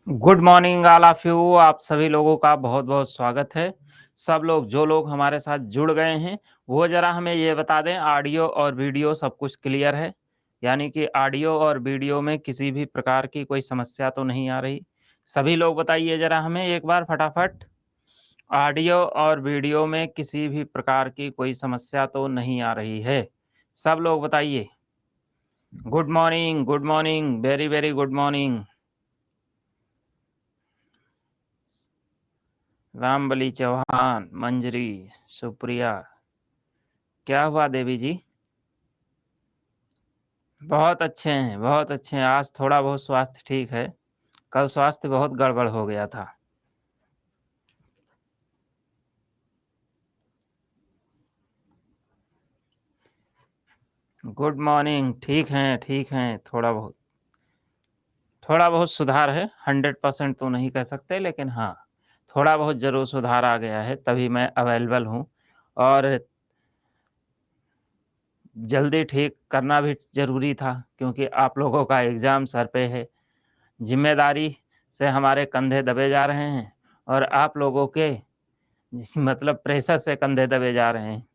Good morning all of you. आप सभी लोगों का बहुत-बहुत स्वागत है। सब लोग जो लोग हमारे साथ जुड़ गए हैं, वो ज़रा हमें ये बता दें ऑडियो और वीडियो सब कुछ क्लियर है? यानी कि ऑडियो और वीडियो में किसी भी प्रकार की कोई समस्या तो नहीं आ रही? सभी लोग बताइए ज़रा हमें एक बार फटाफट। ऑडियो और वीडियो में किसी भी प्रकार की कोई समस्या तो नहीं आ रही है? सब लोग बताइए। Good morning, very, very good morning. Rambali Chauhan, Manjari, Supriya. क्या हुआ देवी जी? बहुत अच्छे हैं, बहुत अच्छे हैं। आज थोड़ा बहुत स्वास्थ्य ठीक है। कल स्वास्थ्य बहुत गड़बड़ हो गया था। Good morning. ठीक हैं, थोड़ा बहुत सुधार है। 100% तो नहीं कह सकते, लेकिन हाँ, थोड़ा बहुत ज़रूर सुधार आ गया है, तभी मैं अवेलेबल हूँ। और जल्दी ठीक करना भी ज़रूरी था, क्योंकि आप लोगों का एग्ज़ाम सर पे है। ज़िम्मेदारी से हमारे कंधे दबे जा रहे हैं और आप लोगों के मतलब प्रेशर से कंधे दबे जा रहे हैं।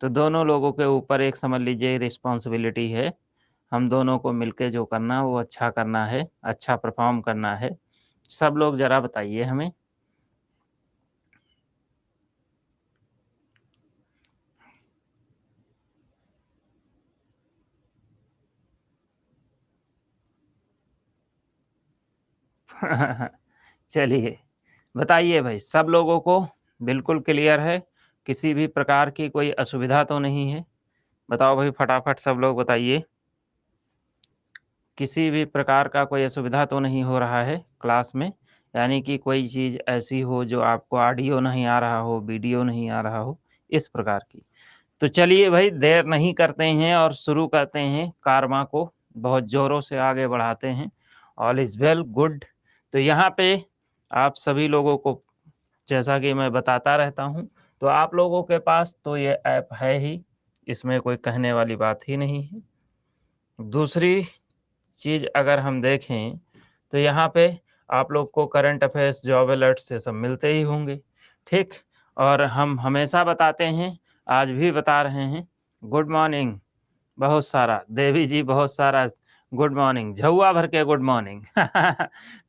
तो दोनों लोगों के ऊपर एक समझ लीजिए रिस्पॉन्सिबिलिटी है। हम दोनों को मिलके जो करना है वो अच्छा करना है, अच्छा परफ़ॉर्म करना है। सब लोग ज़रा बताइए हमें। चलिए, बताइए भई, सब लोगों को बिल्कुल क्लियर है? किसी भी प्रकार की कोई असुविधा तो नहीं है? बताओ भई, फटाफट सब लोग बताइए। किसी भी प्रकार का कोई असुविधा तो नहीं हो रहा है क्लास में? यानी कि कोई चीज़ ऐसी हो जो आपको ऑडियो नहीं आ रहा हो, वीडियो नहीं आ रहा हो, इस प्रकार की। तो चलिए भई, देर नहीं करते हैं और शुरू करते हैं कारवां को, बहुत ज़ोरों से आगे बढ़ाते हैं। All is well, good. तो यहाँ पे आप सभी लोगों को, जैसा कि मैं बताता रहता हूँ, तो आप लोगों के पास तो ये ऐप है ही, इसमें कोई कहने वाली बात ही नहीं है। दूसरी चीज़ अगर हम देखें, तो यहाँ पे आप लोग को करंट अफ़ेयर्स, जॉब अलर्ट्स ये सब मिलते ही होंगे, ठीक? और हम हमेशा बताते हैं, आज भी बता रहे हैं, गुड मॉर्निंग बहुत सारा, देवी जी बहुत सारा गुड मॉर्निंग, झउआ भर के गुड मॉर्निंग।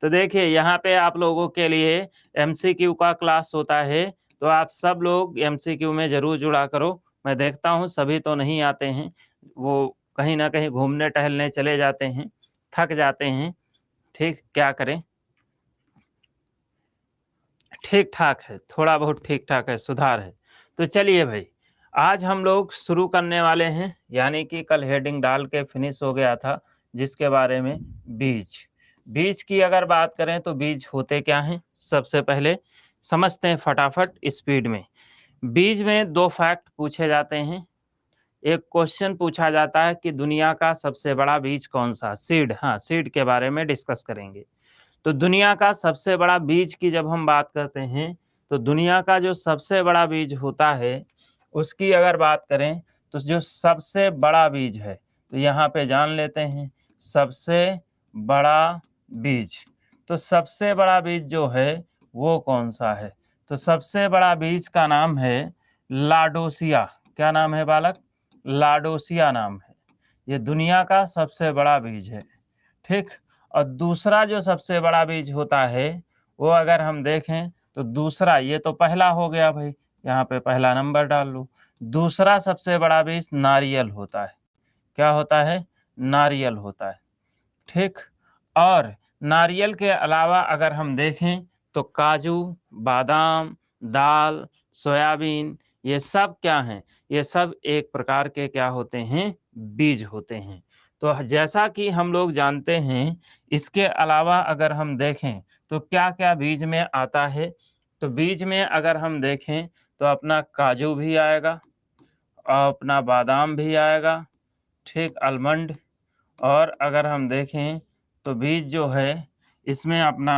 तो देखिए, यहाँ पे आप लोगों के लिए एमसीक्यू का क्लास होता है, तो आप सब लोग एमसीक्यू में ज़रूर जुड़ा करो। मैं देखता हूँ सभी तो नहीं आते हैं, वो कहीं न कहीं घूमने टहलने चले जाते हैं, थक जाते हैं, ठीक? क्या करें? ठीक-ठाक है, थोड़ा बहुत ठीक-ठाक है, सुधार है। तो चलिए भई, आज हम लोग शुरू करने वाले हैं, यानी कि कल हेडिंग डाल के फिनिश हो गया था, जिसके बारे में बीज। बीज की अगर बात करें तो बीज होते क्या हैं? सबसे पहले समझते हैं फटाफट स्पीड में। बीज में 2 फैक्ट पूछे जाते हैं। एक क्वेश्चन पूछा जाता है कि दुनिया का सबसे बड़ा बीज कौन-सा? सीड, हाँ, सीड के बारे में डिस्कस करेंगे। तो दुनिया का सबसे बड़ा बीज की जब हम बात करते हैं, तो दुनिया का जो सबसे बड़ा बीज होता है, उसकी अगर बात करें, तो जो सबसे बड़ा बीज है, तो यहाँ पे जान लेते हैं, सबसे बड़ा बीज। तो सबसे बड़ा बीज जो है, वो कौन-सा है? तो सबसे बड़ा बीज का नाम है लाडोसिया। क्या नाम है बालक? लाडोसिया नाम है। ये दुनिया का सबसे बड़ा बीज है, ठीक? और दूसरा जो सबसे बड़ा बीज होता है, वो अगर हम देखें, तो दूसरा, ये तो पहला हो गया भई, यहाँ पे पहला नंबर डाल लो। दूसरा सबसे बड़ा बीज नारियल होता है। क्या होता है? नारियल होता है, ठीक? और नारियल के अलावा अगर हम देखें, तो काजू, बादाम, दाल, सोयाबीन, ये सब क्या हैं? ये सब एक प्रकार के क्या होते हैं? बीज होते हैं। तो जैसा कि हम लोग जानते हैं, इसके अलावा अगर हम देखें, तो क्या-क्या बीज में आता है? तो बीज में अगर हम देखें, तो अपना काजू भी आएगा, अपना बादाम भी आएगा, ठीक? आलमंड। और अगर हम देखें, तो बीज जो है, इसमें अपना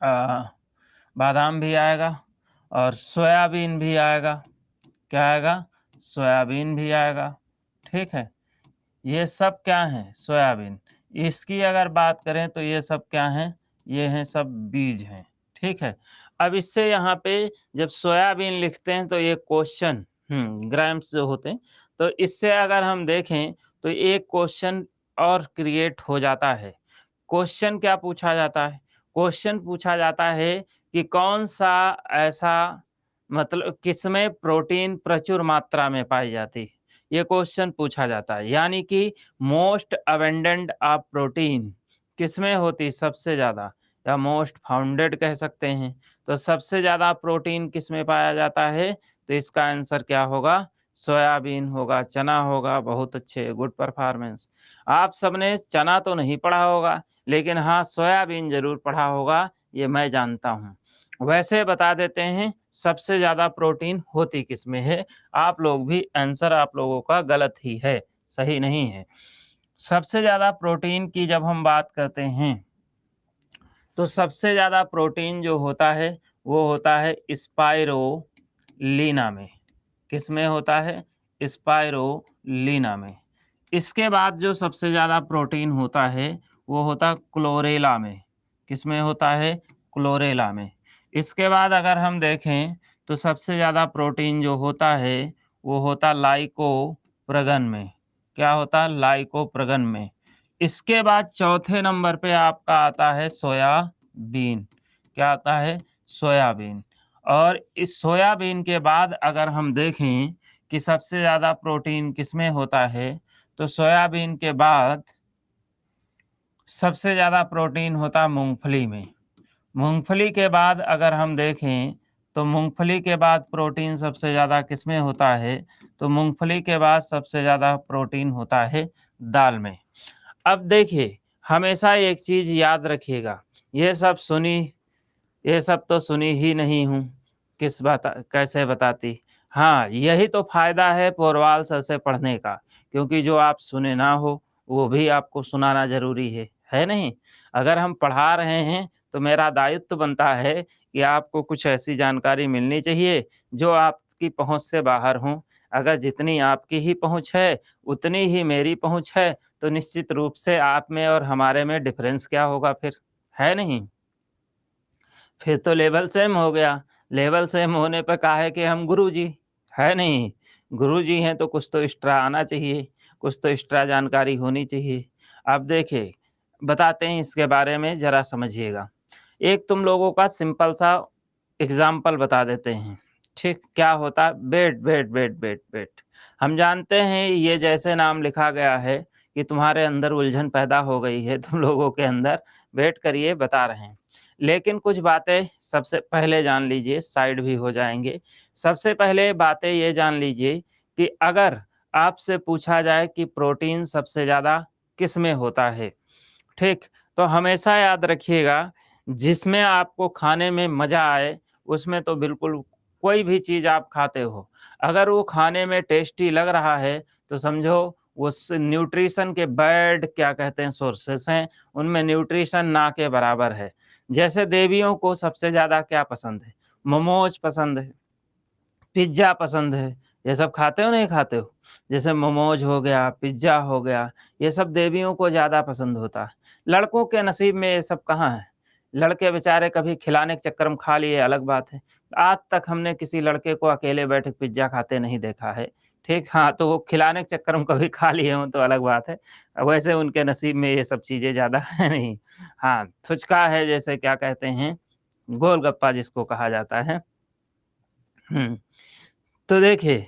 अ, बादाम भी आएगा और सोयाबीन भी आएगा। क्या आएगा? सोयाबीन भी आएगा, ठीक है? ये सब क्या हैं? सोयाबीन। इसकी अगर बात करें तो ये सब क्या हैं, ये हैं सब बीज हैं, ठीक है। अब इससे यहाँ पे जब सोयाबीन लिखते हैं तो ये क्वेश्चन ग्राम्स जो होते हैं, तो इससे अगर हम देखें तो एक क्वेश्चन और क्रिएट हो जाता है। क्वेश्चन क्या पूछा जाता है? क्वेश्चन पूछा जाता है कि कौन-सा ऐसा मतलब किसमें प्रोटीन प्रचुर मात्रा में पाई जाती है? ये क्वेश्चन पूछा जाता है। यानी कि मोस्ट अबंडेंट ऑफ प्रोटीन किसमें होती है सबसे ज़्यादा, या मोस्ट फाउंडेड कह सकते हैं। तो सबसे ज़्यादा प्रोटीन किसमें पाया जाता है? तो इसका आंसर क्या होगा? सोयाबीन होगा, चना होगा। बहुत अच्छे, गुड परफॉर्मेंस। आप सबने चना तो नहीं पढ़ा होगा, लेकिन हाँ, सोयाबीन ज़रूर पढ़ा होगा, ये मैं जानता हूँ। वैसे बता देते हैं, सबसे ज़्यादा प्रोटीन होती किसमें है? आप लोग भी आंसर आप लोगों का गलत ही है, सही नहीं है। सबसे ज़्यादा प्रोटीन की जब हम बात करते हैं, तो सबसे ज़्यादा प्रोटीन जो होता है, वो होता है स्पाइरुलिना में। किसमें होता है? स्पाइरुलिना में। इसके बाद जो सबसे ज़्यादा प्रोटीन होता है, वो होता क्लोरेला में। किसमें होता है? क्लोरेला में। इसके बाद अगर हम देखें, तो सबसे ज़्यादा प्रोटीन जो होता है, वो होता लाइकोप्रगन में। क्या होता है? लाइकोप्रगन में। इसके बाद चौथे नंबर पे आपका आता है सोयाबीन। क्या आता है? सोयाबीन। और इस सोयाबीन के बाद अगर हम देखें कि सबसे ज़्यादा प्रोटीन किसमें होता है, तो सोयाबीन के बाद सबसे ज़्यादा प्रोटीन होता है मूँगफली में। मूँगफली के बाद अगर हम देखें, तो मूँगफली के बाद प्रोटीन सबसे ज़्यादा किसमें होता है? तो मूँगफली के बाद सबसे ज़्यादा प्रोटीन होता है दाल में। अब देखिए, हमेशा एक चीज़ याद रखिएगा, ये सब तो सुनी ही नहीं हूँ, कैसे बताती? हाँ, यही तो फ़ायदा है पोरवाल सर से पढ़ने का, क्योंकि जो आप सुने ना हो, वो भी आपको सुनाना ज़रूरी है नहीं? अगर हम पढ़ा रहे हैं, तो मेरा दायित्व बनता है कि आपको कुछ ऐसी जानकारी मिलनी चाहिए, जो आपकी पहुँच से बाहर हो। अगर जितनी आपकी ही पहुँच है, उतनी ही मेरी पहुँच है, तो निश्चित रूप से आप में और हमारे में डिफ़रेंस क्या होगा फिर, है नहीं? फिर तो लेवल सेम हो गया। लेवल सेम होने पे काहे कि हम गुरुजी, है नहीं? गुरुजी हैं तो कुछ तो एक्स्ट्रा आना चाहिए, कुछ तो एक्स्ट्रा जानकारी होनी चाहिए। अब देखिए, बताते हैं इसके बारे में ज़रा समझिएगा। एक तुम लोगों का सिंपल सा एग्ज़ाम्पल बता देते हैं, ठीक? क्या होता है? Bed, bed, bed, bed, bed. हम जानते हैं ये जैसे नाम लिखा गया है कि तुम्हारे अंदर उलझन पैदा हो गई है तुम लोगों के अंदर, वेट करिए बता रहे हैं। लेकिन कुछ बातें सबसे पहले जान लीजिए, साइड भी हो जाएँगे। सबसे पहले बातें ये जान लीजिए कि अगर आपसे पूछा जाए कि प्रोटीन सबसे ज़्यादा किसमें होता है, ठीक? तो हमेशा याद रखिएगा, जिसमें आपको खाने में मज़ा आए, उसमें तो बिल्कुल कोई भी चीज़ आप खाते हो, अगर वो खाने में टेस्टी लग रहा है, तो समझो उस न्यूट्रिशन के बैड क्या कहते हैं सोर्सेस हैं, उनमें न्यूट्रिशन ना के बराबर है। जैसे देवियों को सबसे ज़्यादा क्या पसंद है? मोमोज़ पसंद है, पिज़्ज़ा पसंद है। ये सब खाते हो, नहीं खाते हो? जैसे मोमोज़ हो गया, पिज़्ज़ा हो गया, ये सब देवियों को ज़्यादा पसंद होता है। लड़कों के नसीब में ये सब कहाँ है? लड़के बेचारे कभी खिलाने के चक्कर में खा लिए अलग बात है। आज तक हमने किसी लड़के को अकेले बैठे पिज़्ज़ा खाते नहीं देखा है, ठीक? हाँ, तो वो खिलाने के चक्कर में कभी खा लिए हों तो अलग बात है। वैसे उनके नसीब में ये सब चीज़ें ज़्यादा है नहीं। हाँ, फुचका है जैसे क्या कहते हैं, गोलगप्पा जिसको कहा जाता है। हुँ। तो देखिए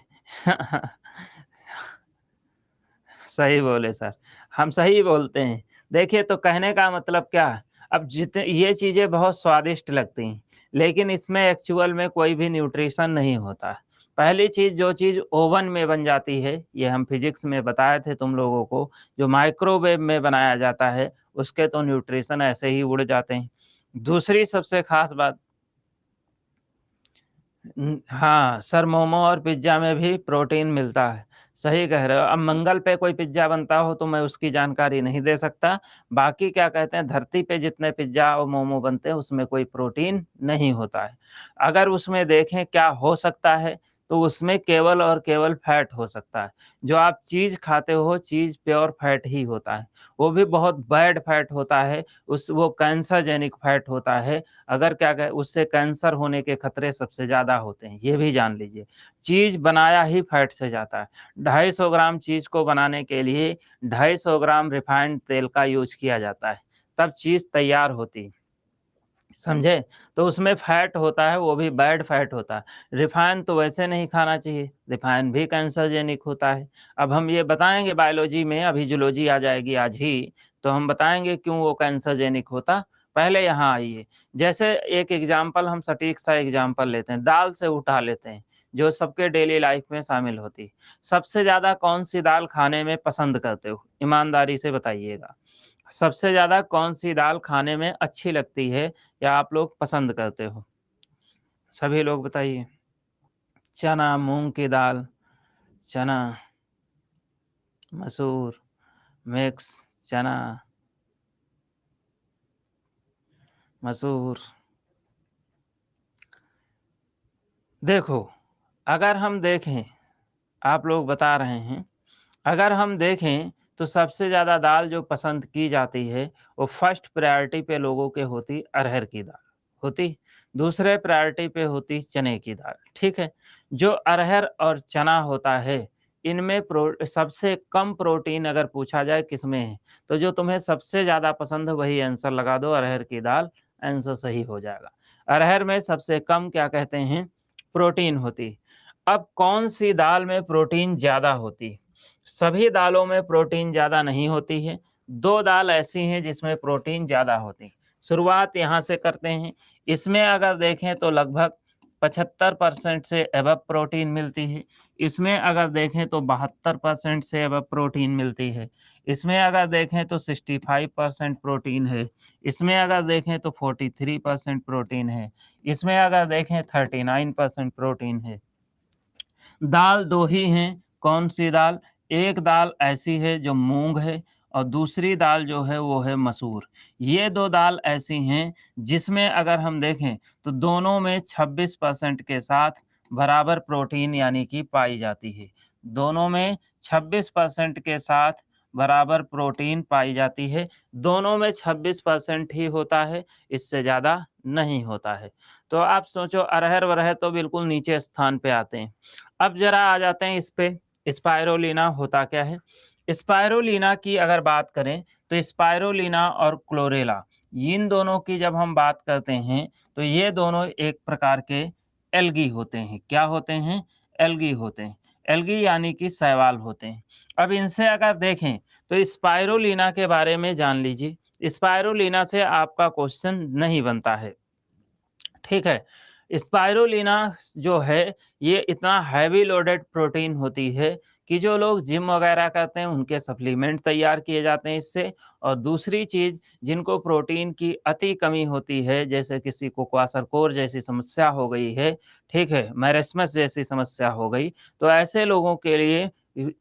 सही बोले सर, हम सही बोलते हैं। देखिए तो कहने का मतलब क्या है, अब ये चीज़ें बहुत स्वादिष्ट लगती हैं, लेकिन इसमें एक्चुअल में कोई भी न्यूट्रिशन नहीं होता है। पहली चीज़ जो चीज़ ओवन में बन जाती है, ये हम फिज़िक्स में बताए थे तुम लोगों को, जो माइक्रोवेव में बनाया जाता है, उसके तो न्यूट्रिशन ऐसे ही उड़ जाते हैं। दूसरी सबसे ख़ास बात हाँ, सर मोमो और पिज़्ज़ा में भी प्रोटीन मिलता है। सही कह रहे हो। अब मंगल पे कोई पिज़्ज़ा बनता हो तो मैं उसकी जानकारी नहीं दे सकता। बाकी क्या कहते हैं धरती पे जितने पिज़्ज़ा और मोमो बनते हैं उसमें कोई प्रोटीन नहीं होता है। अगर उसमें देखें क्या हो सकता है तो उसमें केवल और केवल फैट हो सकता है। जो आप चीज़ खाते हो, चीज़ प्योर फैट ही होता है, वो भी बहुत बैड फैट होता है, वो कैंसरजेनिक फैट होता है। अगर क्या कहें, उससे कैंसर होने के खतरे सबसे ज़्यादा होते हैं, ये भी जान लीजिए। चीज़ बनाया ही फैट से जाता है। 250 ग्राम चीज़ को बनाने के लिए 250 ग्राम रिफाइंड तेल का यूज़ किया जाता है, तब चीज़ तैयार होती है। समझे? तो उसमें फैट होता है, वो भी बैड फैट होता है। रिफाइन तो वैसे नहीं खाना चाहिए, रिफाइन भी कैंसरजेनिक होता है। अब हम ये बताएँगे बायोलॉजी में, अभी जूलॉजी आ जाएगी आज ही, तो हम बताएँगे क्यों वो कैंसरजेनिक होता। पहले यहाँ आइए, जैसे एक एग्ज़ाम्पल हम सटीक सा एग्ज़ाम्पल लेते हैं, दाल से उठा लेते हैं, जो सबके डेली लाइफ़ में शामिल होती है। सबसे ज़्यादा कौन-सी दाल खाने में पसंद करते हो? ईमानदारी से बताइएगा। सबसे ज़्यादा कौन-सी दाल खाने में अच्छी लगती है या आप लोग पसंद करते हो? सभी लोग बताइए। चना, मूँग की दाल, चना, मसूर, मिक्स चना, मसूर। देखो, अगर हम देखें, आप लोग बता रहे हैं, अगर हम देखें तो सबसे ज़्यादा दाल जो पसंद की जाती है, वो फर्स्ट प्रायोरिटी पे लोगों के होती अरहर की दाल होती, दूसरे प्रायोरिटी पे होती चने की दाल, ठीक है? जो अरहर और चना होता है, इनमें सबसे कम प्रोटीन अगर पूछा जाए किसमें है, तो जो तुम्हें सबसे ज़्यादा पसंद है वही आंसर लगा दो, अरहर की दाल आंसर सही हो जाएगा। अरहर में सबसे कम क्या कहते हैं, प्रोटीन होती। अब कौन-सी दाल में प्रोटीन ज़्यादा होती? सभी दालों में प्रोटीन ज़्यादा नहीं होती है। 2 दाल ऐसी हैं जिसमें प्रोटीन ज़्यादा होती है। शुरुआत यहाँ से करते हैं। इसमें अगर देखें तो लगभग 75% से अबव प्रोटीन मिलती है। इसमें अगर देखें तो 72% से अबव प्रोटीन मिलती है। इसमें अगर देखें तो 65% प्रोटीन है। इसमें अगर देखें तो 43% प्रोटीन है। इसमें अगर देखें 39% प्रोटीन है। दाल 2 ही हैं, कौन-सी दाल? एक दाल ऐसी है जो मूँग है और दूसरी दाल जो है वो है मसूर। ये 2 दाल ऐसी हैं जिसमें अगर हम देखें तो दोनों में 26% के साथ बराबर प्रोटीन यानी कि पाई जाती है। दोनों में 26% के साथ बराबर प्रोटीन पाई जाती है। दोनों में 26% ही होता है, इससे ज़्यादा नहीं होता है। तो आप सोचो अरहर-वरहर तो बिल्कुल नीचे स्थान पे आते हैं। अब ज़रा आ जाते हैं इस पे, स्पाइरुलिना होता क्या है? स्पाइरुलिना की अगर बात करें, तो स्पाइरुलिना और क्लोरेला, इन दोनों की जब हम बात करते हैं, तो ये दोनों एक प्रकार के एल्गी होते हैं। क्या होते हैं? एल्गी होते हैं। एल्गी यानी कि शैवाल होते हैं। अब इनसे अगर देखें, तो स्पाइरुलिना के बारे में जान लीजिए। स्पाइरुलिना से आपका क्वेश्चन नहीं बनता है। ठीक है? स्पाइरुलिना जो है, ये इतना हैवी लोडेड प्रोटीन होती है कि जो लोग जिम वगैरह करते हैं, उनके सप्लीमेंट तैयार किए जाते हैं इससे। और दूसरी चीज़, जिनको प्रोटीन की अति कमी होती है, जैसे किसी को क्वाशरकोर जैसी समस्या हो गई है, ठीक है? मैरेस्मस जैसी समस्या हो गई, तो ऐसे लोगों के लिए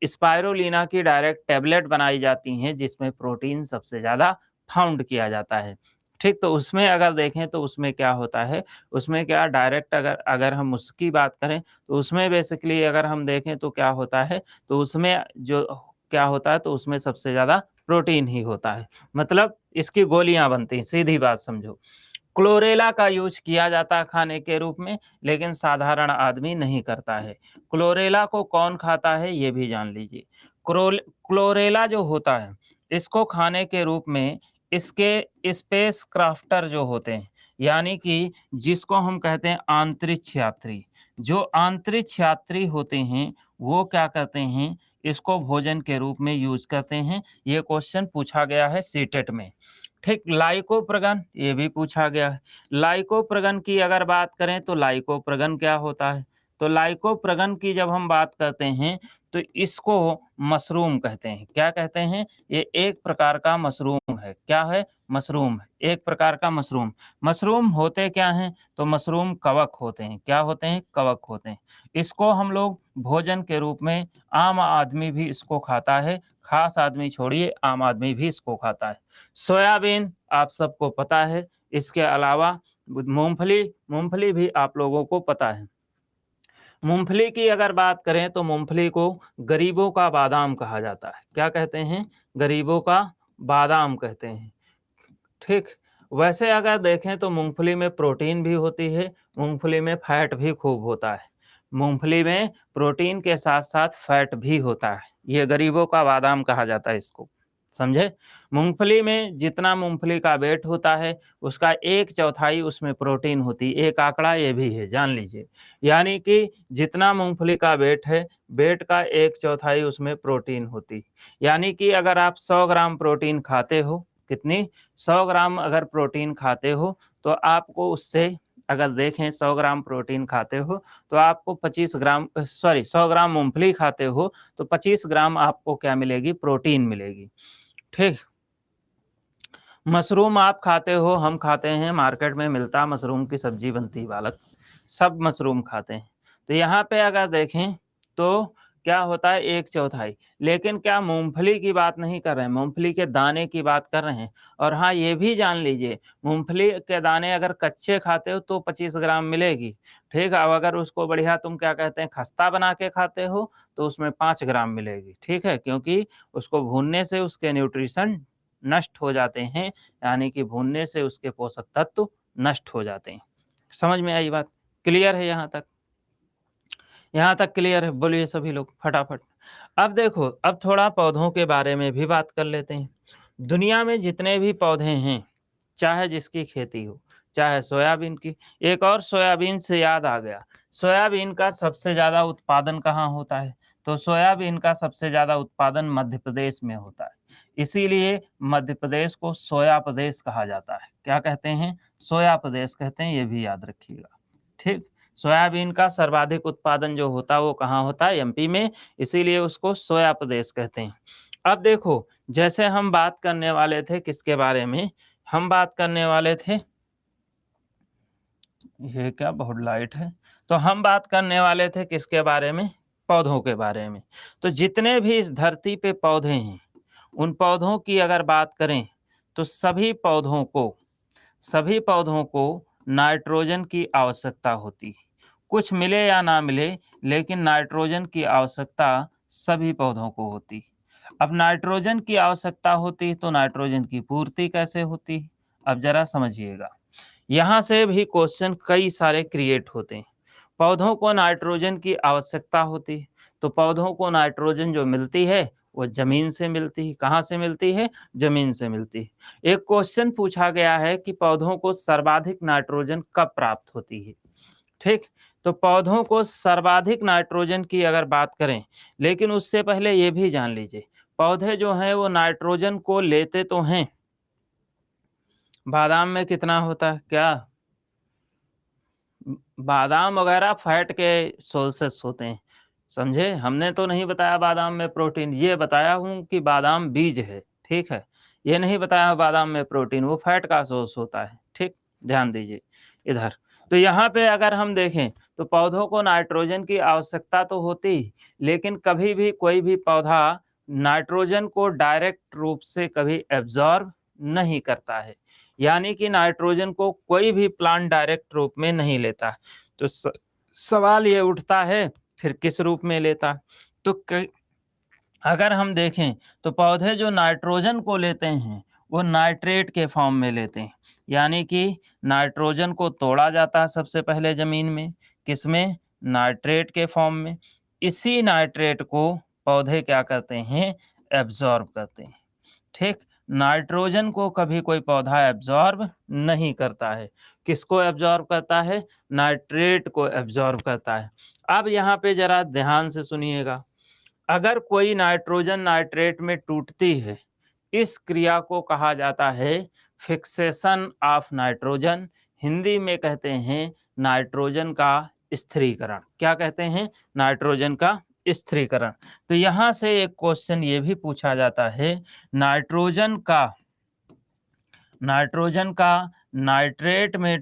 स्पाइरुलिना की डायरेक्ट टैबलेट बनाई जाती हैं, जिसमें प्रोटीन सबसे ज़्यादा फाउंड किया जाता है। ठीक, तो उसमें अगर देखें तो उसमें क्या होता है, उसमें क्या डायरेक्ट अगर अगर हम उसकी बात करें, तो उसमें बेसिकली अगर हम देखें तो क्या होता है, तो उसमें जो क्या होता है, तो उसमें सबसे ज़्यादा प्रोटीन ही होता है। मतलब इसकी गोलियाँ बनती हैं, सीधी बात समझो। क्लोरेला का यूज़ किया जाता है खाने के रूप में, लेकिन साधारण आदमी नहीं करता है। क्लोरेला को कौन खाता है, ये भी जान लीजिए। क्लोरेला जो होता है, इसको खाने के रूप में इसके स्पेस क्राफ्टर जो होते हैं, यानी कि जिसको हम कहते हैं अंतरिक्ष यात्री, जो अंतरिक्ष यात्री होते हैं, वो क्या करते हैं, इसको भोजन के रूप में यूज़ करते हैं। ये क्वेश्चन पूछा गया है सीटेट में। ठीक, लाइकोप्रगन ये भी पूछा गया है। लाइकोप्रगन की अगर बात करें तो लाइकोप्रगन क्या होता है? तो लाइकोप्रगन की जब हम बात करते हैं, तो इसको मशरूम कहते हैं। क्या कहते हैं? ये एक प्रकार का मशरूम है। क्या है? मशरूम है, एक प्रकार का मशरूम। मशरूम होते क्या हैं? तो मशरूम कवक होते हैं। क्या होते हैं? कवक होते हैं। इसको हम लोग भोजन के रूप में, आम आदमी भी इसको खाता है, खास आदमी छोड़िए, आम आदमी भी इसको खाता है। सोयाबीन आप सबको पता है, इसके अलावा मूँगफली मूँगफली भी आप लोगों को पता है। मूंगफली की अगर बात करें तो मूंगफली को गरीबों का बादाम कहा जाता है। क्या कहते हैं? गरीबों का बादाम कहते हैं। ठीक। वैसे अगर देखें तो मूंगफली में प्रोटीन भी होती है, मूंगफली में फैट भी खूब होता है। मूंगफली में प्रोटीन के साथ-साथ फैट भी होता है। ये गरीबों का बादाम कहा जाता है इसको, समझे? मूंगफली में जितना मूंगफली का वेट होता है, उसका 1/4 उसमें प्रोटीन होती है। एक आंकड़ा ये भी है, जान लीजिए। यानी कि जितना मूंगफली का वेट है, वेट का 1/4 उसमें प्रोटीन होती। यानी कि अगर आप 100 ग्राम प्रोटीन खाते हो, कितनी? 100 ग्राम अगर प्रोटीन खाते हो, तो आपको उससे अगर देखें 100 ग्राम प्रोटीन खाते हो, तो आपको 25 ग्राम 100 ग्राम मूँगफली खाते हो, तो 25 ग्राम आपको क्या मिलेगी? प्रोटीन मिलेगी। ठीक। मशरूम आप खाते हो, हम खाते हैं, मार्केट में मिलता मशरूम की सब्जी बनती बालक, सब मशरूम खाते हैं। तो यहाँ पे अगर देखें तो क्या होता है? 1/4। लेकिन क्या मूँगफली की बात नहीं कर रहे हैं, मूँगफली के दाने की बात कर रहे हैं। और हाँ, ये भी जान लीजिए, मूँगफली के दाने अगर कच्चे खाते हो तो 25 ग्राम मिलेगी, ठीक है? अब अगर उसको बढ़िया तुम क्या कहते हैं खस्ता बना के खाते हो, तो उसमें 5 ग्राम मिलेगी, ठीक है? क्योंकि उसको भूनने से उसके न्यूट्रिशन नष्ट हो जाते हैं, यानी कि भूनने से उसके पोषक तत्व नष्ट हो जाते हैं। समझ में आई बात? क्लियर है यहाँ तक? यहाँ तक क्लियर है? बोलिए सभी लोग फटाफट। अब देखो, अब थोड़ा पौधों के बारे में भी बात कर लेते हैं। दुनिया में जितने भी पौधे हैं, चाहे जिसकी खेती हो, चाहे सोयाबीन की, एक और सोयाबीन से याद आ गया, सोयाबीन का सबसे ज़्यादा उत्पादन कहाँ होता है? तो सोयाबीन का सबसे ज़्यादा उत्पादन मध्य प्रदेश में होता है। इसीलिए मध्य प्रदेश को सोया प्रदेश कहा जाता है। क्या कहते हैं? सोया प्रदेश कहते हैं, ये भी याद रखिएगा। ठीक। सोयाबीन का सर्वाधिक उत्पादन जो होता है वो कहाँ होता है? एमपी में, इसीलिए उसको सोया प्रदेश कहते हैं। अब देखो, जैसे हम बात करने वाले थे किसके बारे में? हम बात करने वाले थे, ये क्या बहुत लाइट है? तो हम बात करने वाले थे किसके बारे में? पौधों के बारे में। तो जितने भी इस धरती पे पौधे हैं, उन पौधों की अगर बात करें, तो सभी पौधों को नाइट्रोजन की आवश्यकता होती है। कुछ मिले या ना मिले, लेकिन नाइट्रोजन की आवश्यकता सभी पौधों को होती है। अब नाइट्रोजन की आवश्यकता होती है तो नाइट्रोजन की पूर्ति कैसे होती है? अब ज़रा समझिएगा। यहाँ से भी क्वेश्चन कई सारे क्रिएट होते हैं। पौधों को नाइट्रोजन की आवश्यकता होती है, तो पौधों को नाइट्रोजन जो मिलती है, वो ज़मीन से मिलती है। कहाँ से मिलती है? ज़मीन से मिलती है। एक क्वेश्चन पूछा गया है कि पौधों को सर्वाधिक नाइट्रोजन कब प्राप्त होती है? ठीक। तो पौधों को सर्वाधिक नाइट्रोजन की अगर बात करें, लेकिन उससे पहले ये भी जान लीजिए, पौधे जो हैं वो नाइट्रोजन को लेते तो हैं। बादाम में कितना होता है? क्या बादाम वगैरह फैट के सोर्सेस होते हैं, समझे? हमने तो नहीं बताया बादाम में प्रोटीन, ये बताया हूँ कि बादाम बीज है, ठीक है? ये नहीं बताया बादाम में प्रोटीन, वो फैट का सोर्स होता है, ठीक? ध्यान दीजिए इधर। तो यहाँ पे अगर हम देखें, तो पौधों को नाइट्रोजन की आवश्यकता तो होती ही, लेकिन कभी भी कोई भी पौधा नाइट्रोजन को डायरेक्ट रूप से कभी एब्ज़ॉर्ब नहीं करता है। यानी कि नाइट्रोजन को कोई भी प्लांट डायरेक्ट रूप में नहीं लेता। तो सवाल ये उठता है, फिर किस रूप में लेता? तो अगर हम देखें, तो पौधे जो नाइट्रोजन को लेते हैं, वो नाइट्रेट के फॉर्म में लेते हैं। यानी कि नाइट्रोजन को तोड़ा जाता है सबसे पहले ज़मीन में, किसमें? नाइट्रेट के फॉर्म में। इसी नाइट्रेट को पौधे क्या करते हैं? एब्ज़ॉर्ब करते हैं। ठीक। नाइट्रोजन को कभी कोई पौधा एब्ज़ॉर्ब नहीं करता है। किसको एब्ज़ॉर्ब करता है? नाइट्रेट को एब्ज़ॉर्ब करता है। अब यहाँ पे ज़रा ध्यान से सुनिएगा। अगर कोई नाइट्रोजन नाइट्रेट में टूटती है, इस क्रिया को कहा जाता है फिक्सेशन ऑफ नाइट्रोजन। हिंदी में कहते हैं नाइट्रोजन का स्थिरीकरण। क्या कहते हैं? नाइट्रोजन का स्थिरीकरण। तो यहाँ से एक क्वेश्चन ये भी पूछा जाता है, नाइट्रोजन का नाइट्रेट में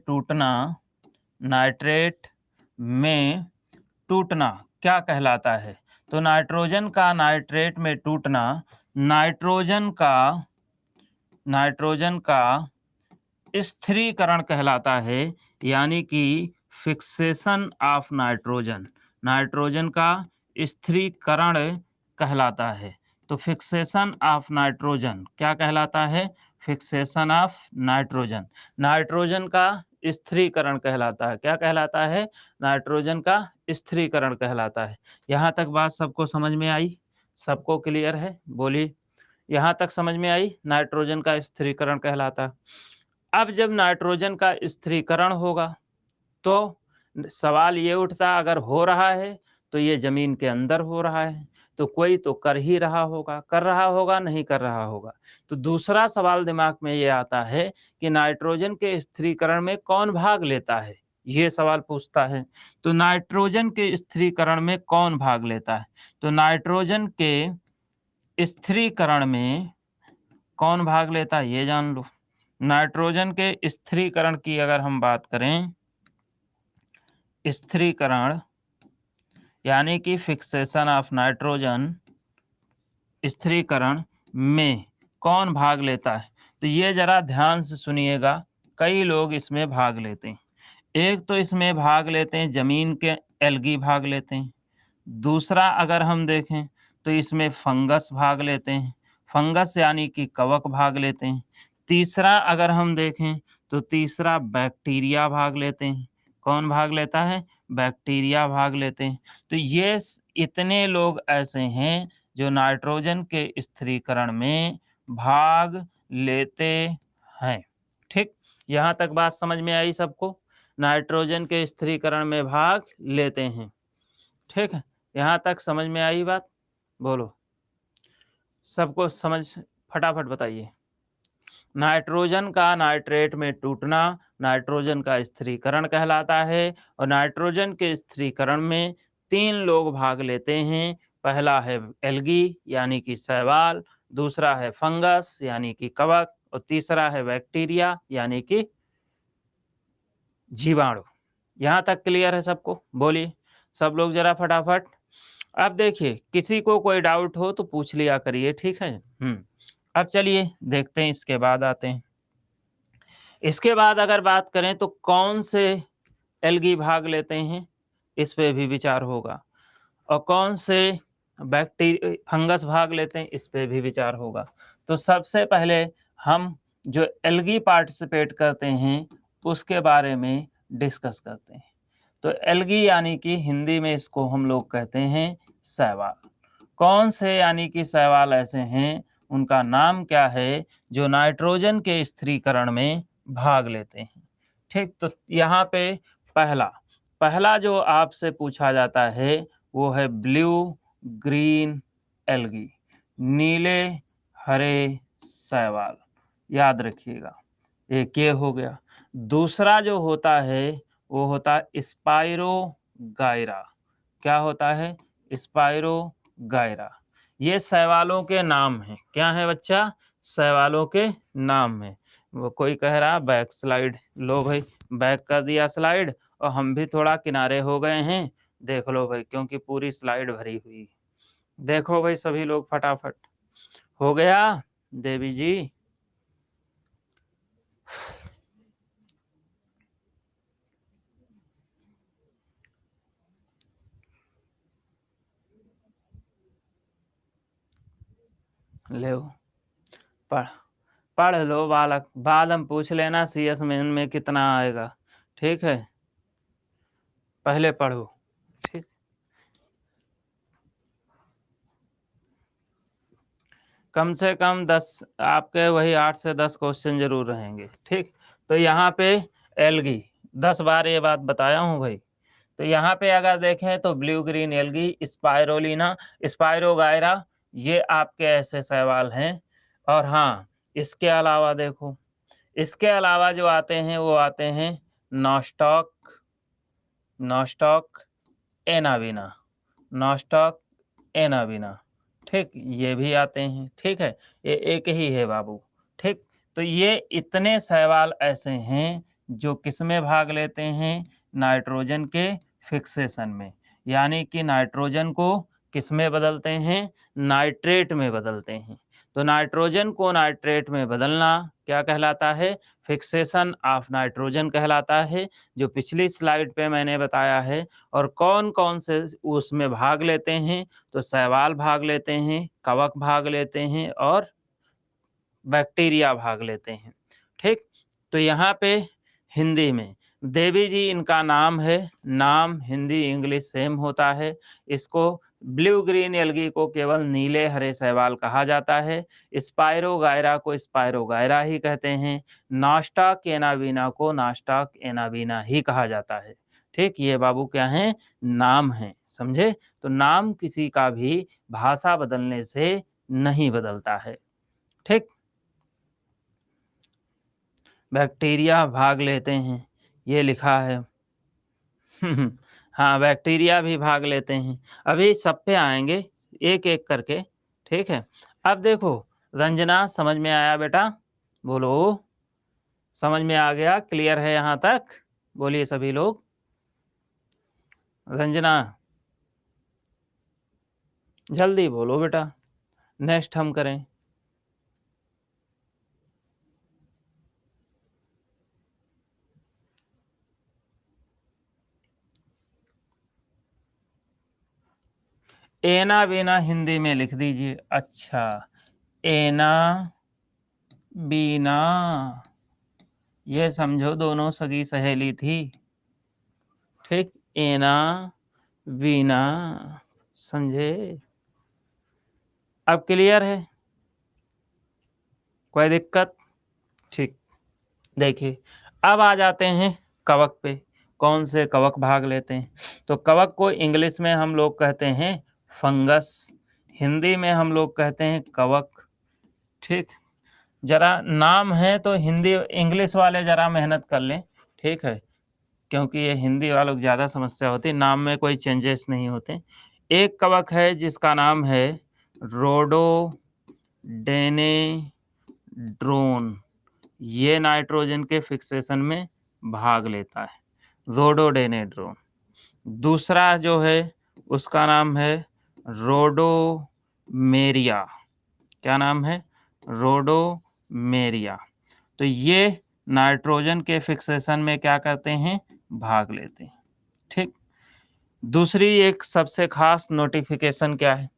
टूटना क्या कहलाता है? तो नाइट्रोजन का नाइट्रेट में टूटना नाइट्रोजन का स्थिरीकरण कहलाता है, यानी कि फिक्सेशन ऑफ नाइट्रोजन। नाइट्रोजन का स्थिरीकरण कहलाता है। तो फिक्सेशन ऑफ नाइट्रोजन क्या कहलाता है? फिक्सेशन ऑफ नाइट्रोजन, नाइट्रोजन का स्थिरीकरण कहलाता है। क्या कहलाता है? नाइट्रोजन का स्थिरीकरण कहलाता है। यहाँ तक बात सबको समझ में आई? सबको क्लियर है? बोलिए, यहाँ तक समझ में आई? नाइट्रोजन का स्थिरीकरण कहलाता है। अब जब नाइट्रोजन का स्थिरीकरण होगा तो सवाल ये उठता, अगर हो रहा है तो ये जमीन के अंदर हो रहा है, तो कोई तो कर ही रहा होगा, कर रहा होगा, नहीं कर रहा होगा। तो दूसरा सवाल दिमाग में ये आता है कि नाइट्रोजन के स्थिरीकरण में कौन भाग लेता है, ये सवाल पूछता है। तो नाइट्रोजन के स्थिरीकरण में कौन भाग लेता है? तो नाइट्रोजन के स्थिरीकरण में कौन भाग लेता है ये जान लो। नाइट्रोजन के स्थिरीकरण की अगर हम बात करें, स्थिरीकरण यानी कि फिक्सेशन ऑफ नाइट्रोजन, स्थिरीकरण में कौन भाग लेता है? तो ये जरा ध्यान से सुनिएगा, कई लोग इसमें भाग लेते हैं। एक तो इसमें भाग लेते हैं जमीन के एल्गी भाग लेते हैं। दूसरा अगर हम देखें तो इसमें फंगस भाग लेते हैं, फंगस यानी कि कवक भाग लेते हैं। तीसरा अगर हम देखें तो तीसरा बैक्टीरिया भाग लेते हैं। कौन भाग लेता है? बैक्टीरिया भाग लेते हैं। तो ये इतने लोग ऐसे हैं जो नाइट्रोजन के स्थिरीकरण में भाग लेते हैं। ठीक, यहाँ तक बात समझ में आई सबको? नाइट्रोजन के स्थिरीकरण में भाग लेते हैं। ठीक है, यहाँ तक समझ में आई बात? बोलो, सबको समझ, फटाफट बताइए। नाइट्रोजन का नाइट्रेट में टूटना नाइट्रोजन का स्थिरीकरण कहलाता है, और नाइट्रोजन के स्थिरीकरण में 3 लोग भाग लेते हैं। पहला है एल्गी यानी कि शैवाल, दूसरा है फंगस यानी कि कवक, और तीसरा है बैक्टीरिया यानी कि जीवाणु। यहाँ तक क्लियर है सबको? बोलिए सब लोग जरा फटाफट। अब देखिए, किसी को कोई डाउट हो तो पूछ लिया करिए, ठीक है? अब चलिए देखते हैं, इसके बाद आते हैं। इसके बाद अगर बात करें तो कौन से एल्गी भाग लेते हैं, इस पे भी विचार होगा, और कौन से फंगस भाग लेते हैं, इस पे भी विचार होगा। तो सबसे पहले हम जो एल्गी पार्टिसिपेट करते हैं उसके बारे में डिस्कस करते हैं। तो एल्गी यानी कि हिंदी में इसको हम लोग कहते हैं शैवाल। कौन से यानी कि शैवाल ऐसे हैं, उनका नाम क्या है, जो नाइट्रोजन के स्थिरीकरण में भाग लेते हैं? ठीक, तो यहाँ पे पहला जो आपसे पूछा जाता है वो है ब्लू ग्रीन एल्गी, नीले हरे शैवाल। याद रखिएगा, एक ये हो गया। दूसरा जो होता है वो होता है स्पाइरोगाइरा। क्या होता है? स्पाइरोगाइरा। ये शैवालों के नाम हैं। क्या है बच्चा? शैवालों के नाम है। वो कोई कह रहा बैक स्लाइड, लो भाई बैक कर दिया स्लाइड, और हम भी थोड़ा किनारे हो गए हैं। देख लो भाई, क्योंकि पूरी स्लाइड भरी हुई। देखो भाई सभी लोग फटाफट, हो गया देवी जी? ले पढ़ पढ़ लो बालक, बाद हम पूछ लेना CS में कितना आएगा, ठीक है? पहले पढ़ो, ठीक। कम से कम 10 आपके वही 8 से 10 क्वेश्चन जरूर रहेंगे, ठीक। तो यहाँ पे एल्गी 10 बार ये बात बताया हूँ भाई। तो यहाँ पे अगर देखें तो blue green algae, spirulina, spirogyra, ये आपके ऐसे शैवाल हैं। और हाँ, इसके अलावा देखो, इसके अलावा जो आते हैं वो आते हैं नॉस्टॉक एनाविना, नॉस्टॉक एनाविना, ठीक, ये भी आते हैं, ठीक है। ये एक ही है बाबू, ठीक। तो ये इतने शैवाल ऐसे हैं जो किस में भाग लेते हैं? नाइट्रोजन के फिक्सेशन में, यानी कि नाइट्रोजन को किस में बदलते हैं? नाइट्रेट में बदलते हैं। तो नाइट्रोजन को नाइट्रेट में बदलना क्या कहलाता है? फिक्सेशन ऑफ नाइट्रोजन कहलाता है, जो पिछली स्लाइड पे मैंने बताया है। और कौन कौन से उसमें भाग लेते हैं? तो शैवाल भाग लेते हैं, कवक भाग लेते हैं और बैक्टीरिया भाग लेते हैं। ठीक, तो यहाँ पे हिंदी में देवी जी इनका नाम है। नाम हिंदी इंग्लिश सेम होता है। इसको ब्लू ग्रीन एल्गी को केवल नीले हरे शैवाल कहा जाता है। स्पायरोगायरा को स्पायरोगायरा ही कहते हैं। नास्टाक एनाबीना को नास्टाक एनाबीना ही कहा जाता है। ठीक, ये बाबू क्या हैं? नाम हैं, समझे? तो नाम किसी का भी भाषा बदलने से नहीं बदलता है। ठीक, बैक्टीरिया भाग लेते हैं, ये लिखा है। हाँ, बैक्टीरिया भी भाग लेते हैं। अभी सब पे आएंगे एक एक करके। ठीक है, अब देखो रंजना, समझ में आया बेटा? बोलो, समझ में आ गया? क्लियर है यहाँ तक? बोलिए सभी लोग। रंजना जल्दी बोलो बेटा, नेक्स्ट हम करें। एना बीना हिंदी में लिख दीजिए। अच्छा, एना बीना, ये समझो दोनों सगी सहेली थी। ठीक, एना बीना, समझे? अब क्लियर है? कोई दिक्कत? ठीक, देखिए अब आ जाते हैं कवक पे। कौन से कवक भाग लेते हैं? तो कवक को इंग्लिश में हम लोग कहते हैं फंगस, हिंदी में हम लोग कहते हैं कवक। ठीक, जरा नाम है तो हिंदी इंग्लिश वाले जरा मेहनत कर लें। ठीक है, क्योंकि ये हिंदी वालों को ज़्यादा समस्या होती है, नाम में कोई चेंजेस नहीं होते। एक कवक है जिसका नाम है रोडोडेनेड्रोन, ये नाइट्रोजन के फिक्सेशन में भाग लेता है, रोडोडेनेड्रोन। दूसरा जो है उसका नाम है रोडोमेरिया। क्या नाम है? रोडोमेरिया। तो ये नाइट्रोजन के फिक्सेशन में क्या करते हैं? भाग लेते हैं। ठीक, दूसरी एक सबसे खास नोटिफिकेशन क्या है?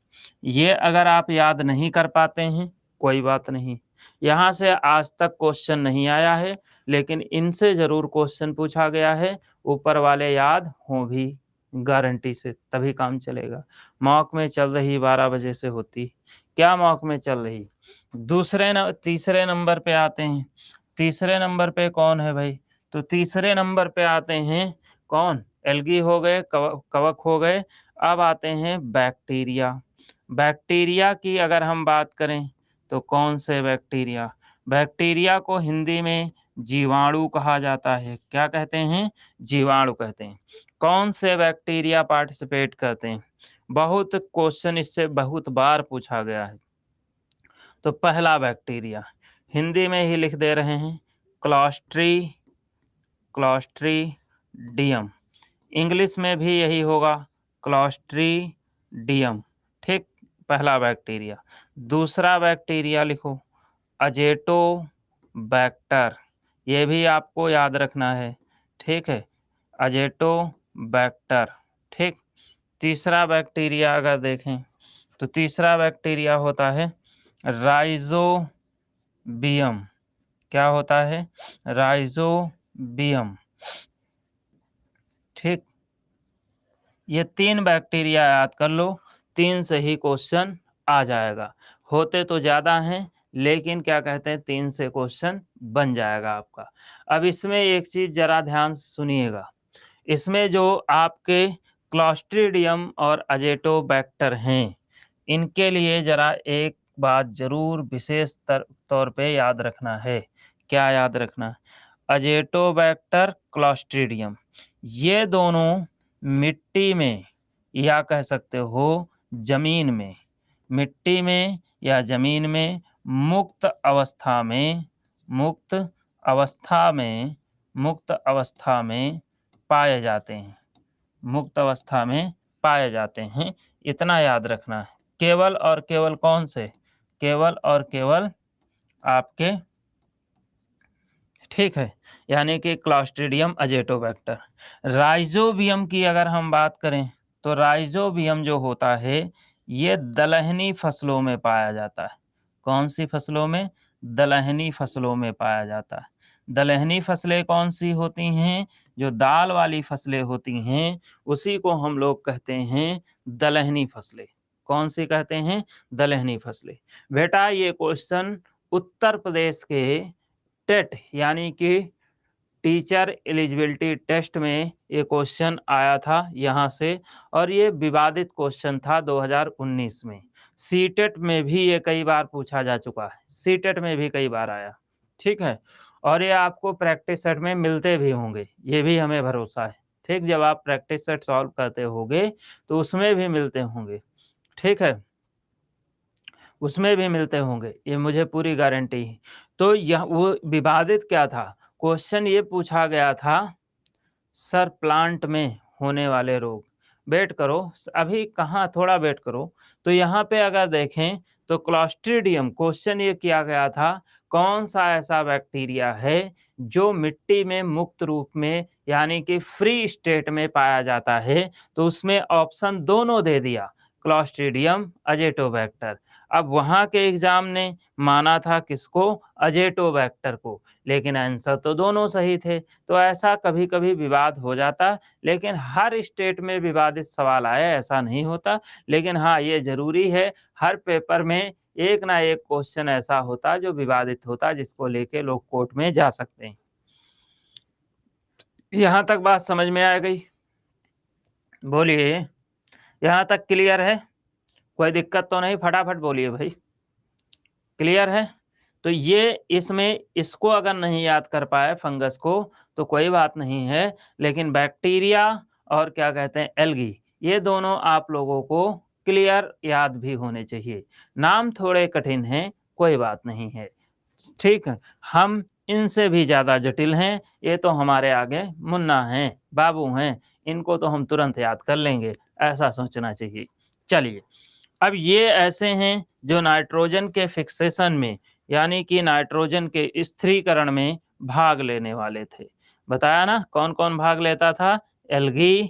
ये अगर आप याद नहीं कर पाते हैं कोई बात नहीं, यहाँ से आज तक क्वेश्चन नहीं आया है, लेकिन इनसे जरूर क्वेश्चन पूछा गया है। ऊपर वाले याद हों भी, गारंटी से, तभी काम चलेगा। मॉक में चल रही 12 बजे से होती। क्या मॉक में चल रही? तीसरे नंबर पे आते हैं। तीसरे नंबर पे कौन है भाई? तो तीसरे नंबर पे आते हैं कौन? एल्गी हो गए, कवक हो गए। अब आते हैं बैक्टीरिया। बैक्टीरिया की अगर हम बात करें तो कौन से बैक्टीरिया? बैक्टीरिया को हिंदी में जीवाणु कहा जाता है। क्या कहते हैं? जीवाणु कहते हैं। कौन से बैक्टीरिया पार्टिसिपेट करते हैं? बहुत क्वेश्चन इससे बहुत बार पूछा गया है। तो पहला बैक्टीरिया हिंदी में ही लिख दे रहे हैं, क्लॉस्ट्रीडियम। इंग्लिश में भी यही होगा, क्लॉस्ट्रीडियम। ठीक, पहला बैक्टीरिया। दूसरा बैक्टीरिया लिखो, अजेटोबैक्टर, ये भी आपको याद रखना है। ठीक है, अजेटोबैक्टर। ठीक, तीसरा बैक्टीरिया अगर देखें तो तीसरा बैक्टीरिया होता है राइजोबियम। क्या होता है? राइजोबियम। ठीक, ये 3 बैक्टीरिया याद कर लो, 3 से ही क्वेश्चन आ जाएगा। होते तो ज़्यादा हैं, लेकिन क्या कहते हैं, 3 से क्वेश्चन बन जाएगा आपका। अब इसमें एक चीज़ ज़रा ध्यान से सुनिएगा, इसमें जो आपके क्लॉस्ट्रीडियम और अजेटोबैक्टर हैं, इनके लिए ज़रा एक बात ज़रूर विशेष तौर पे याद रखना है। क्या याद रखना? अजेटोबैक्टर, क्लॉस्ट्रीडियम, ये दोनों मिट्टी में या कह सकते हो जमीन में, मिट्टी में या जमीन में मुक्त अवस्था में पाए जाते हैं। मुक्त अवस्था में पाए जाते हैं, इतना याद रखना है। केवल और केवल कौन से? केवल और केवल आपके ठीक है, यानी कि क्लॉस्ट्रिडियम अजेटोबैक्टर। राइजोबियम की अगर हम बात करें तो राइजोबियम जो होता है ये दलहनी फसलों में पाया जाता है। कौन सी फसलों में? दलहनी फसलों में पाया जाता है। दलहनी फसलें कौन सी होती हैं? जो दाल वाली फसलें होती हैं उसी को हम लोग कहते हैं दलहनी फसलें। कौन सी कहते हैं? दलहनी फसलें। बेटा ये क्वेश्चन उत्तर प्रदेश के टेट यानी कि टीचर एलिजिबिलिटी टेस्ट में ये क्वेश्चन आया था यहाँ से, और ये विवादित क्वेश्चन था 2019 में। सीटेट में भी ये कई बार पूछा जा चुका है, सीटेट में भी कई बार आया। ठीक है, और ये आपको प्रैक्टिस सेट में मिलते भी होंगे, ये भी हमें भरोसा है। ठीक, जब आप प्रैक्टिस सेट सॉल्व करते होंगे तो उसमें भी मिलते होंगे। ठीक है, उसमें भी मिलते होंगे, ये मुझे पूरी गारंटी है। तो यह वो विवादित क्या था? क्वेश्चन ये पूछा गया था, सर प्लांट में होने वाले रोग। वेट करो, अभी कहाँ, थोड़ा वेट करो। तो यहाँ पे अगर देखें तो क्लॉस्ट्रिडियम क्वेश्चन ये किया गया था, कौन सा ऐसा बैक्टीरिया है जो मिट्टी में मुक्त रूप में यानी कि फ्री स्टेट में पाया जाता है? तो उसमें ऑप्शन दोनों दे दिया, क्लॉस्ट्रिडियम अजेटोबैक्टर। अब वहाँ के एग्जाम ने माना था किसको? अजेटोबैक्टर को, लेकिन आंसर तो दोनों सही थे। तो ऐसा कभी-कभी विवाद हो जाता, लेकिन हर स्टेट में विवादित सवाल आए ऐसा नहीं होता। लेकिन हाँ, ये ज़रूरी है हर पेपर में एक ना एक क्वेश्चन ऐसा होता जो विवादित होता, जिसको लेके लोग कोर्ट में जा सकते हैं। यहाँ तक बात समझ में आ गई? बोलिए, यहाँ तक क्लियर है? कोई दिक्कत तो नहीं? फटाफट बोलिए भाई, क्लियर है? तो ये इसमें इसको अगर नहीं याद कर पाए फंगस को तो कोई बात नहीं है, लेकिन बैक्टीरिया और क्या कहते हैं एल्गी, ये दोनों आप लोगों को क्लियर याद भी होने चाहिए। नाम थोड़े कठिन हैं, कोई बात नहीं है। ठीक है, हम इनसे भी ज़्यादा जटिल हैं, ये तो हमारे आगे मुन्ना हैं, बाबू हैं, इनको तो हम तुरंत याद कर लेंगे, ऐसा सोचना चाहिए। चलिए, अब ये ऐसे हैं जो नाइट्रोजन के फिक्सेशन में यानी कि नाइट्रोजन के स्थिरीकरण में भाग लेने वाले थे। बताया ना कौन कौन भाग लेता था? Algae,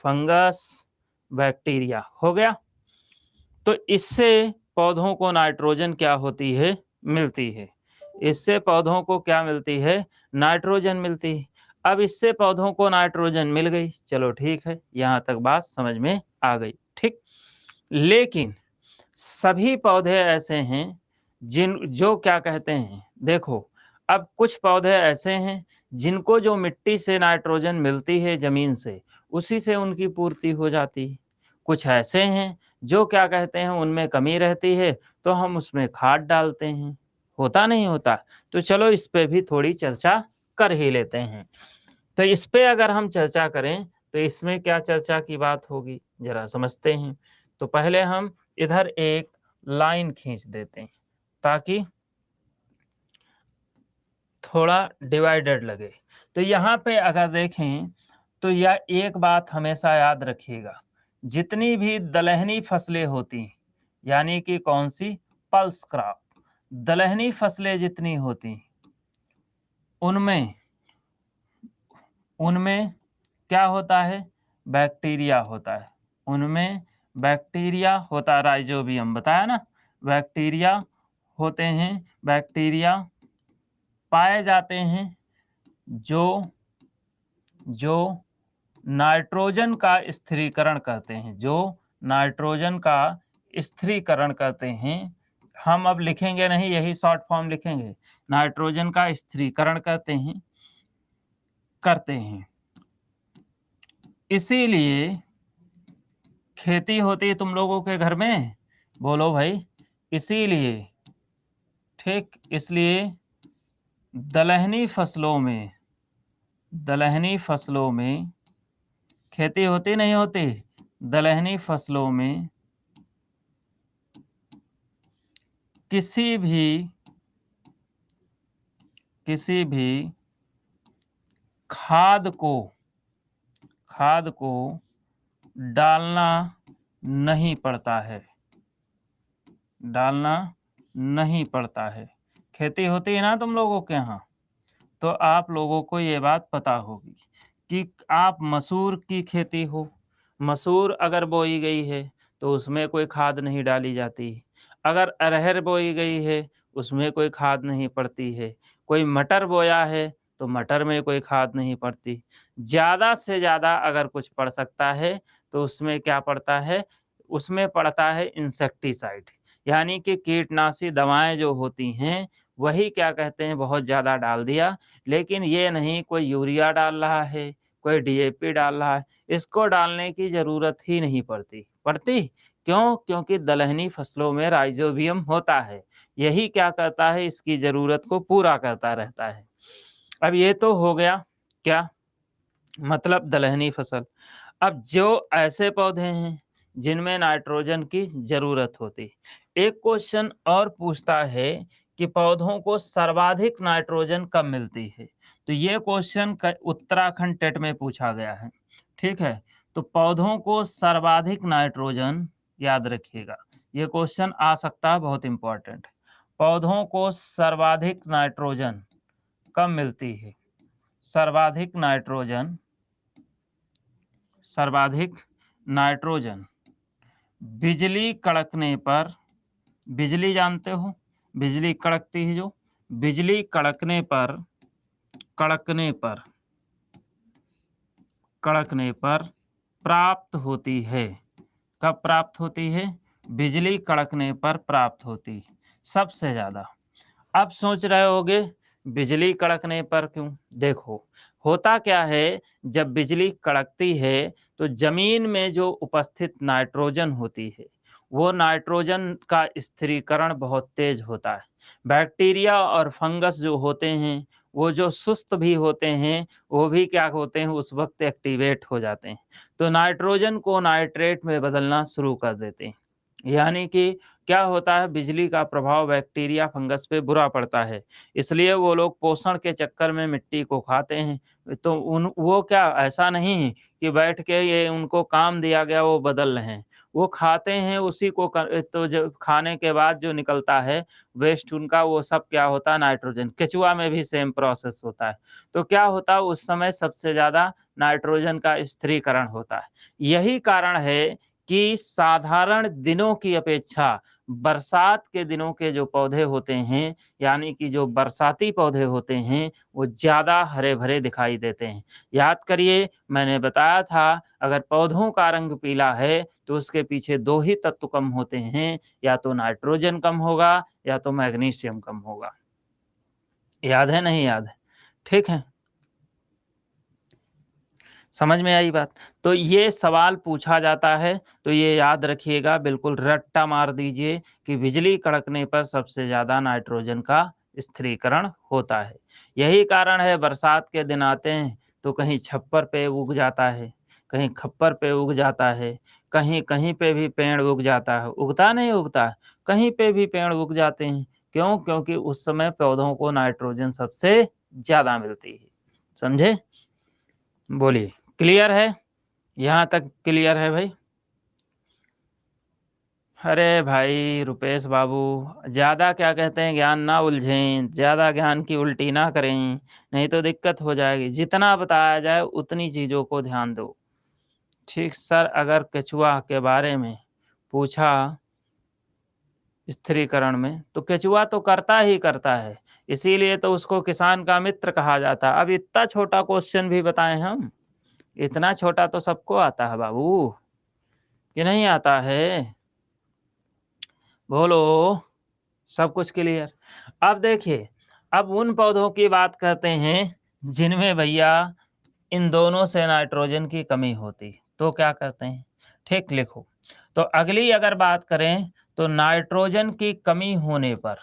fungus, bacteria. हो गया। तो इससे पौधों को नाइट्रोजन क्या होती है? मिलती है। इससे पौधों को क्या मिलती है? नाइट्रोजन मिलती है। अब इससे पौधों को नाइट्रोजन मिल गई, चलो ठीक है, यहाँ तक बात समझ में आ गई। ठीक, लेकिन सभी पौधे ऐसे हैं जो क्या कहते हैं, देखो, अब कुछ पौधे ऐसे हैं जिनको जो मिट्टी से नाइट्रोजन मिलती है ज़मीन से, उसी से उनकी पूर्ति हो जाती है। कुछ ऐसे हैं जो क्या कहते हैं उनमें कमी रहती है तो हम उसमें खाद डालते हैं। होता नहीं होता? तो चलो इस पे भी थोड़ी चर्चा कर ही लेते हैं। तो इस पे अगर हम चर्चा करें तो इसमें क्या चर्चा की बात होगी, ज़रा समझते हैं। तो पहले हम इधर एक लाइन खींच देते हैं ताकि थोड़ा डिवाइडेड लगे। तो यहाँ पे अगर देखें तो यह एक बात हमेशा याद रखिएगा, जितनी भी दलहनी फसलें होती हैं यानी कि कौन सी? Pulse crop. दलहनी फसलें जितनी होती हैं उनमें उनमें क्या होता है? बैक्टीरिया होता है। उनमें बैक्टीरिया होता है, राइजोबियम बताया ना, बैक्टीरिया होते हैं। बैक्टीरिया पाए जाते हैं जो जो नाइट्रोजन का स्थिरीकरण करते हैं, जो नाइट्रोजन का स्थिरीकरण करते हैं। हम अब लिखेंगे नहीं, यही शॉर्ट फॉर्म लिखेंगे, नाइट्रोजन का स्थिरीकरण करते हैं। इसीलिए खेती होती है तुम लोगों के घर में, बोलो भाई, इसीलिए, ठीक, इसलिए दलहनी फसलों में खेती होती नहीं होती? दलहनी फसलों में किसी भी खाद को डालना नहीं पड़ता है, डालना नहीं पड़ता है। खेती होती है ना तुम लोगों के यहाँ, तो आप लोगों को ये बात पता होगी कि आप मसूर की खेती हो, मसूर अगर बोई गई है तो उसमें कोई खाद नहीं डाली जाती। अगर अरहर बोई गई है उसमें कोई खाद नहीं पड़ती है। कोई मटर बोया है तो मटर में कोई खाद नहीं पड़ती। ज़्यादा से ज़्यादा अगर कुछ पड़ सकता है तो उसमें क्या पड़ता है, उसमें पड़ता है इंसेक्टिसाइड, यानी कि कीटनाशी दवाएँ जो होती हैं वही क्या कहते हैं बहुत ज़्यादा डाल दिया। लेकिन ये नहीं कोई यूरिया डाल रहा है, कोई डीएपी डाल रहा है, इसको डालने की ज़रूरत ही नहीं पड़ती। पड़ती? क्यों? क्योंकि दलहनी फसलों में राइज़ोबियम होता है। यही क्या करता है, इसकी ज़रूरत को पूरा करता रहता है। अब ये तो हो गया क्या? मतलब दलहनी फसल। अब जो ऐसे पौधे हैं जिनमें नाइट्रोजन की ज़रूरत होती। एक क्वेश्चन और पूछता है कि पौधों को सर्वाधिक नाइट्रोजन कब मिलती है? तो ये क्वेश्चन उत्तराखंड टेट में पूछा गया है। ठीक है? तो पौधों को सर्वाधिक नाइट्रोजन, याद रखिएगा, ये क्वेश्चन आ सकता है, बहुत इंपॉर्टेंट। पौधों को सर्वाधिक नाइट्रोजन कब मिलती है? सर्वाधिक नाइट्रोजन, सर्वाधिक नाइट्रोजन बिजली कड़कने पर, बिजली जानते हो, बिजली कड़कती है जो, बिजली कड़कने पर, कड़कने पर, कड़कने पर प्राप्त होती है। कब प्राप्त होती है? बिजली कड़कने पर प्राप्त होती सबसे ज़्यादा। अब सोच रहे होगे बिजली कड़कने पर क्यों? देखो, होता क्या है, जब बिजली कड़कती है तो ज़मीन में जो उपस्थित नाइट्रोजन होती है, वो नाइट्रोजन का स्थिरीकरण बहुत तेज़ होता है। बैक्टीरिया और फंगस जो होते हैं, वो जो सुस्त भी होते हैं, वो भी क्या होते हैं, उस वक़्त एक्टिवेट हो जाते हैं। तो नाइट्रोजन को नाइट्रेट में बदलना शुरू कर देते हैं। यानी कि क्या होता है, बिजली का प्रभाव बैक्टीरिया फंगस पे बुरा पड़ता है, इसलिए वो लोग पोषण के चक्कर में मिट्टी को खाते हैं। तो वो क्या ऐसा नहीं है कि बैठ के ये उनको काम दिया गया वो बदल रहे हैं, वो खाते हैं उसी को तो जब खाने के बाद जो निकलता है वेस्ट उनका, वो सब क्या होता है, नाइट्रोजन। केचुआ में भी सेम प्रोसेस होता है। तो क्या होता है, उस समय सबसे ज़्यादा नाइट्रोजन का स्थिरीकरण होता है। यही कारण है कि साधारण दिनों की अपेक्षा बरसात के दिनों के जो पौधे होते हैं, यानी कि जो बरसाती पौधे होते हैं, वो ज़्यादा हरे-भरे दिखाई देते हैं। याद करिए, मैंने बताया था अगर पौधों का रंग पीला है, तो उसके पीछे 2 ही तत्व कम होते हैं, या तो नाइट्रोजन कम होगा या तो मैग्नीशियम कम होगा। याद है, नहीं याद है? ठीक है? समझ में आई बात? तो ये सवाल पूछा जाता है, तो ये याद रखिएगा, बिल्कुल रट्टा मार दीजिए कि बिजली कड़कने पर सबसे ज़्यादा नाइट्रोजन का स्थिरीकरण होता है। यही कारण है बरसात के दिन आते हैं, तो कहीं छप्पर पे उग जाता है, कहीं खप्पर पे उग जाता है, कहीं-कहीं पे भी पेड़ उग जाता है। उगता नहीं उगता? कहीं पे भी पेड़ उग जाते हैं। क्यों? क्योंकि उस समय पौधों को नाइट्रोजन सबसे ज़्यादा मिलती है। समझे? बोलिए, क्लियर है? यहाँ तक क्लियर है भाई? अरे भाई रुपेश बाबू, ज़्यादा क्या कहते हैं ज्ञान ना उलझें, ज़्यादा ज्ञान की उल्टी ना करें, नहीं तो दिक्कत हो जाएगी। जितना बताया जाए उतनी चीज़ों को ध्यान दो। ठीक सर, अगर केचुआ के बारे में पूछा स्थिरीकरण में, तो केचुआ तो करता ही करता है, इसीलिए तो उसको किसान का मित्र कहा जाता है। अब इतना छोटा क्वेश्चन भी बताएँ हम, इतना छोटा तो सबको आता है बाबू, कि नहीं आता है? बोलो, सब कुछ क्लियर। अब देखिए, अब उन पौधों की बात करते हैं जिनमें भैया इन दोनों से नाइट्रोजन की कमी होती, तो क्या करते हैं? ठीक, लिखो। तो अगली अगर बात करें तो नाइट्रोजन की कमी होने पर,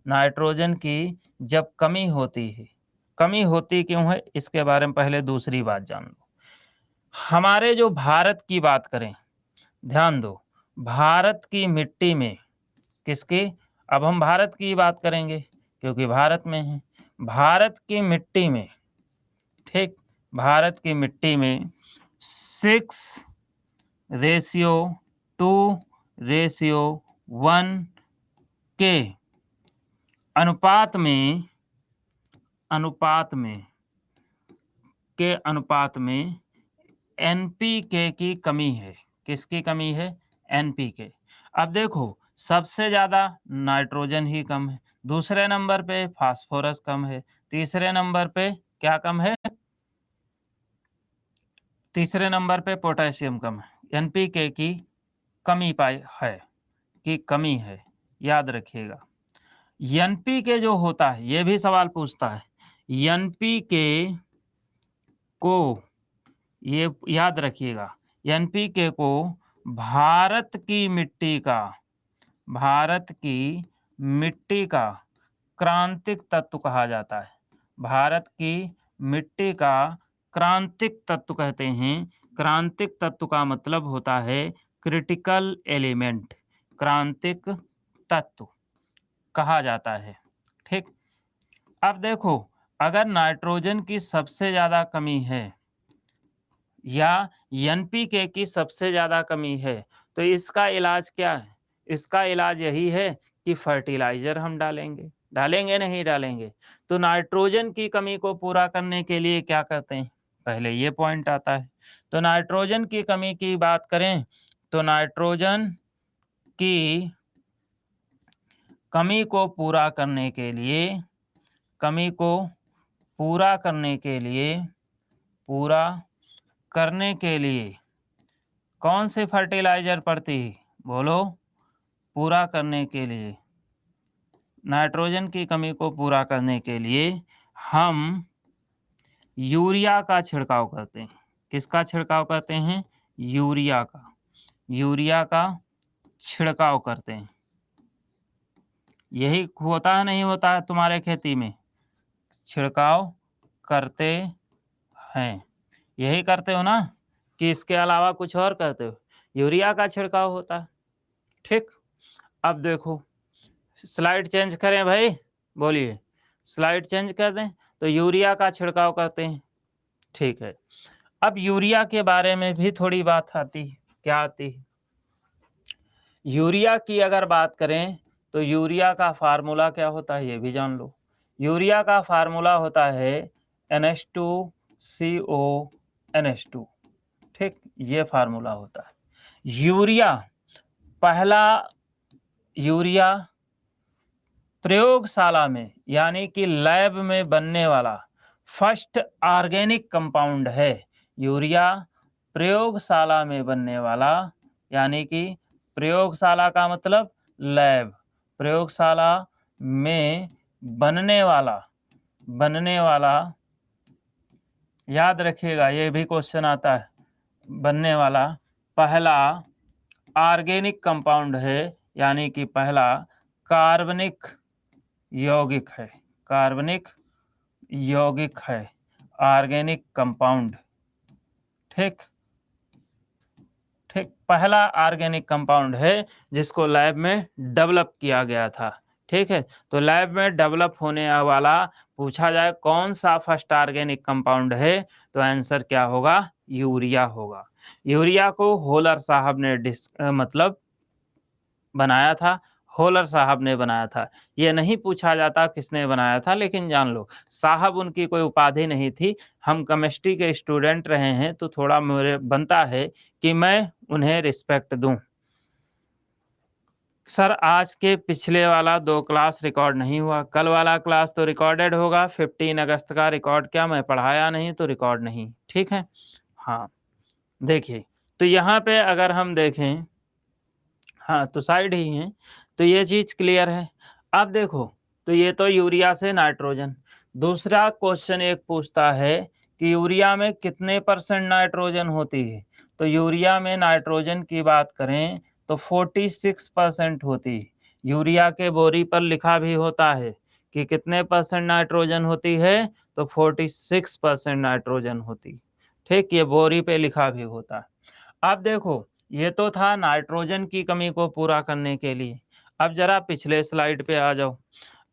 नाइट्रोजन की जब कमी होती है, कमी होती क्यों है इसके बारे में पहले दूसरी बात जान लो। हमारे जो भारत की बात करें, ध्यान दो, भारत की मिट्टी में किसकी, अब हम भारत की बात करेंगे क्योंकि भारत में है। भारत की मिट्टी में, ठीक, भारत की मिट्टी में 6:2:1 के अनुपात में अनुपात में एनपीके की कमी है। किसकी कमी है? एनपीके। अब देखो, सबसे ज्यादा नाइट्रोजन ही कम है, दूसरे नंबर पे फास्फोरस कम है, तीसरे नंबर पे क्या कम है? तीसरे नंबर पे पोटेशियम कम है। एनपीके की कमी कमी है, याद रखिएगा। एनपीके जो होता है, ये भी सवाल पूछता है, एनपीके को, ये याद रखिएगा, एनपीके को भारत की मिट्टी का क्रांतिक तत्व कहा जाता है। भारत की मिट्टी का क्रांतिक तत्व कहते हैं। क्रांतिक तत्व का मतलब होता है क्रिटिकल एलिमेंट, क्रांतिक तत्व कहा जाता है। ठीक। अब देखो, अगर नाइट्रोजन की सबसे ज्यादा कमी है या एनपीके की सबसे ज्यादा कमी है, तो इसका इलाज क्या है? इसका इलाज यही है कि फर्टिलाइजर हम डालेंगे नहीं डालेंगे। तो नाइट्रोजन की कमी को पूरा करने के लिए क्या करते हैं? पहले ये पॉइंट आता है। तो नाइट्रोजन की कमी की बात करें तो नाइट्रोजन की कमी को पूरा करने के लिए कौन से फर्टिलाइजर पड़ती है? बोलो। पूरा करने के लिए, नाइट्रोजन की कमी को पूरा करने के लिए हम यूरिया का छिड़काव करते हैं। किसका छिड़काव करते हैं? यूरिया का छिड़काव करते हैं। यही होता है, नहीं होता है तुम्हारे खेती में? छिड़काव करते हैं, यही करते हो ना, कि इसके अलावा कुछ और करते हो? यूरिया का छिड़काव होता है। ठीक। अब देखो, स्लाइड चेंज करें भाई, बोलिए, स्लाइड चेंज कर दें। तो यूरिया का छिड़काव करते हैं। ठीक है। अब यूरिया के बारे में भी थोड़ी बात आती है। क्या आती है? यूरिया की अगर बात करें तो यूरिया का फार्मूला क्या होता है, ये भी जान लो। यूरिया का फार्मूला होता है NH2CO NH2। ठीक, ये फार्मूला होता है। पहला यूरिया प्रयोगशाला में यानी कि लैब में बनने वाला फर्स्ट ऑर्गेनिक कंपाउंड है। यूरिया प्रयोगशाला में बनने वाला, यानी कि प्रयोगशाला का मतलब लैब, प्रयोगशाला में बनने वाला, याद रखिएगा, ये भी क्वेश्चन आता है, बनने वाला पहला ऑर्गेनिक कंपाउंड है, यानी कि पहला कार्बनिक यौगिक है, ऑर्गेनिक कंपाउंड। ठीक, पहला ऑर्गेनिक कंपाउंड है जिसको लैब में डेवलप किया गया था। ठीक है। तो लैब में डेवलप होने वाला पूछा जाए कौन सा फर्स्ट ऑर्गेनिक कंपाउंड है, तो आंसर क्या होगा? यूरिया होगा। यूरिया को होलर साहब ने बनाया था, होलर साहब ने बनाया था। ये नहीं पूछा जाता किसने बनाया था, लेकिन जान लो साहब उनकी कोई उपाधि नहीं थी। हम केमिस्ट्री के स्टूडेंट रहे हैं तो थोड़ा मेरे बनता है कि मैं उन्हें रिस्पेक्ट दूं। सर आज के पिछले वाला 2 क्लास रिकॉर्ड नहीं हुआ, कल वाला क्लास तो रिकॉर्डेड होगा। 15 अगस्त का रिकॉर्ड क्या मैं पढ़ाया नहीं तो रिकॉर्ड नहीं। ठीक है। हाँ, देखिए, तो यहाँ पे अगर हम देखें, हाँ तो साइड ही है, तो ये चीज क्लियर है। अब देखो, तो ये तो यूरिया से नाइट्रोजन। दूसरा क्वेश्चन एक पूछता है कि यूरिया में कितने % नाइट्रोजन होती है? तो यूरिया में नाइट्रोजन की बात करें तो 46% होती है। यूरिया के बोरी पर लिखा भी होता है कि कितने % नाइट्रोजन होती है, तो 46% नाइट्रोजन होती है। ठीक, ये बोरी पे लिखा भी होता है। अब देखो, ये तो था नाइट्रोजन की कमी को पूरा करने के लिए। अब जरा पिछले स्लाइड पे आ जाओ।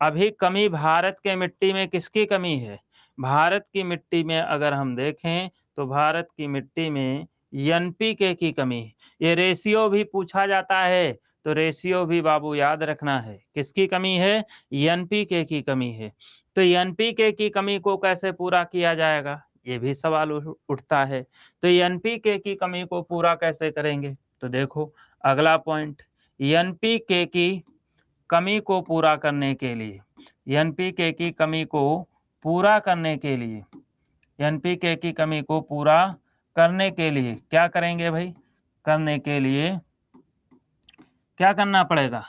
अभी कमी भारत के मिट्टी में किसकी कमी है? भारत की मिट्टी में अगर हम देखें तो भारत की मिट्टी में एनपीके की कमी है। ये रेशियो भी पूछा जाता है तो रेशियो भी बाबू याद रखना है। किसकी कमी है? एनपीके की कमी है। तो एनपीके की कमी को कैसे पूरा किया जाएगा, ये भी सवाल उठता है। तो एनपीके की कमी को पूरा कैसे करेंगे? तो देखो अगला पॉइंट, एनपीके की कमी को पूरा करने के लिए, एनपीके की कमी को पूरा करने के लिए, एनपीके की कमी को पूरा करने के लिए क्या करेंगे भाई? करने के लिए क्या करना पड़ेगा?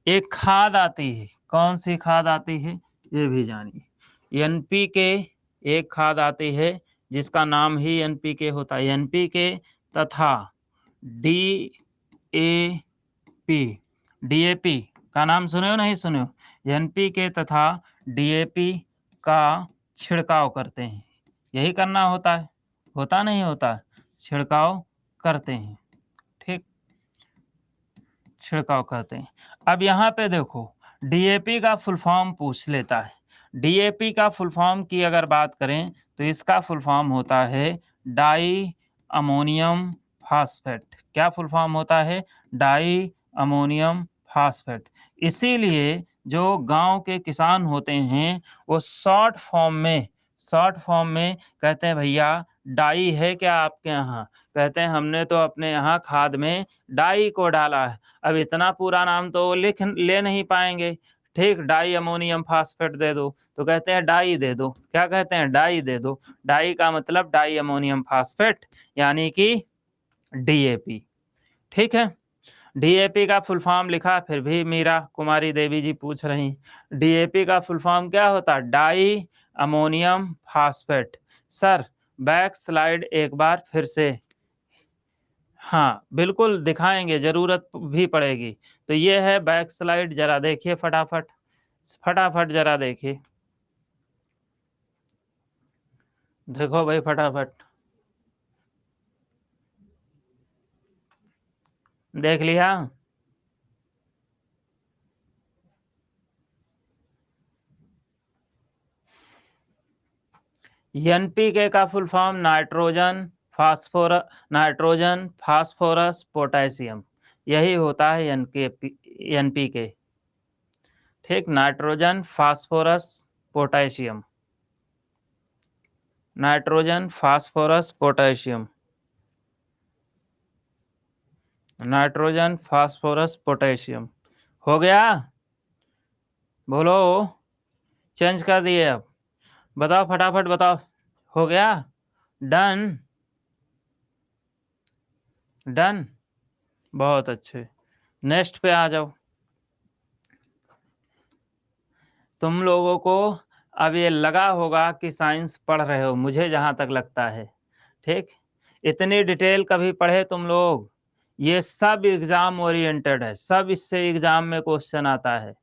एक खाद आती है, कौन सी खाद आती है ये भी जानिए। एनपीके एक खाद आती है जिसका नाम ही एनपीके होता है। एनपीके तथा डीएपी, डीएपी का नाम सुने हो नहीं सुने हो? एनपीके तथा डीएपी का छिड़काव करते हैं। यही करना होता है, होता नहीं होता? छिड़काव करते हैं, ठीक, छिड़काव करते हैं। अब यहाँ पे देखो डीएपी का फुल फॉर्म पूछ लेता है। डीएपी का फुल फॉर्म की अगर बात करें तो इसका फुल फॉर्म होता है डाई अमोनियम फास्फेट। क्या फुल फॉर्म होता है? Di ammonium phosphate. इसीलिए जो गांव के किसान होते हैं वो शॉर्ट फॉर्म में कहते हैं भैया डाई है क्या आपके यहाँ? कहते हैं हमने तो अपने यहाँ खाद में डाई को डाला है। अब इतना पूरा नाम तो ले नहीं पाएंगे, ठीक, डाई अमोनियम फास्फेट दे दो, तो कहते हैं डाई दे दो। क्या कहते हैं? डाई दे दो। डाई का मतलब डाई अमोनियम फास्फेट यानी कि डीएपी, ठीक है। डीएपी का फुल फॉर्म लिखा, फिर भी मीरा कुमारी देवी जी पूछ रही डीएपी का फुल फॉर्म क्या होता? Di ammonium phosphate. Sir back slide एक बार फिर से, हाँ बिल्कुल दिखाएंगे, जरूरत भी पड़ेगी। तो ये है बैक स्लाइड, जरा देखिए फटाफट फटाफट जरा देखिए, देखो भाई फटाफट, देख लिया? एनपीके का full form nitrogen phosphorus potassium, यही होता है एनपीके, ठीक, nitrogen phosphorus potassium, nitrogen phosphorus potassium, nitrogen phosphorus potassium. हो गया? बोलो, चेंज कर दिए? अब बताओ फटाफट बताओ, हो गया? डन? डन, बहुत अच्छे। नेक्स्ट पे आ जाओ। तुम लोगों को अब ये लगा होगा कि साइंस पढ़ रहे हो, मुझे जहाँ तक लगता है, ठीक। इतनी डिटेल कभी पढ़े तुम लोग? ये सब एग्जाम ओरिएंटेड है, सब इससे एग्जाम में क्वेश्चन आता है,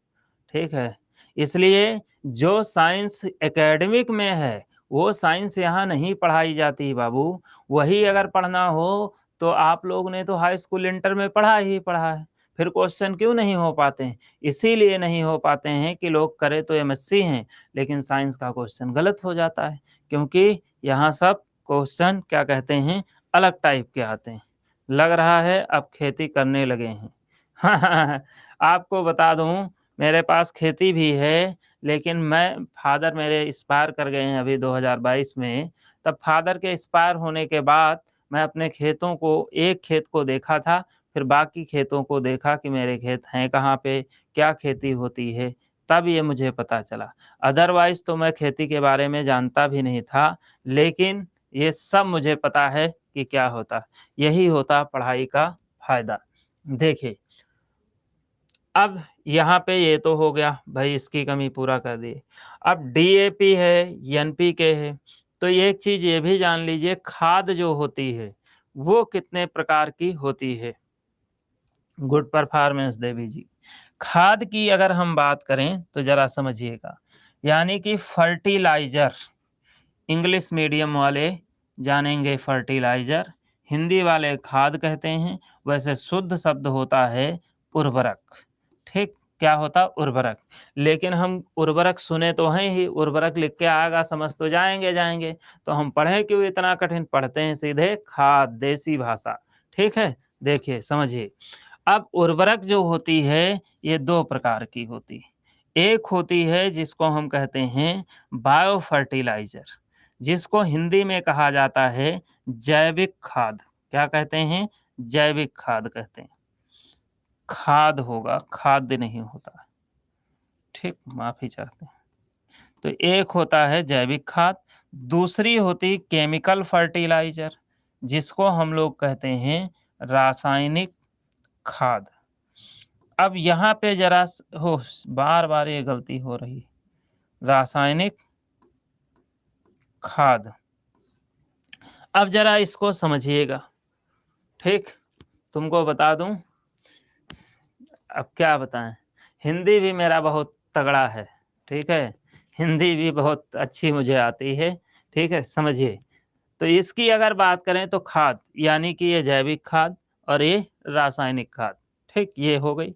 ठीक है। इसलिए जो साइंस एकेडमिक में है वो साइंस यहाँ नहीं पढ़ाई जाती बाबू। वही अगर पढ़ना हो तो आप लोग ने तो हाई स्कूल इंटर में पढ़ा ही पढ़ा है, फिर क्वेश्चन क्यों नहीं हो पाते हैं? इसीलिए नहीं हो पाते हैं कि लोग करे तो एमएससी हैं लेकिन साइंस का क्वेश्चन गलत हो जाता है, क्योंकि यहाँ सब क्वेश्चन क्या कहते हैं, अलग टाइप के आते हैं। लग रहा है अब खेती करने लगे हैं। आपको बता दूं मेरे पास खेती भी है, लेकिन मैं, फादर मेरे एक्सपायर कर गए हैं अभी 2022 में। तब फादर के एक्सपायर होने के बाद मैं अपने खेतों को, एक खेत को देखा था, फिर बाकी खेतों को देखा कि मेरे खेत हैं कहाँ पे, क्या खेती होती है, तब ये मुझे पता चला। अदरवाइज तो मैं खेती के बारे में जानता भी नहीं था, लेकिन ये सब मुझे पता है कि क्या होता। यही होता पढ़ाई का फायदा। देखिए अब यहाँ पे ये तो हो गया भाई, इसकी कमी पूरा कर दी। अब डीएपी है, एनपीके है, तो एक चीज ये भी जान लीजिए, खाद जो होती है वो कितने प्रकार की होती है। गुड परफॉर्मेंस देवी जी, खाद की अगर हम बात करें तो जरा समझिएगा, यानी कि फर्टिलाइजर, इंग्लिश मीडियम वाले जानेंगे फर्टिलाइजर, हिंदी वाले खाद कहते हैं। वैसे शुद्ध शब्द होता है उर्वरक, ठीक, क्या होता? उर्वरक। लेकिन हम उर्वरक सुने तो हैं ही, उर्वरक लिख के आएगा समझ तो जाएंगे, तो हम पढ़े क्यों इतना कठिन? पढ़ते हैं सीधे खाद, देसी भाषा, ठीक है। देखिए समझिए, अब उर्वरक जो होती है ये 2 प्रकार की होती है। एक होती है जिसको हम कहते हैं बायो फर्टिलाइज़र, जिसको हिंदी में कहा जाता है जैविक खाद। क्या कहते हैं? जैविक खाद कहते हैं। खाद होगा, खाद्य नहीं होता। ठीक, माफ़ी चाहते हैं। तो एक होता है जैविक खाद, दूसरी होती केमिकल फर्टिलाइज़र, जिसको हम लोग कहते हैं रासायनिक खाद। अब यहाँ पे ज़रा बार-बार ये गलती हो रही है। रासायनिक खाद। अब ज़रा इसको समझिएगा, ठीक? तुमको बता दूँ, अब क्या बताएँ? हिंदी भी मेरा बहुत तगड़ा है, ठीक है? हिंदी भी बहुत अच्छी मुझे आती है, ठीक है? समझिए। तो इसकी अगर बात करें तो खाद, यानी कि ये जैविक खाद और ये रासायनिक खाद, ठीक? ये हो गई।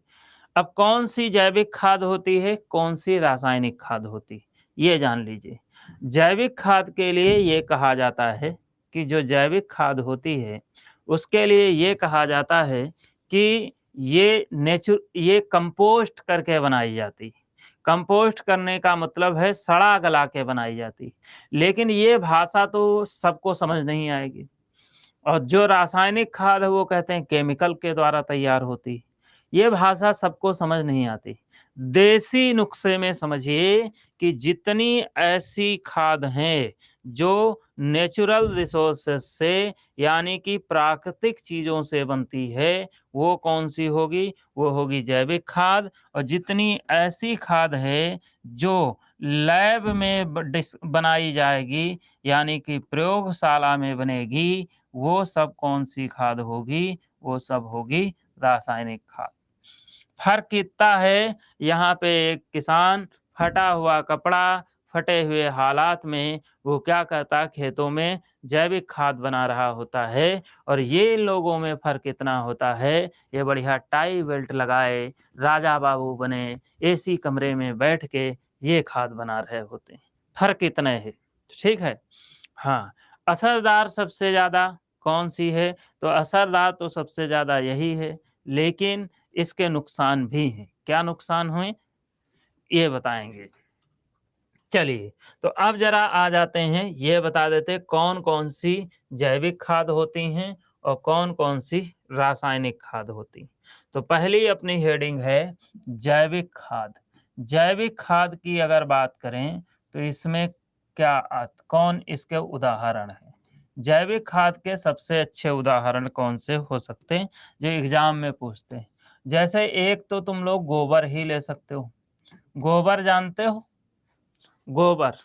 अब कौन-सी जैविक खाद होती है, कौन-सी रासायनिक खाद होती है, ये जान लीजिए। जैविक खाद के लिए ये कहा जाता है कि जो जैविक खाद होती है, उसके लिए ये कहा जाता है कि ये कंपोस्ट करके बनाई जाती है। कंपोस्ट करने का मतलब है सड़ा-गला के बनाई जाती है। लेकिन ये भाषा तो सबको समझ नहीं आएगी। और जो रासायनिक खाद है वो कहते हैं केमिकल के द्वारा तैयार होती है। ये भाषा सबको समझ नहीं आती। देसी नुस्खे में समझिए कि जितनी ऐसी खाद हैं जो नेचुरल रिसोर्सेस से यानी कि प्राकृतिक चीज़ों से बनती है, वो कौन-सी होगी? वो होगी जैविक खाद। और जितनी ऐसी खाद है जो लैब में बनाई जाएगी यानी कि प्रयोगशाला में बनेगी, वो सब कौन-सी खाद होगी? वो सब होगी रासायनिक खाद। फ़र्क इतना है, यहाँ पे एक किसान फटा हुआ कपड़ा, फटे हुए हालात में वो क्या करता है, खेतों में जैविक खाद बना रहा होता है। और ये लोगों में फ़र्क इतना होता है, ये बढ़िया टाई बेल्ट लगाए, राजा बाबू बने, एसी कमरे में बैठ के ये खाद बना रहे होते हैं। फ़र्क इतना है, ठीक है? हाँ, असरदार सबसे ज़्यादा कौन-सी है? तो असरदार तो सबसे ज़्यादा यही है, लेकिन इसके नुकसान भी हैं। क्या नुकसान हुए? ये बताएँगे। चलिए, तो अब ज़रा आ जाते हैं, ये बता देते हैं कौन-कौन सी जैविक खाद होती हैं और कौन-कौन सी रासायनिक खाद होती हैं। तो पहली अपनी हेडिंग है जैविक खाद। जैविक खाद की अगर बात करें, तो इसमें कौन इसके उदाहरण हैं? जैविक खाद के सबसे अच्छे उदाहरण कौन से हो सकते हैं, जो एग्ज़ाम में पूछते हैं? जैसे एक तो तुम लोग गोबर ही ले सकते हो। गोबर जानते हो? गोबर।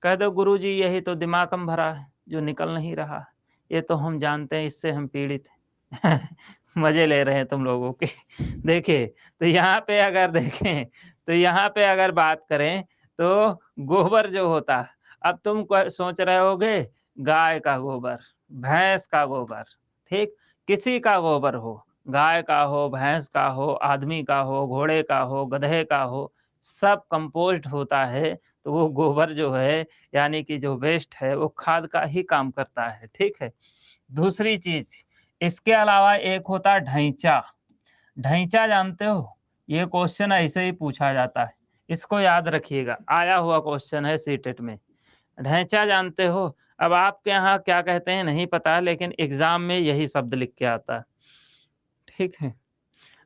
कह दो गुरुजी यही तो दिमाग में भरा है, जो निकल नहीं रहा। ये तो हम जानते हैं, इससे हम पीड़ित हैं। मज़े ले रहे हैं तुम लोगों के। देखिए, तो यहाँ पे अगर देखें, तो यहाँ पे अगर बात करें, तो गोबर जो होता है, अब तुम सोच रहे होगे गाय का गोबर, भैंस का गोबर, ठीक? किसी का गोबर हो, गाय का हो, भैंस का हो, आदमी का हो, घोड़े का हो, गधे का हो, सब कंपोस्ट होता है। तो वो गोबर जो है यानी कि जो वेस्ट है वो खाद का ही काम करता है, ठीक है? दूसरी चीज़, इसके अलावा एक होता है ढैंचा। ढैंचा जानते हो? ये क्वेश्चन ऐसे ही पूछा जाता है। इसको याद रखिएगा, आया हुआ क्वेश्चन है सीटेट में। ढैंचा जानते हो? अब आपके यहाँ क्या कहते हैं नहीं पता, लेकिन एग्ज़ाम में यही शब्द लिख के आता है, ठीक है?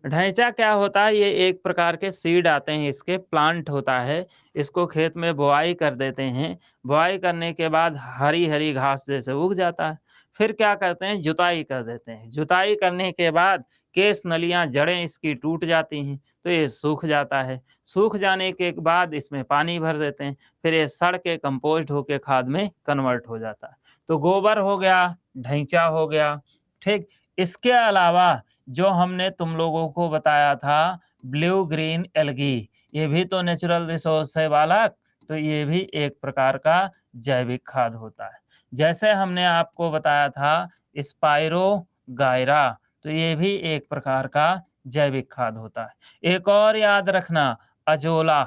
ढैंचा क्या होता है? ये एक प्रकार के सीड आते हैं, इसके प्लांट होता है। इसको खेत में बोआई कर देते हैं। बोआई करने के बाद हरी-हरी घास जैसे उग जाता है। फिर क्या करते हैं? जुताई कर देते हैं। जुताई करने के बाद केस नलियाँ, जड़ें इसकी टूट जाती हैं, तो ये सूख जाता है। सूख जाने के बाद इसमें पानी भर देते हैं। फिर ये सड़ के कंपोस्ट होके खाद में कन्वर्ट हो जाता है। तो गोबर हो गया, ढैंचा हो गया, ठीक? इसके अलावा जो हमने तुम लोगों को बताया था ब्लू ग्रीन एल्गी, ये भी तो नेचुरल रिसोर्स है बालक, तो ये भी एक प्रकार का जैविक खाद होता है। जैसे हमने आपको बताया था स्पाइरो गायरा, तो ये भी एक प्रकार का जैविक खाद होता है। एक और याद रखना, अजोला।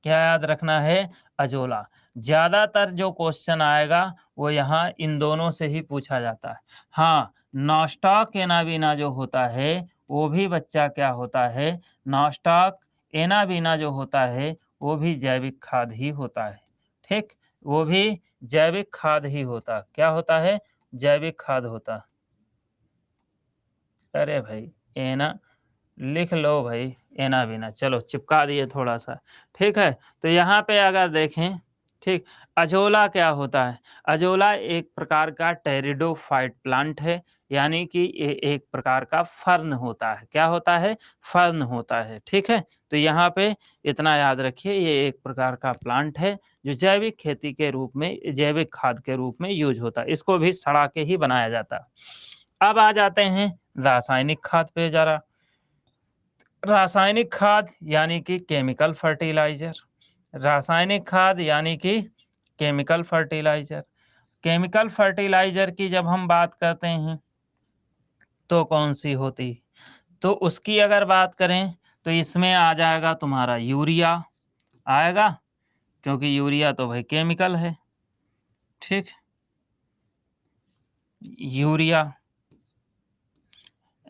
क्या याद रखना है? अजोला। ज़्यादातर जो क्वेश्चन आएगा वो यहाँ इन दोनों से ही पूछा जाता है। हाँ, नॉस्टॉक एनाबीना जो होता है वो भी बच्चा क्या होता है, नॉस्टॉक एनाबीना जो होता है वो भी जैविक खाद ही होता है। ठीक, वो भी जैविक खाद ही होता, क्या होता है, जैविक खाद होता। अरे भाई एना लिख लो भाई, एनाबीना, चलो चिपका दिए थोड़ा सा। ठीक है, तो यहाँ पे अगर देखें, ठीक, अजोला क्या होता है, अजोला एक प्रकार का टेरिडोफाइट प्लांट है, यानी कि ये एक प्रकार का फर्न होता है, क्या होता है, फर्न होता है। ठीक है, तो यहाँ पे इतना याद रखिए, ये एक प्रकार का प्लांट है जो जैविक खेती के रूप में, जैविक खाद के रूप में यूज होता है, इसको भी सड़ा के ही बनाया जाता है। अब आ जाते हैं रासायनिक खाद पे जरा। रासायनिक खाद यानी कि केमिकल फर्टिलाइजर, रासायनिक खाद यानी कि केमिकल फर्टिलाइजर। केमिकल फर्टिलाइजर की जब हम बात करते हैं तो कौन सी होती, तो उसकी अगर बात करें तो इसमें आ जाएगा तुम्हारा यूरिया आएगा, क्योंकि यूरिया तो भाई केमिकल है। ठीक, यूरिया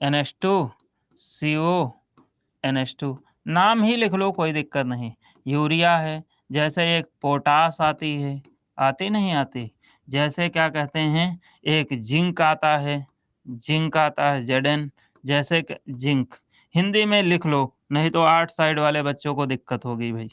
NH2 CO NH2, नाम ही लिख लो, कोई दिक्कत नहीं। यूरिया है, जैसे एक पोटास आती है, आती नहीं आती, जैसे क्या कहते हैं, एक जिंक आता है, जिंक आता है Zn, जैसे जिंक हिंदी में लिख लो, नहीं तो आर्ट साइड वाले बच्चों को दिक्कत होगी भाई।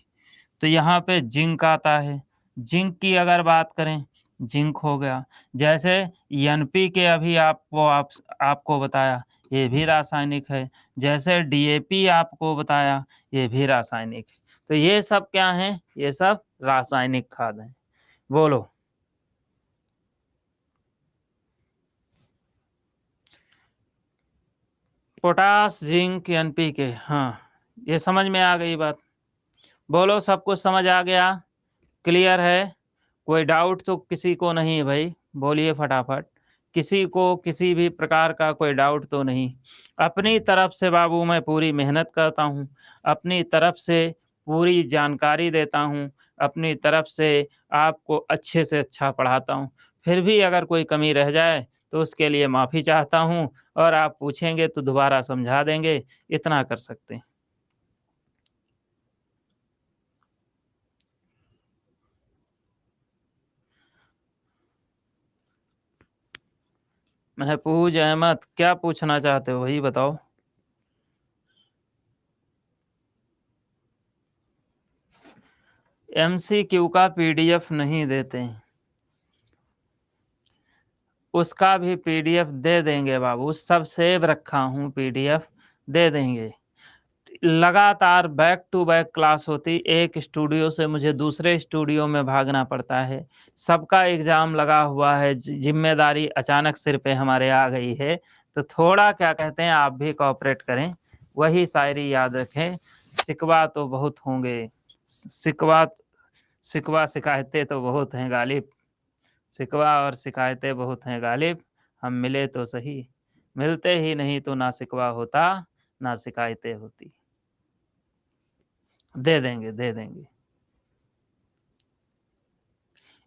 तो यहाँ पे जिंक आता है, जिंक की अगर बात करें, जिंक हो गया, जैसे NPK अभी आपको बताया, ये भी रासायनिक है, जैसे DAP आपको बताया, ये भी रासायनिक है। तो ये सब क्या है, ये सब रासायनिक खाद हैं। बोलो, पोटास, जिंक, NPK, हाँ, ये समझ में आ गई बात। बोलो, सब कुछ समझ आ गया, क्लियर है, कोई डाउट तो किसी को नहीं है भाई, बोलिए फटाफट, किसी को किसी भी प्रकार का कोई डाउट तो नहीं। अपनी तरफ से बाबू मैं पूरी मेहनत करता हूँ, अपनी तरफ से पूरी जानकारी देता हूँ, अपनी तरफ से आपको अच्छे से अच्छा पढ़ाता हूँ। फिर भी अगर कोई कमी रह जाए तो उसके लिए माफ़ी चाहता हूँ, और आप पूछेंगे तो दोबारा समझा देंगे, इतना कर सकते हैं। महफूज अहमद, क्या पूछना चाहते हो वही बताओ। MCQ का PDF नहीं देते हैं, उसका भी PDF दे देंगे बाबू, सब सेव रखा हूँ, PDF दे देंगे। लगातार बैक टू बैक क्लास होती, एक स्टूडियो से मुझे दूसरे स्टूडियो में भागना पड़ता है, सबका एग्ज़ाम लगा हुआ है, जिम्मेदारी अचानक सिर पे हमारे आ गई है, तो थोड़ा क्या कहते हैं, आप भी कोऑपरेट करें। वही शायरी याद रखें, शिकवा तो बहुत होंगे, शिकवा शिकवा शिकायतें तो बहुत हैं गालिब, शिकवा और शिकायतें बहुत हैं गालिब, हम मिले तो सही, मिलते ही नहीं तो ना शिकवा होता ना शिकायतें होती। दे देंगे, दे देंगे।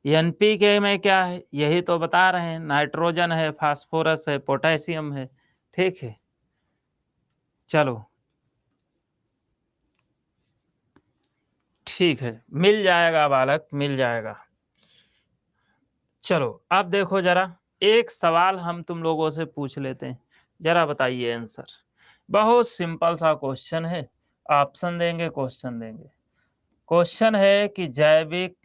NPK में क्या है, यही तो बता रहे हैं, नाइट्रोजन है, फास्फोरस है, पोटेशियम है। ठीक है, चलो ठीक है, मिल जाएगा बालक, मिल जाएगा। चलो अब देखो जरा, एक सवाल हम तुम लोगों से पूछ लेते हैं, जरा बताइए आंसर। बहुत सिंपल सा क्वेश्चन है, ऑप्शन देंगे, क्वेश्चन देंगे। क्वेश्चन है कि जैविक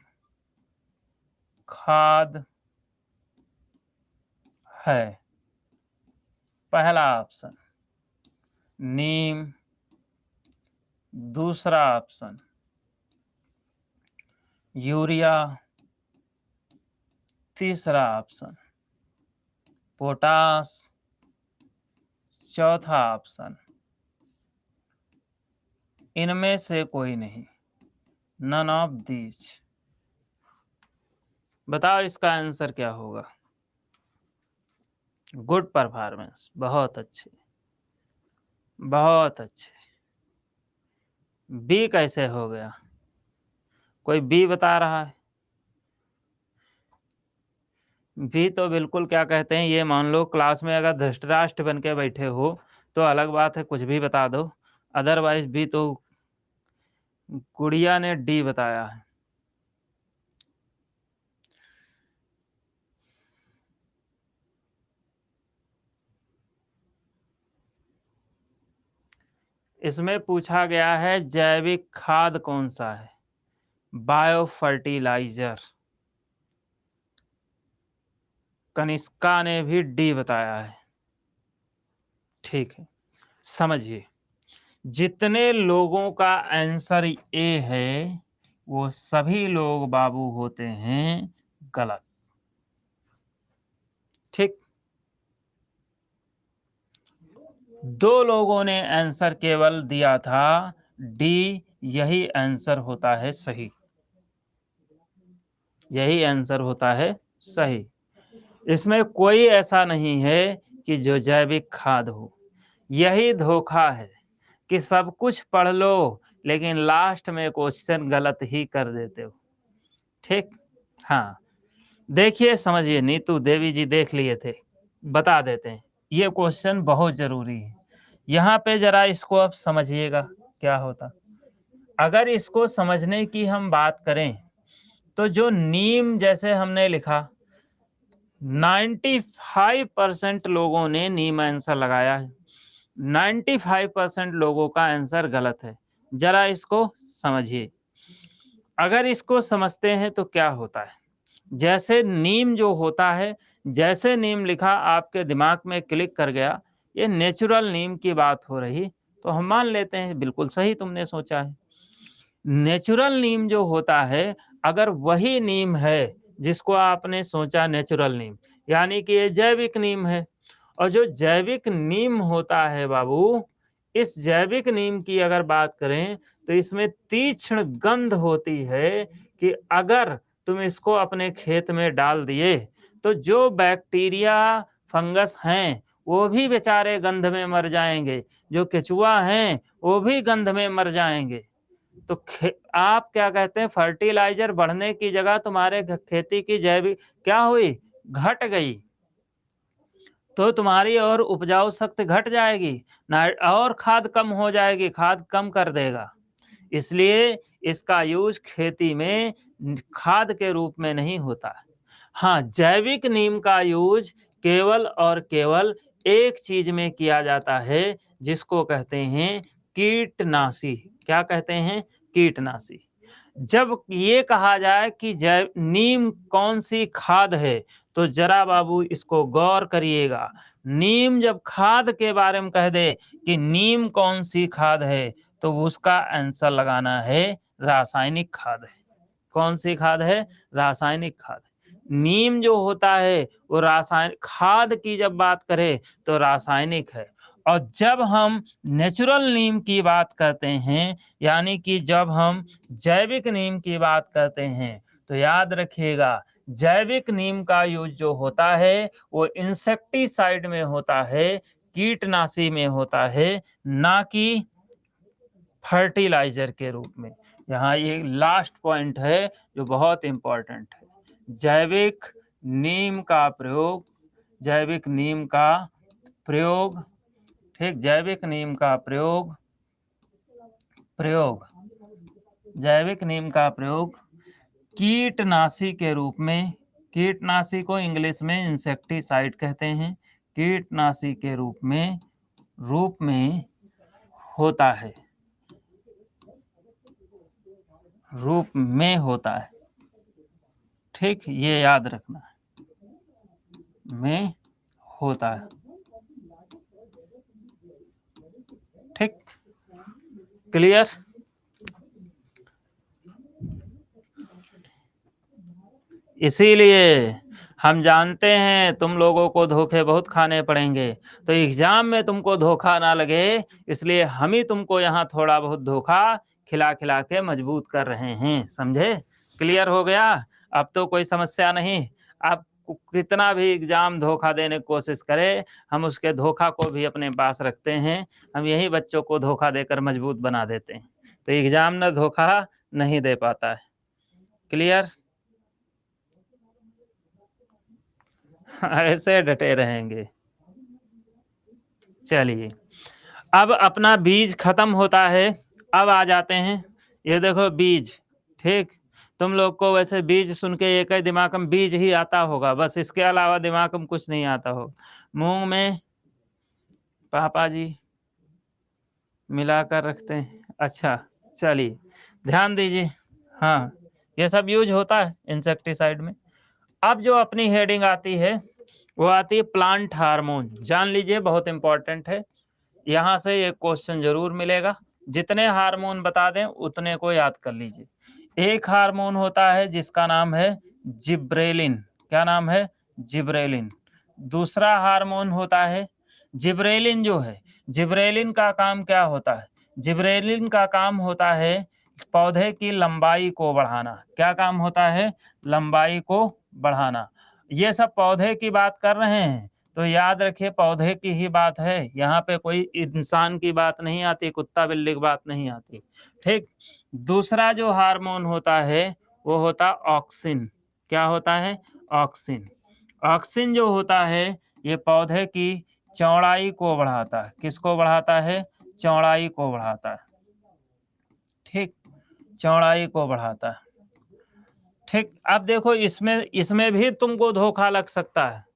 खाद है, पहला ऑप्शन नीम, दूसरा ऑप्शन यूरिया, तीसरा ऑप्शन पोटास, चौथा ऑप्शन इनमें से कोई नहीं, नन ऑफ दीज। बताओ इसका आंसर क्या होगा। गुड परफॉर्मेंस, बहुत अच्छे, बहुत अच्छे। बी कैसे हो गया, कोई बी बता रहा है। भी तो बिल्कुल क्या कहते हैं, ये मान लो क्लास में अगर धृतराष्ट्र बन के बैठे हो तो अलग बात है, कुछ भी बता दो, अदरवाइज भी तो गुड़िया ने डी बताया है। इसमें पूछा गया है जैविक खाद कौन सा है, बायो फर्टिलाइजर। कनिष्का ने भी डी बताया है। ठीक है, समझिए, जितने लोगों का आंसर ए है वो सभी लोग बाबू होते हैं गलत। ठीक, 2 लोगों ने आंसर केवल दिया था डी, यही आंसर होता है सही, यही आंसर होता है सही। इसमें कोई ऐसा नहीं है कि जो जैविक खाद हो। यही धोखा है कि सब कुछ पढ़ लो लेकिन लास्ट में क्वेश्चन गलत ही कर देते हो। ठीक, हाँ, देखिए समझिए, नीतू देवी जी देख लिए थे, बता देते हैं, ये क्वेश्चन बहुत जरूरी है। यहाँ पे जरा इसको अब समझिएगा क्या होता। अगर इसको समझने की हम बात करें तो जो नीम जैसे हमने लिखा, 95% लोगों ने नीम आंसर लगाया है, 95% लोगों का आंसर गलत है। जरा इसको समझिए। अगर इसको समझते हैं तो क्या होता है, जैसे नीम जो होता है, जैसे नीम लिखा आपके दिमाग में क्लिक कर गया, ये नेचुरल नीम की बात हो रही, तो हम मान लेते हैं बिल्कुल सही तुमने सोचा है। नेचुरल नीम जो होता है, अगर वही नीम है जिसको आपने सोचा नेचुरल नीम, यानी कि ये जैविक नीम है। और जो जैविक नीम होता है बाबू, इस जैविक नीम की अगर बात करें तो इसमें तीक्ष्ण गंध होती है कि अगर तुम इसको अपने खेत में डाल दिए तो जो बैक्टीरिया फंगस हैं वो भी बेचारे गंध में मर जाएंगे, जो केचुआ हैं वो भी गंध में मर जाएंगे। तो आप क्या कहते हैं, फर्टिलाइजर बढ़ने की जगह तुम्हारे खेती की जैविक क्या हुई, घट गई, तो तुम्हारी और उपजाऊ शक्ति घट जाएगी ना, और खाद कम हो जाएगी, खाद कम कर देगा। इसलिए इसका यूज खेती में खाद के रूप में नहीं होता। हाँ, जैविक नीम का यूज केवल और केवल एक चीज में किया जाता है जिसको कहते हैं कीटनाशी। क्या कहते हैं, कीटनाशी। जब ये कहा जाए कि नीम कौन सी खाद है, तो जरा बाबू इसको गौर करिएगा। नीम जब खाद के बारे में कह दे कि नीम कौन सी खाद है, तो उसका आंसर लगाना है रासायनिक खाद है। कौन सी खाद है, रासायनिक खाद। नीम जो होता है वो रासायनिक खाद की जब बात करें तो रासायनिक है। और जब हम नेचुरल नीम की बात करते हैं, यानी कि जब हम जैविक नीम की बात करते हैं, तो याद रखिएगा जैविक नीम का यूज जो होता है वो इंसेक्टिसाइड में होता है, कीटनाशी में होता है, ना कि फर्टिलाइजर के रूप में। यहाँ ये लास्ट पॉइंट है जो बहुत इंपॉर्टेंट है। जैविक नीम का प्रयोग, जैविक नीम का प्रयोग, ठीक, जैविक नीम का प्रयोग जैविक नीम का प्रयोग कीटनाशी के रूप में, कीटनाशी को इंग्लिश में इंसेक्टिसाइड कहते हैं, कीटनाशी के रूप में होता है, रूप में होता है। ठीक, ये याद रखना है, में होता है। ठीक, क्लियर। इसीलिए हम जानते हैं तुम लोगों को धोखे बहुत खाने पड़ेंगे, तो एग्जाम में तुमको धोखा ना लगे, इसलिए हम ही तुमको यहाँ थोड़ा बहुत धोखा खिला खिला के मजबूत कर रहे हैं, समझे। क्लियर हो गया, अब तो कोई समस्या नहीं। आप कितना भी एग्जाम धोखा देने की कोशिश करे, हम उसके धोखा को भी अपने पास रखते हैं, हम यही बच्चों को धोखा देकर मजबूत बना देते हैं, तो एग्जाम में धोखा नहीं दे पाता है। क्लियर। ऐसे डटे रहेंगे। चलिए, अब अपना बीज खत्म होता है, अब आ जाते हैं, ये देखो बीज, ठीक। तुम लोग को वैसे बीज सुन के एक ही दिमाग में बीज ही आता होगा, बस इसके अलावा दिमाग में कुछ नहीं आता हो। मूंग में पापा जी मिलाकर रखते हैं। अच्छा, चलिए ध्यान दीजिए। हाँ, ये सब यूज होता है इंसेक्टिसाइड में। अब जो अपनी हेडिंग आती है वो आती है प्लांट हार्मोन। जान लीजिए, बहुत इंपॉर्टेंट है, यहाँ से एक क्वेश्चन जरूर मिलेगा। जितने हार्मोन बता दें उतने को याद कर लीजिए। एक हार्मोन होता है जिसका नाम है जिब्रेलिन। क्या नाम है? जिब्रेलिन। दूसरा हार्मोन होता है जिब्रेलिन। जो है जिब्रेलिन का काम क्या होता है? जिब्रेलिन का काम होता है पौधे की लंबाई को बढ़ाना। क्या काम होता है? लंबाई को बढ़ाना। ये सब पौधे की बात कर रहे हैं तो याद रखिए पौधे की ही बात है, यहाँ पे कोई इंसान की बात नहीं आती, कुत्ता बिल्ली की बात नहीं आती, ठीक। दूसरा जो हार्मोन होता है वो होता ऑक्सिन। क्या होता है? ऑक्सिन। ऑक्सिन जो होता है ये पौधे की चौड़ाई को बढ़ाता है। किसको बढ़ाता है? चौड़ाई को बढ़ाता है, ठीक। चौड़ाई को बढ़ाता है, ठीक। अब देखो इसमें भी तुमको धोखा लग सकता है।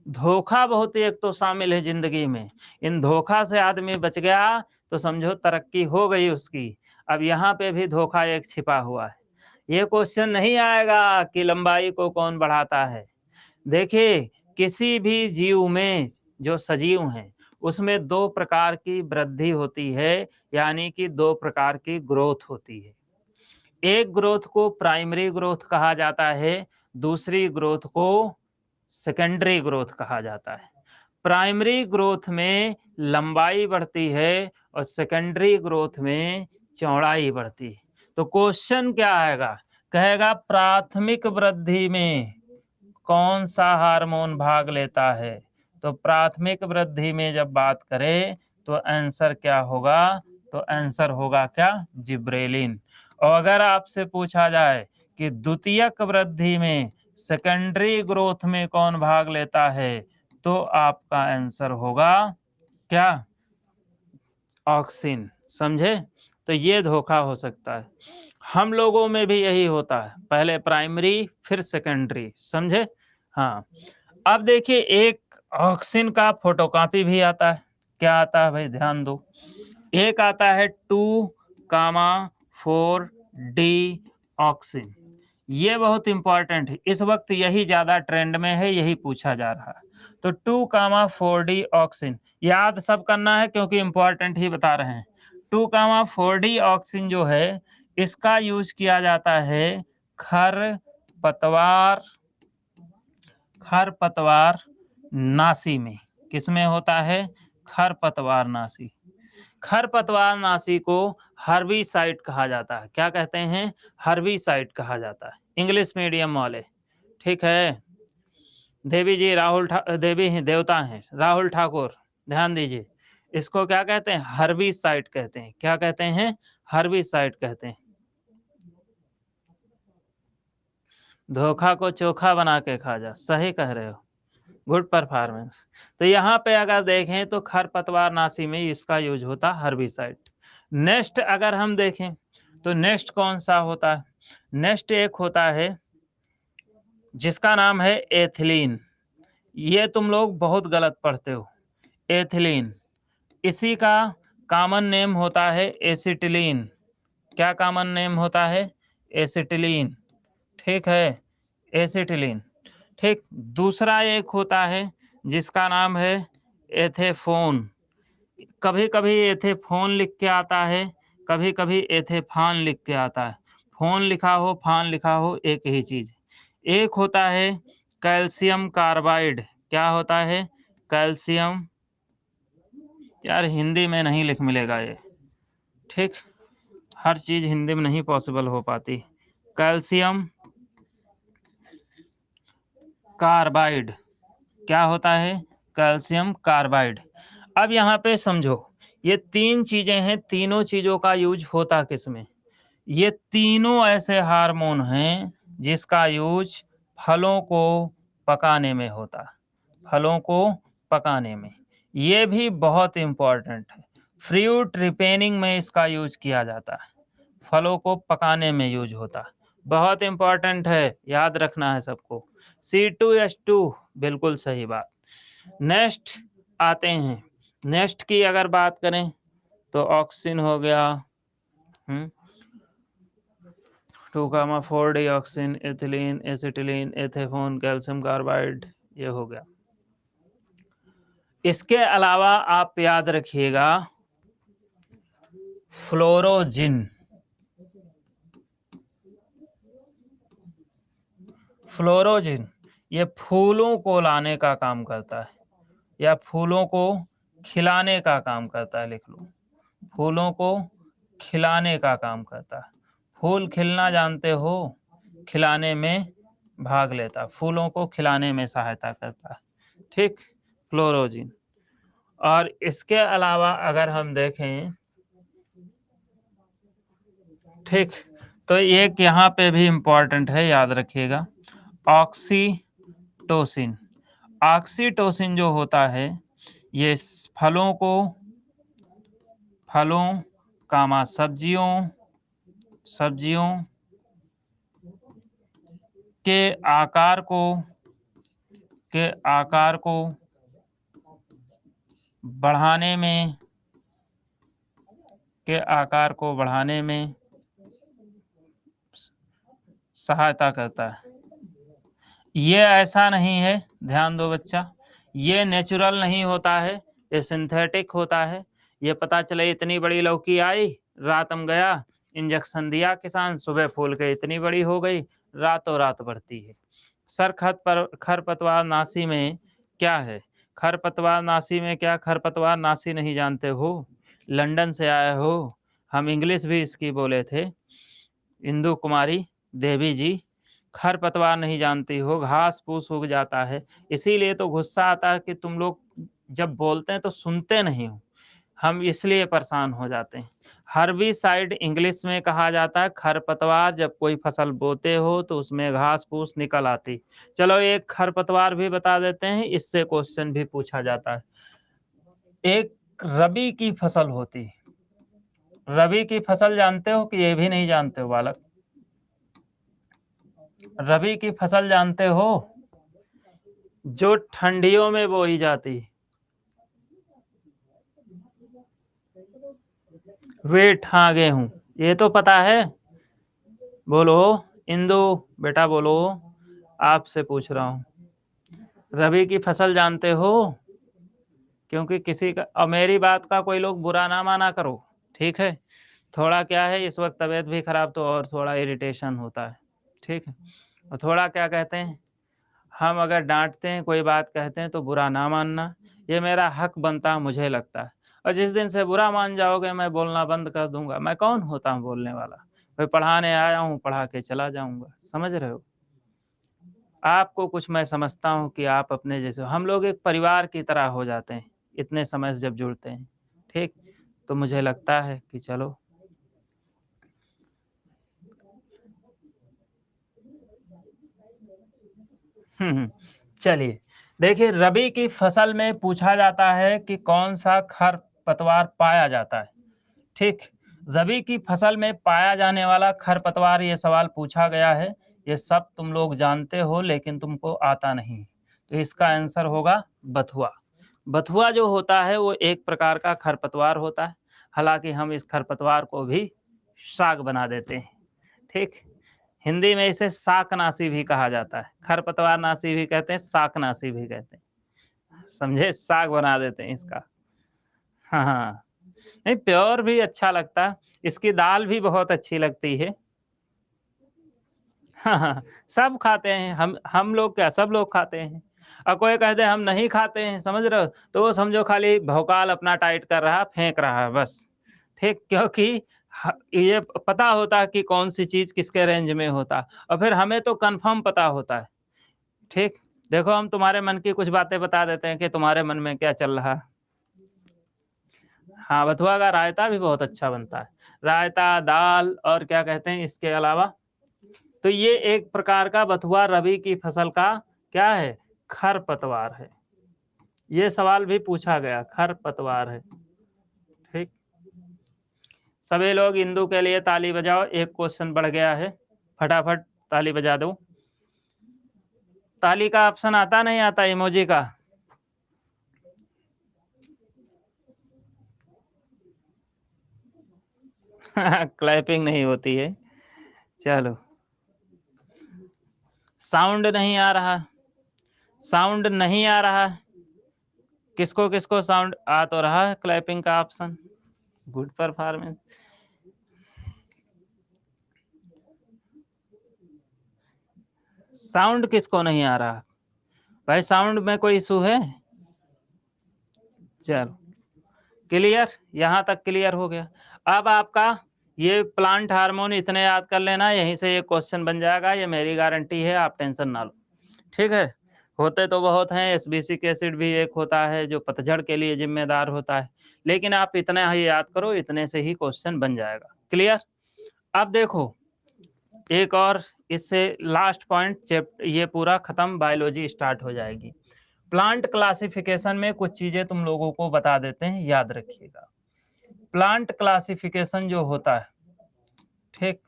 धोखा बहुत एक तो शामिल है जिंदगी में। इन धोखा से आदमी बच गया तो समझो तरक्की हो गई उसकी। अब यहाँ पे भी धोखा एक छिपा हुआ है। ये क्वेश्चन नहीं आएगा कि लंबाई को कौन बढ़ाता है। देखिए, किसी भी जीव में जो सजीव हैं उसमें दो प्रकार की वृद्धि होती है, यानी कि दो प्रकार की ग्रोथ होती है। एक ग्रोथ को प्राइमरी ग्रोथ कहा जाता है, दूसरी ग्रोथ को सेकेंडरी ग्रोथ कहा जाता है। प्राइमरी ग्रोथ में लंबाई बढ़ती है और सेकेंडरी ग्रोथ में चौड़ाई बढ़ती है। तो क्वेश्चन क्या आएगा? कहेगा प्राथमिक वृद्धि में कौन सा हार्मोन भाग लेता है? तो प्राथमिक वृद्धि में जब बात करें तो आंसर क्या होगा? तो आंसर होगा क्या? जिब्रेलिन। और अगर आपसे पूछा जाए कि द्वितीयक वृद्धि में सेकेंडरी ग्रोथ में कौन भाग लेता है तो आपका आंसर होगा क्या? ऑक्सिन। समझे? तो ये धोखा हो सकता है। हम लोगों में भी यही होता है, पहले प्राइमरी फिर सेकेंडरी। समझे? हाँ। अब देखिए एक ऑक्सिन का फोटोकॉपी भी आता है। क्या आता है भाई? ध्यान दो। एक आता है 2,4-D ऑक्सिन। ये बहुत इंपॉर्टेंट है, इस वक्त यही ज्यादा ट्रेंड में है, यही पूछा जा रहा है। तो 2,4-D ऑक्सिन याद सब करना है क्योंकि इंपॉर्टेंट ही बता रहे हैं। 2,4-D ऑक्सिन जो है इसका यूज किया जाता है खरपतवार नाशी में। किसमें होता है? खरपतवार नाशी। खरपतवार नाशी को हर्बिसाइड कहा जाता है। क्या कहते हैं? हर्बिसाइड कहा जाता है, इंग्लिश मीडियम वाले, ठीक है। देवी जी देवी हैं, देवता हैं राहुल ठाकुर, ध्यान दीजिए। इसको क्या कहते हैं? हर्बिसाइड कहते हैं। क्या कहते हैं? हर्बिसाइड कहते हैं। धोखा को चोखा बना के खा जा, सही कह रहे हो, गुड परफॉर्मेंस। तो यहाँ पे अगर देखें तो खरपतवार नाशी में इसका यूज होता है हर्बिसाइड। नेक्स्ट अगर हम देखें तो नेक्स्ट कौन सा होता है? नेक्स्ट एक होता है जिसका नाम है एथिलीन। ये तुम लोग बहुत गलत पढ़ते हो, एथिलीन। इसी का कॉमन नेम होता है एसिटिलीन। क्या कॉमन नेम होता है? एसिटिलीन, ठीक है, एसिटिलीन, ठीक। दूसरा एक होता है जिसका नाम है एथेफोन। कभी कभी एथेफोन लिख के आता है, कभी कभी एथेफान लिख के आता है। फोन लिखा हो फान लिखा हो एक ही चीज। एक होता है कैल्शियम कार्बाइड। क्या होता है? कैल्शियम, यार हिंदी में नहीं लिख मिलेगा ये, ठीक। हर चीज हिंदी में नहीं पॉसिबल हो पाती। Calcium carbide. क्या होता है? Calcium carbide. अब यहाँ पे समझो, ये तीन चीजें हैं, तीनों चीजों का यूज होता किसमें? ये तीनों ऐसे हार्मोन हैं जिसका यूज फलों को पकाने में होता। फलों को पकाने में। ये भी बहुत इंपॉर्टेंट है। फ्रूट रिपेनिंग में इसका यूज किया जाता है, फलों को पकाने में यूज होता है। बहुत इंपॉर्टेंट है, याद रखना है सबको। C2H2 बिल्कुल सही बात। नेक्स्ट आते हैं, नेक्स्ट की अगर बात करें तो ऑक्सीजन हो गया, 2,4 डीऑक्सिन, एथिलीन, एसिटिलीन, एथेफोन, कैल्शियम कार्बाइड, ये हो गया। इसके अलावा आप याद रखिएगा फ्लोरोजिन, फ्लोरोजिन ये फूलों को लाने का काम करता है या फूलों को खिलाने का काम करता है। लिख लो, फूलों को खिलाने का काम करता है। फूल खिलना जानते हो, खिलाने में भाग लेता, फूलों को खिलाने में सहायता करता है। ठीक, फ्लोरोजिन। और इसके अलावा अगर हम देखें, ठीक, तो एक यहाँ पे भी इम्पोर्टेंट है, याद रखिएगा, ऑक्सीटोसिन। ऑक्सीटोसिन जो होता है ये फलों को, फलों कामा सब्जियों, सब्जियों के आकार को बढ़ाने में, के आकार को बढ़ाने में सहायता करता है। ये ऐसा नहीं है, ध्यान दो बच्चा, ये नेचुरल नहीं होता है, ये सिंथेटिक होता है। ये पता चले इतनी बड़ी लौकी आई, रात में गया, इंजेक्शन दिया किसान, सुबह फूल के इतनी बड़ी हो गई, रातों रात बढ़ती है। सर खरपतवार नाशी में क्या है? खरपतवार नाशी में क्या, खरपतवार नाशी नहीं जानते हो? लंदन से आए हो, हम इंग्लिश भी इसकी बोले थे, इंदु कुमारी देवी जी। खरपतवार नहीं जानती हो, घास फूस उग जाता है, इसीलिए तो गुस्सा आता है कि तुम लोग जब बोलते हैं तो सुनते नहीं हो, हम इसलिए परेशान हो जाते हैं। हर्बिसाइड इंग्लिश में कहा जाता है खरपतवार। जब कोई फसल बोते हो तो उसमें घास फूस निकल आती। चलो एक खरपतवार भी बता देते हैं, इससे क्वेश्चन भी पूछा जाता है। एक रबी की फसल होती है, रबी की फसल जानते हो कि ये भी नहीं जानते हो बालक? रबी की फसल जानते हो? जो ठंडियों में बोई जाती, वेट, हाँ गेहूं, ये तो पता है। बोलो इंदु बेटा बोलो, आपसे पूछ रहा हूँ, रबी की फसल जानते हो? क्योंकि किसी का, और मेरी बात का कोई लोग बुरा ना माना करो, ठीक है? थोड़ा क्या है, इस वक्त तबीयत भी खराब, तो और थोड़ा इरिटेशन होता है, ठीक है? और थोड़ा क्या कहते हैं, हम अगर डांटते हैं, कोई बात कहते हैं तो बुरा ना मानना, ये मेरा हक बनता मुझे लगता है। और जिस दिन से बुरा मान जाओगे मैं बोलना बंद कर दूंगा। मैं कौन होता हूँ बोलने वाला? मैं पढ़ाने आया हूँ, पढ़ा के चला जाऊंगा, समझ रहे हो? आपको कुछ मैं समझता हूँ कि आप अपने जैसे, हम लोग एक परिवार की तरह हो जाते हैं इतने समय से जब जुड़ते हैं, ठीक? तो मुझे लगता है कि चलो, चलिए देखिए, रबी की फसल में पूछा जाता है कि कौन सा खरपतवार पाया जाता है, ठीक? रबी की फसल में पाया जाने वाला खरपतवार, ये सवाल पूछा गया है। ये सब तुम लोग जानते हो लेकिन तुमको आता नहीं, तो इसका आंसर होगा बथुआ। बथुआ जो होता है वो एक प्रकार का खरपतवार होता है। हालांकि हम इस खरपतवार को भी साग बना देते हैं, ठीक? हिंदी में इसे शाकनाशी भी कहा जाता है, खरपतवार नाशी भी कहते हैं, शाकनाशी भी कहते हैं, समझे? साग बना देते हैं इसका। हाँ हाँ, नहीं प्योर भी अच्छा लगता है, इसकी दाल भी बहुत अच्छी लगती है। हाँ हाँ, सब खाते हैं, हम लोग क्या, सब लोग खाते हैं। और कोई कह दे हम नहीं खाते हैं, समझ रहे हो, तो वो समझो खाली भौकाल अपना टाइट कर रहा, फेंक रहा है बस, ठीक? क्योंकि ये पता होता है कि कौन सी चीज किसके रेंज में होता है, और फिर हमें तो कंफर्म पता होता है, ठीक? देखो हम तुम्हारे मन की कुछ बातें बता देते हैं कि तुम्हारे मन में क्या चल रहा है। हाँ, बथुआ का रायता भी बहुत अच्छा बनता है, रायता, दाल, और क्या कहते हैं इसके अलावा। तो ये एक प्रकार का बथुआ रबी की फसल का क्या है, खरपतवार है, ये सवाल भी पूछा गया, खरपतवार है। ठीक, सभी लोग इंदु के लिए ताली बजाओ, एक क्वेश्चन बढ़ गया है, फटाफट ताली बजा दो। ताली का ऑप्शन आता नहीं आता इमोजी का? क्लैपिंग नहीं होती है। चलो, साउंड नहीं आ रहा, साउंड नहीं आ रहा, किसको किसको साउंड आ तो रहा है क्लैपिंग का ऑप्शन? Good performance. साउंड किसको नहीं आ रहा भाई? साउंड में कोई इशू है? चलो, क्लियर, यहाँ तक क्लियर हो गया। अब आपका ये प्लांट हार्मोन इतने याद कर लेना, यहीं से ये क्वेश्चन बन जाएगा, ये मेरी गारंटी है, आप टेंशन ना लो। ठीक है, होते तो बहुत हैं, एसबीसिक एसिड भी एक होता है जो पतझड़ के लिए जिम्मेदार होता है, लेकिन आप इतना ही याद करो, इतने से ही क्वेश्चन बन जाएगा। क्लियर? अब देखो एक और, इससे लास्ट पॉइंट ये पूरा खत्म, बायोलॉजी स्टार्ट हो जाएगी। प्लांट क्लासिफिकेशन में कुछ चीजें तुम लोगों को बता देते हैं, याद रखिएगा। प्लांट क्लासिफिकेशन जो होता है, ठीक,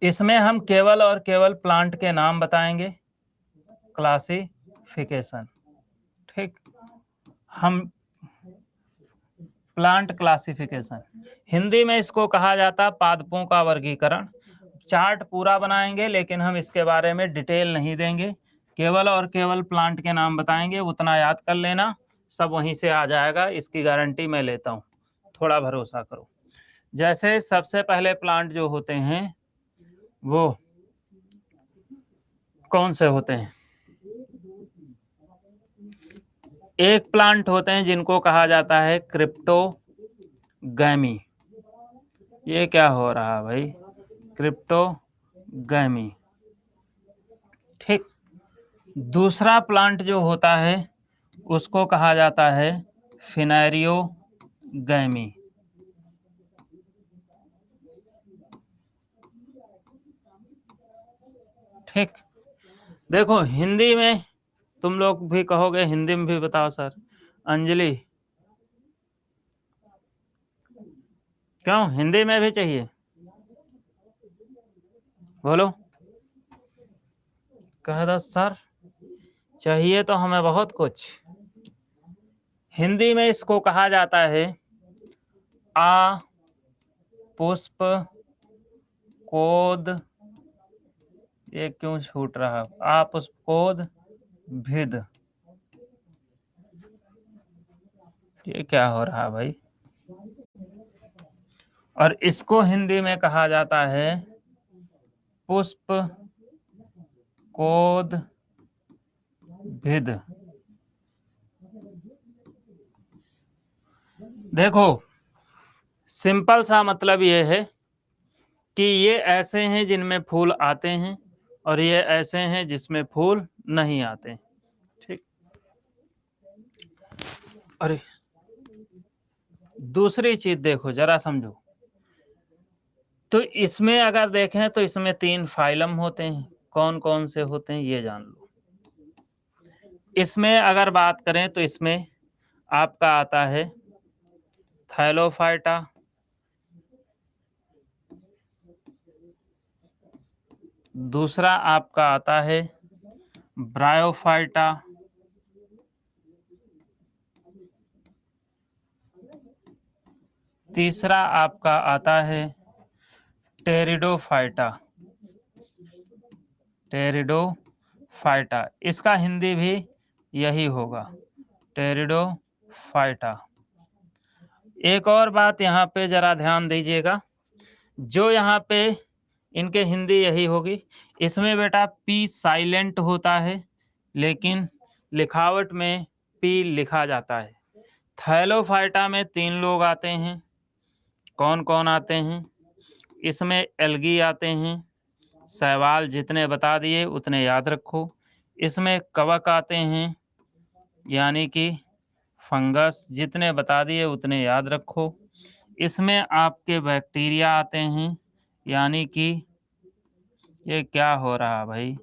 इसमें हम केवल और केवल प्लांट के नाम बताएंगे, क्लासिफिकेशन। ठीक, हम प्लांट क्लासिफिकेशन, हिंदी में इसको कहा जाता है पादपों का वर्गीकरण। चार्ट पूरा बनाएंगे, लेकिन हम इसके बारे में डिटेल नहीं देंगे, केवल और केवल प्लांट के नाम बताएंगे, उतना याद कर लेना, सब वहीं से आ जाएगा, इसकी गारंटी मैं लेता हूँ, थोड़ा भरोसा करो। जैसे सबसे पहले प्लांट जो होते हैं वो कौन से होते हैं? एक प्लांट होते हैं जिनको कहा जाता है क्रिप्टोगैमी। ये क्या हो रहा भाई? क्रिप्टोगैमी। ठीक, दूसरा प्लांट जो होता है उसको कहा जाता है फिनेरियोगैमी। ठीक, देखो हिंदी में तुम लोग भी कहोगे, हिंदी में भी बताओ सर। अंजलि, क्यों हिंदी में भी चाहिए? बोलो, कह दो सर, चाहिए तो हमें बहुत कुछ। हिंदी में इसको कहा जाता है आ पुष्प कोद, ये क्यों छूट रहा? आ पुष्प कोद भिद। ये क्या हो रहा भाई? और इसको हिंदी में कहा जाता है पुष्प कोद भिद। देखो सिंपल सा मतलब ये है कि ये ऐसे हैं जिनमें फूल आते हैं, और ये ऐसे हैं जिसमें फूल नहीं आते। ठीक, अरे दूसरी चीज देखो जरा समझो, तो इसमें अगर देखें तो इसमें 3 फाइलम होते हैं, कौन कौन से होते हैं ये जान लो। इसमें अगर बात करें तो इसमें आपका आता है थैलोफाइटा, दूसरा आपका आता है ब्रायोफाइटा, तीसरा आपका आता है टेरिडोफाइटा। टेरिडोफाइटा, इसका हिंदी भी यही होगा, टेरिडोफाइटा। एक और बात यहाँ पे जरा ध्यान दीजिएगा, जो यहाँ पे इनके हिंदी यही होगी, इसमें बेटा पी साइलेंट होता है, लेकिन लिखावट में पी लिखा जाता है। थैलोफाइटा में 3 लोग आते हैं, कौन कौन आते हैं? इसमें एल्गी आते हैं, सवाल जितने बता दिए उतने याद रखो। इसमें कवक आते हैं, यानी कि फंगस, जितने बता दिए उतने याद रखो। इसमें आपके बैक्टीरिया आते हैं, यानी कि ये क्या हो रहा भाई,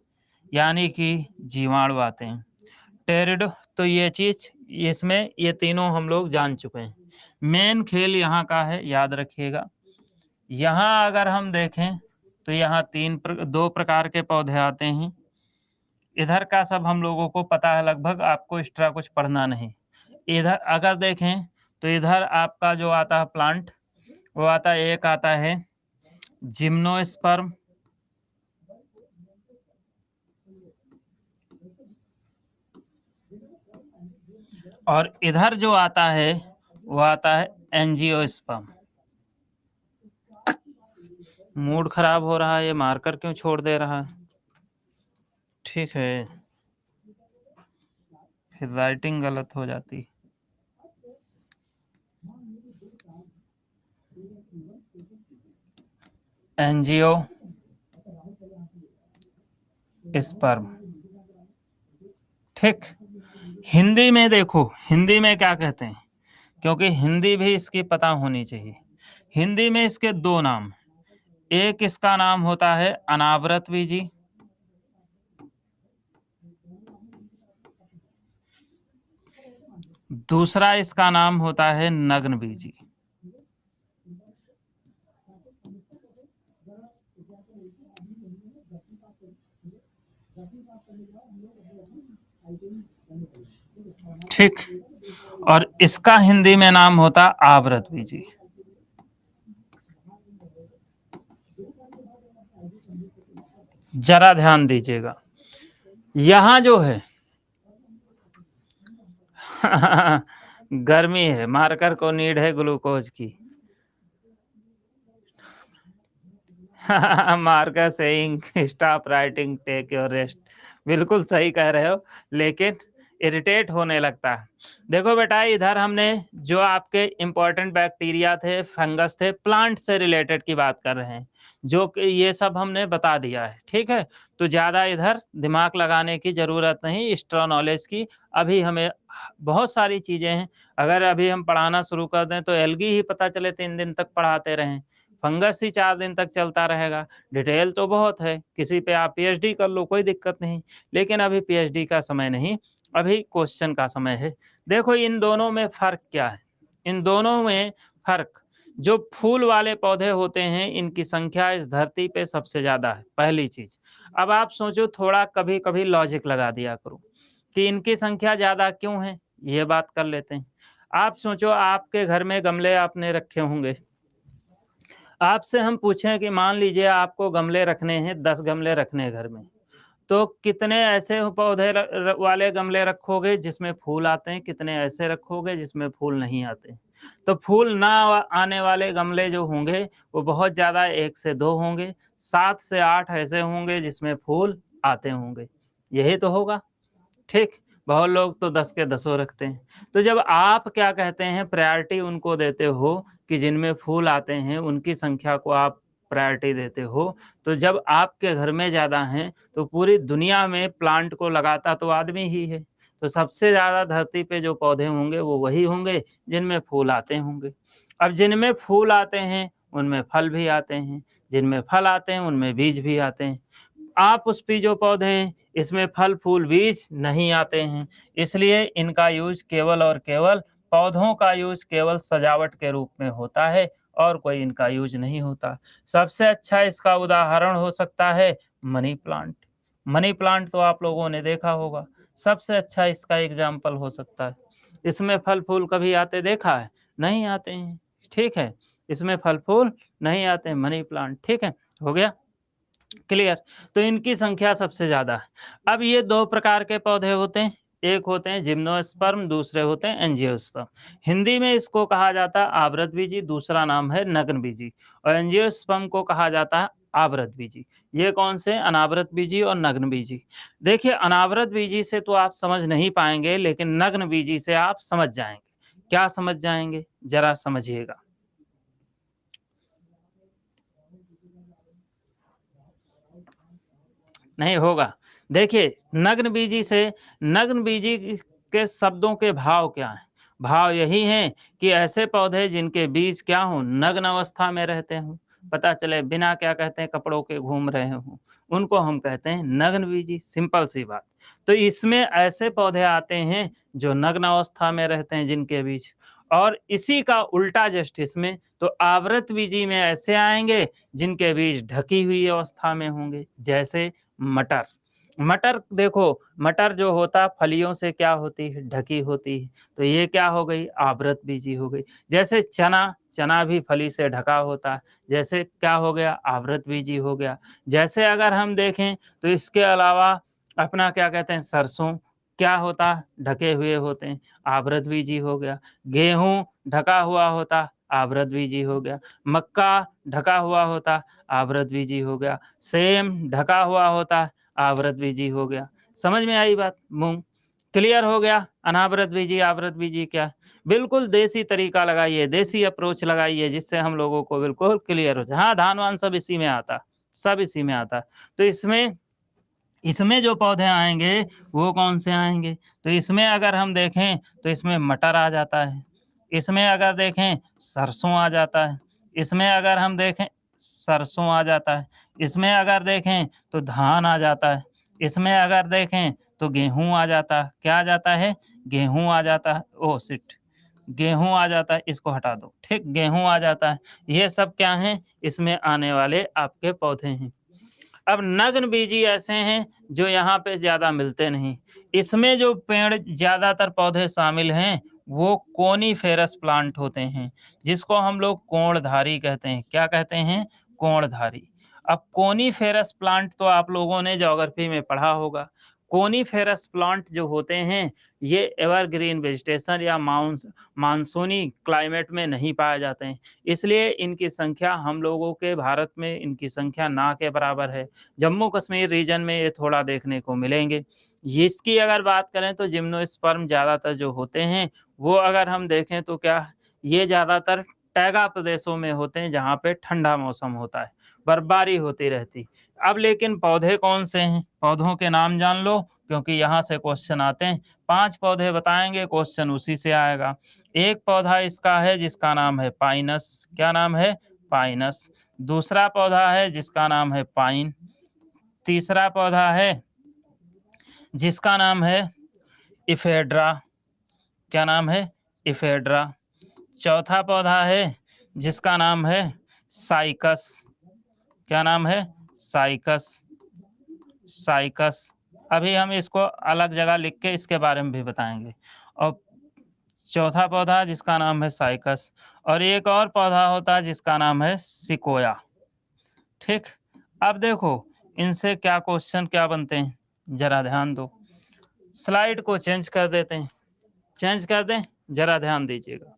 यानी कि जीवाणु आते हैं। टेरिडो, तो ये चीज इसमें ये तीनों हम लोग जान चुके हैं। मेन खेल यहाँ का है, याद रखिएगा। यहाँ अगर हम देखें तो यहाँ दो प्रकार के पौधे आते हैं। इधर का सब हम लोगों को पता है लगभग, आपको एक्स्ट्रा कुछ पढ़ना नहीं। इधर अगर देखें तो इधर आपका जो आता है प्लांट, वो आता है, एक आता है जिम्नोस्पर्म, और इधर जो आता है वो आता है एंजियोस्पर्म। मूड खराब हो रहा है, ये मार्कर क्यों छोड़ दे रहा है? ठीक है, फिर राइटिंग गलत हो जाती। एंजियो स्पर्म, ठीक। हिंदी में देखो, हिंदी में क्या कहते हैं, क्योंकि हिंदी भी इसकी पता होनी चाहिए। हिंदी में इसके दो नाम, एक इसका नाम होता है अनावृत बीजी, दूसरा इसका नाम होता है नग्न बीजी। ठीक, और इसका हिंदी में नाम होता आवृत बीजी। जरा ध्यान दीजिएगा, यहां जो है गर्मी है, मार्कर को नीड है ग्लूकोज की। Marker saying stop writing, take your rest. बिल्कुल सही कह रहे हो, लेकिन इरिटेट होने लगता है। देखो बेटा, इधर हमने जो आपके इंपॉर्टेंट बैक्टीरिया थे, फंगस थे, प्लांट से रिलेटेड की बात कर रहे हैं, जो कि ये सब हमने बता दिया है, ठीक है। तो ज़्यादा इधर दिमाग लगाने की ज़रूरत नहीं, एक्स्ट्रा नॉलेज की। अभी हमें बहुत सारी चीज़ें हैं, अगर अभी हम पढ़ाना शुरू कर दें तो एल्गी ही पता चले 3 दिन तक पढ़ाते रहें, फंगस ही 4 दिन तक चलता रहेगा। डिटेल तो बहुत है, किसी पे आप पीएचडी कर लो, कोई दिक्कत नहीं, लेकिन अभी पीएचडी का समय नहीं, अभी क्वेश्चन का समय है। देखो इन दोनों में फ़र्क क्या है, इन दोनों में फ़र्क, जो फूल वाले पौधे होते हैं इनकी संख्या इस धरती पे सबसे ज़्यादा है, पहली चीज़। अब आप सोचो, थोड़ा कभी-कभी लॉजिक लगा दिया करो कि इनकी संख्या ज़्यादा क्यों है, ये बात कर लेते हैं। आप सोचो, आपके घर में गमले आपने रखे होंगे, आपसे हम पूछें कि मान लीजिए आपको गमले रखने हैं, 10 गमले रखने हैं घर में, तो कितने ऐसे पौधे वाले गमले रखोगे जिसमें फूल आते हैं, कितने ऐसे रखोगे जिसमें फूल नहीं आते? तो फूल ना आने वाले गमले जो होंगे वो बहुत ज़्यादा, 1 से 2 होंगे, 7 से 8 ऐसे होंगे जिसमें फूल आते होंगे, यही तो होगा, ठीक। बहुत लोग तो 10 के 10 रखते हैं। तो जब आप क्या कहते हैं, प्रायोरिटी उनको देते हो कि जिनमें फूल आते हैं उनकी संख्या को आप प्रायोरिटी देते हो, तो जब आपके घर में ज़्यादा हैं तो पूरी दुनिया में प्लांट को लगाता तो आदमी ही है। तो सबसे ज़्यादा धरती पे जो पौधे होंगे वो वही होंगे जिनमें फूल आते होंगे। अब जिनमें फूल आते हैं उनमें फल भी आते हैं, जिनमें फल आते हैं उनमें बीज भी आते हैं। आप उस पे जो पौधे हैं इसमें फल फूल बीज नहीं आते हैं, इसलिए इनका यूज केवल और केवल, पौधों का यूज केवल सजावट के रूप में होता है और कोई इनका यूज नहीं होता। सबसे अच्छा इसका उदाहरण हो सकता है मनी प्लांट। मनी प्लांट तो आप लोगों ने देखा होगा, सबसे अच्छा इसका एग्जाम्पल हो सकता है। इसमें फल फूल कभी आते देखा है? नहीं आते हैं, ठीक है। इसमें फल फूल नहीं आते हैं, मनी प्लांट, ठीक है। हो गया क्लियर? तो इनकी संख्या सबसे ज़्यादा है। अब ये 2 प्रकार के पौधे होते हैं, एक होते हैं जिम्नोस्पर्म, दूसरे होते हैं एंजियोस्पर्म। हिंदी में इसको कहा जाता है आवृतबीजी, दूसरा नाम है नग्नबीजी, और एंजियोस्पर्म को कहा जाता है आवृतबीजी। ये कौन से? अनावृतबीजी और नग्नबीजी। देखिए, अनावृतबीजी से तो आप समझ नहीं पाएँगे, लेकिन नग्नबीजी से आप समझ जाएँगे। क्या समझ जाएँगे? ज़रा समझिएगा। नहीं होगा। देखिए, नग्न बीजी के शब्दों के भाव क्या हैं? भाव यही हैं कि ऐसे पौधे जिनके बीज क्या हों, नग्न अवस्था में रहते हों। पता चले बिना क्या कहते हैं कपड़ों के घूम रहे हों, उनको हम कहते हैं नग्नबीजी, सिंपल सी बात। तो इसमें ऐसे पौधे आते हैं जो नग्न अवस्था में रहते हैं जिनके बीज, और इसी का उल्टा जस्ट इसमें तो आवृतबीजी में ऐसे आएँगे जिनके बीज ढकी हुई अवस्था में होंगे, जैसे मटर। मटर देखो, मटर जो होता फलियों से क्या होती है? ढकी होती है, तो ये क्या हो गई? आवृतबीजी हो गई। जैसे चना, चना भी फली से ढका होता है, जैसे क्या हो गया? आवृतबीजी हो गया। जैसे अगर हम देखें तो इसके अलावा अपना क्या कहते हैं सरसों, क्या होता? ढके हुए होते हैं, आवृतबीजी हो गया। गेहूँ ढका हुआ होता, आवृतबीजी हो गया। मक्का ढका हुआ होता, आवृतबीजी हो गया। सेम ढका हुआ होता, आवृतबीजी हो गया। समझ में आई बात? मूँग क्लियर हो गया। अनावृतबीजी, आवृतबीजी क्या? बिल्कुल देसी तरीका लगाइए, देसी अप्रोच लगाइए जिससे हम लोगों को बिल्कुल क्लियर हो जाए। हाँ, धान-वान सब इसी में आता, सब इसी में आता। तो इसमें इसमें जो पौधे आएँगे वो कौन से आएँगे? तो इसमें अगर हम देखें तो इसमें मटर आ जाता है। इसमें अगर देखें सरसों आ जाता है। इसमें अगर हम देखें सरसों आ जाता है। इसमें अगर देखें तो धान आ जाता है। इसमें अगर देखें तो गेहूँ आ जाता है। क्या आ जाता है? गेहूँ आ जाता है। Oh shit! गेहूँ आ जाता है, इसको हटा दो। ठीक, गेहूँ आ जाता है। ये सब क्या हैं? इसमें आने वाले आपके पौधे हैं। अब नग्नबीजी ऐसे हैं जो यहाँ पे ज़्यादा मिलते नहीं। इसमें जो पेड़ ज़्यादातर पौधे शामिल हैं, वो कोनीफेरस प्लांट होते हैं, जिसको हम लोग कोणधारी कहते हैं। क्या कहते हैं? कोणधारी। अब कोनीफेरस प्लांट तो आप लोगों ने ज्योग्राफी में पढ़ा होगा। कोनीफेरस प्लांट जो होते हैं, ये एवरग्रीन वेजिटेशन या मानसूनी क्लाइमेट में नहीं पाए जाते हैं। इसलिए इनकी संख्या हम लोगों के भारत में इनकी संख्या ना के बराबर है। जम्मू कश्मीर रीजन में ये थोड़ा देखने को मिलेंगे। ये इसकी अगर बात करें तो जिम्नोस्पर्म ज़्यादातर जो होते हैं, वो अगर हम देखें तो क्या ये ज़्यादातर टैगा प्रदेशों में होते हैं जहाँ पे ठंडा मौसम होता है, बर्फबारी होती रहती। अब लेकिन पौधे कौन से हैं? पौधों के नाम जान लो क्योंकि यहाँ से क्वेश्चन आते हैं। 5 पौधे बताएँगे, क्वेश्चन उसी से आएगा। एक पौधा इसका है जिसका नाम है पाइनस। क्या नाम है? पाइनस। दूसरा पौधा है जिसका नाम है पाइन। तीसरा पौधा है जिसका नाम है इफेड्रा। क्या नाम है? इफेड्रा। चौथा पौधा है जिसका नाम है साइकस। क्या नाम है? साइकस। साइकस। अभी हम इसको अलग जगह लिख के इसके बारे में भी बताएँगे। और चौथा पौधा जिसका नाम है साइकस, और एक और पौधा होता है जिसका नाम है सिकोया। ठीक? अब देखो इनसे क्या क्वेश्चन क्या बनते हैं, ज़रा ध्यान दो। स्लाइड को चेंज कर देते हैं। चेंज कर दें? ज़रा ध्यान दीजिएगा।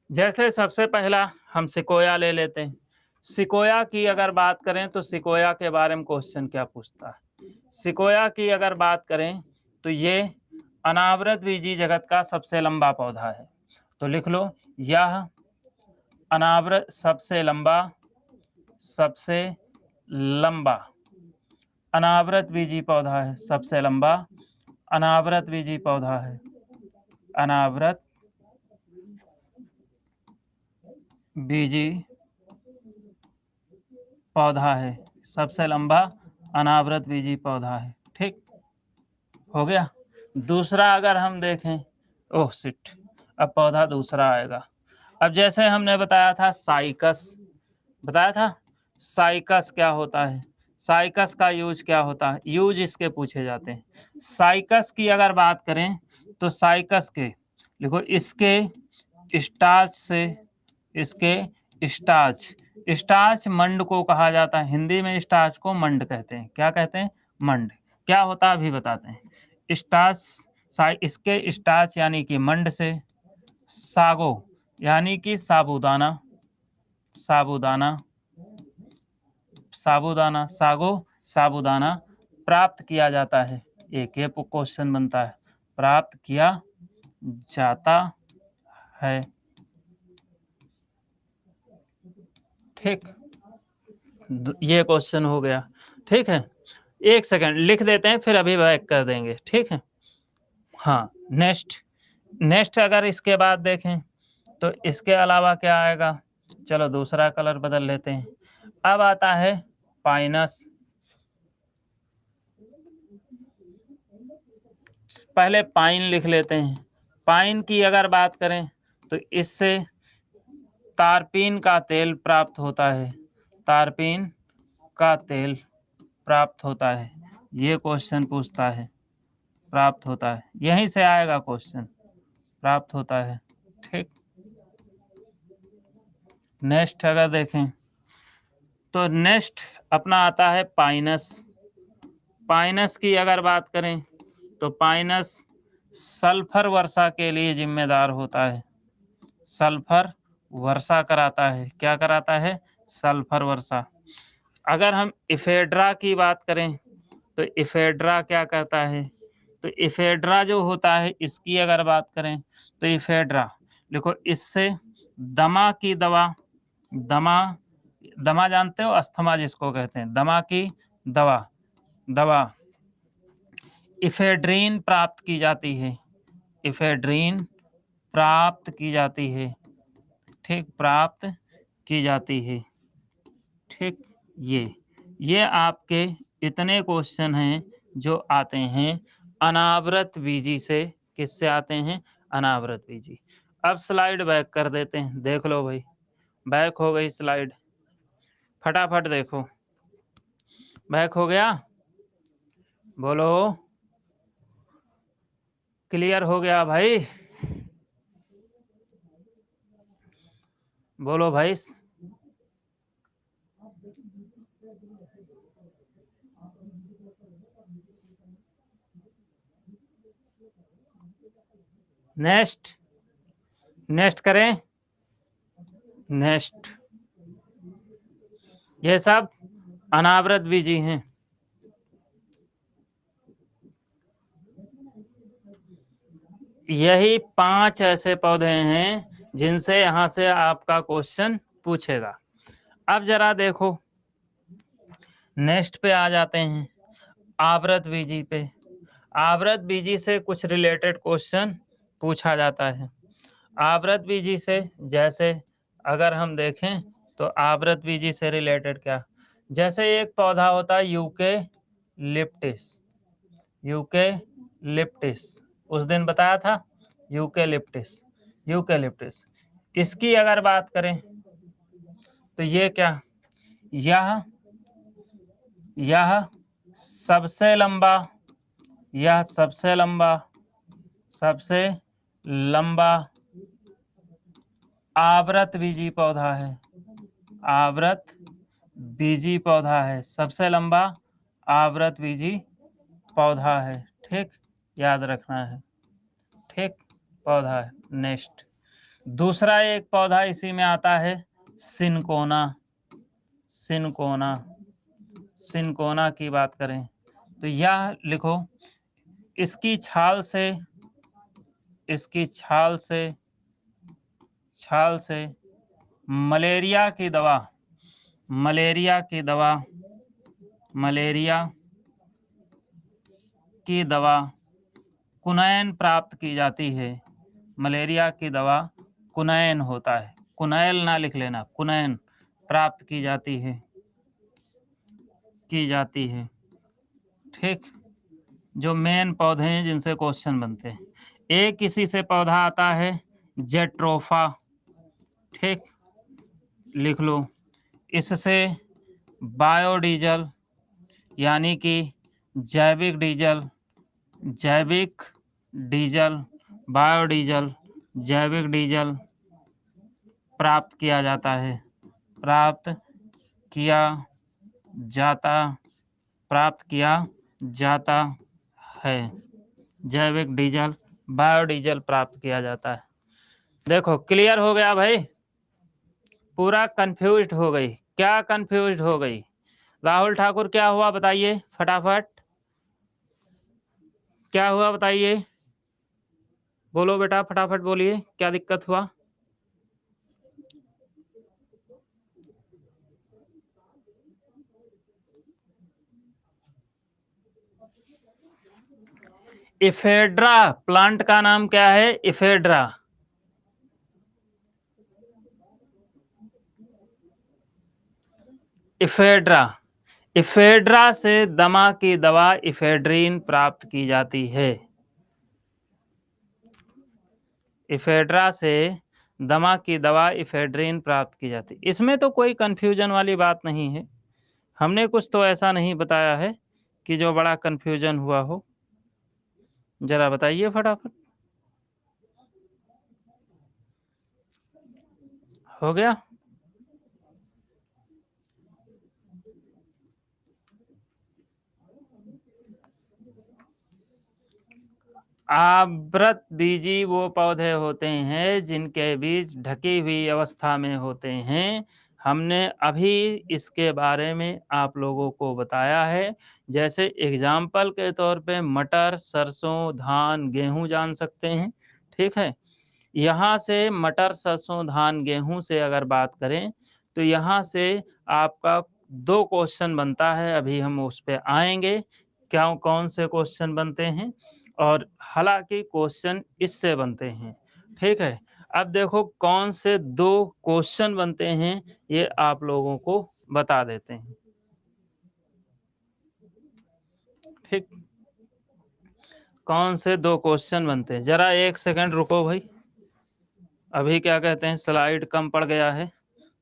जैसे सबसे पहला हम सिकोया ले लेते हैं। सिकोया की अगर बात करें तो सिकोया के बारे में क्वेश्चन क्या पूछता है? सिकोया की अगर बात करें तो ये अनावृतबीजी जगत का सबसे लंबा पौधा है। तो लिख लो, यह अनावृत सबसे लंबा अनावृतबीजी पौधा है। सबसे लंबा अनावृतबीजी पौधा है। अनावृतबीजी पौधा है। सबसे लंबा अनावृतबीजी पौधा है। ठीक हो गया। दूसरा अगर हम देखें, ओह शिट, अब पौधा दूसरा आएगा। अब जैसे हमने बताया था साइकस, बताया था साइकस क्या होता है, साइकस का यूज क्या होता है, यूज इसके पूछे जाते हैं। साइकस की अगर बात करें तो साइकस के देखो, इसके स्टार्च से, इसके स्टार्च मंड को कहा जाता है। हिंदी में स्टार्च को मंड कहते हैं। क्या कहते हैं? मंड। क्या होता है अभी बताते हैं। स्टार्च, इसके स्टार्च यानी कि मंड से, सागो यानी कि साबूदाना, साबूदाना प्राप्त किया जाता है। एक ये क्वेश्चन बनता है, प्राप्त किया जाता है। ठीक, ये क्वेश्चन हो गया। ठीक है, एक सेकंड लिख देते हैं फिर अभी बैक कर देंगे। ठीक है, हाँ। नेक्स्ट अगर इसके बाद देखें तो इसके अलावा क्या आएगा? चलो दूसरा कलर बदल लेते हैं। अब आता है पाइनस। पहले पाइन लिख लेते हैं। पाइन की अगर बात करें तो इससे तारपीन का तेल प्राप्त होता है। तारपीन का तेल प्राप्त होता है। ये क्वेश्चन पूछता है, प्राप्त होता है, यहीं से आएगा क्वेश्चन, प्राप्त होता है। ठीक, नेक्स्ट अगर देखें तो नेक्स्ट अपना आता है पाइनस। पाइनस की अगर बात करें तो पाइनस सल्फर वर्षा के लिए जिम्मेदार होता है। सल्फर वर्षा कराता है। क्या कराता है? सल्फर वर्षा। अगर हम इफेड्रा की बात करें तो इफेड्रा क्या कहता है? तो इफेड्रा जो होता है, इसकी अगर बात करें तो इफेड्रा देखो, इससे दमा की दवा, दमा, दमा जानते हो, अस्थमा जिसको कहते हैं, दमा की दवा इफेड्रीन प्राप्त की जाती है। इफेड्रीन प्राप्त की जाती है। ठीक, प्राप्त की जाती है। ठीक, ये आपके इतने क्वेश्चन हैं जो आते हैं अनावृत बीजी से। किससे आते हैं? अनावृत बीजी। अब स्लाइड बैक कर देते हैं। देख लो भाई, बैक हो गई स्लाइड, फटाफट देखो। बैक हो गया? बोलो, क्लियर हो गया भाई? बोलो भाई। नेक्स्ट, नेक्स्ट करें। नेक्स्ट, ये सब अनावृत बीजी हैं। यही 5 ऐसे पौधे हैं जिनसे यहां से आपका क्वेश्चन पूछेगा। अब जरा देखो, नेक्स्ट पे आ जाते हैं, आवृत बीजी पे। आवृत बीजी से कुछ रिलेटेड क्वेश्चन पूछा जाता है। आवृत बीजी से जैसे अगर हम देखें तो आवृत बीजी से रिलेटेड क्या, जैसे एक पौधा होता है यूके लिप्टिस। यूके लिप्टिस उस दिन बताया था, यूके लिप्टिस, यूके लिप्टिस। इसकी अगर बात करें तो ये क्या, यह सबसे लंबा, यह सबसे लंबा आवृत बीजी पौधा है। आवृत बीजी पौधा है, सबसे लंबा आवृत बीजी पौधा है। ठीक, याद रखना है। ठीक, पौधा है। नेक्स्ट, दूसरा एक पौधा इसी में आता है, सिनकोना। सिनकोना, सिनकोना की बात करें तो यह लिखो, इसकी छाल से, इसकी छाल से मलेरिया की दवा, मलेरिया की दवा कुनैन प्राप्त की जाती है। मलेरिया की दवा कुनैन होता है, कुनैल ना लिख लेना, कुनैन प्राप्त की जाती है। ठीक, जो मेन पौधे हैं जिनसे क्वेश्चन बनते हैं। एक इसी से पौधा आता है जेट्रोफा। ठीक, लिख लो, इससे बायोडीजल यानी कि जैविक डीजल, बायोडीजल, जैविक डीजल प्राप्त किया जाता है। प्राप्त किया जाता है। जैविक डीजल, बायोडीजल प्राप्त किया जाता है। देखो, क्लियर हो गया भाई? पूरा कंफ्यूज्ड हो गई? क्या कंफ्यूज्ड हो गई? राहुल ठाकुर, क्या हुआ बताइए फटाफट, क्या हुआ बताइए? बोलो बेटा, फटाफट बोलिए, क्या दिक्कत हुआ? इफेड्रा प्लांट का नाम क्या है? इफेड्रा। इफेड्रा, इफेड्रा से दमा की दवा इफेड्रीन प्राप्त की जाती है। इफेड्रा से दमा की दवा इफेड्रीन प्राप्त की जाती है। इसमें तो कोई कंफ्यूजन वाली बात नहीं है। हमने कुछ तो ऐसा नहीं बताया है कि जो बड़ा कंफ्यूजन हुआ हो। जरा बताइए फटाफट। हो गया? आवृत बीजी वो पौधे होते हैं जिनके बीज ढकी हुई अवस्था में होते हैं। हमने अभी इसके बारे में आप लोगों को बताया है। जैसे एग्जाम्पल के तौर पे मटर, सरसों, धान, गेहूं जान सकते हैं। ठीक है, यहाँ से मटर, सरसों, धान, गेहूं से अगर बात करें तो यहाँ से आपका 2 क्वेश्चन बनता है। अभी हम उस पे आएंगे क्या कौन से क्वेश्चन बनते हैं, और हालांकि क्वेश्चन इससे बनते हैं। ठीक है, अब देखो कौन से 2 क्वेश्चन बनते हैं ये आप लोगों को बता देते हैं। ठीक, कौन से 2 क्वेश्चन बनते हैं, जरा 1 सेकंड रुको भाई। अभी क्या कहते हैं, स्लाइड कम पड़ गया है,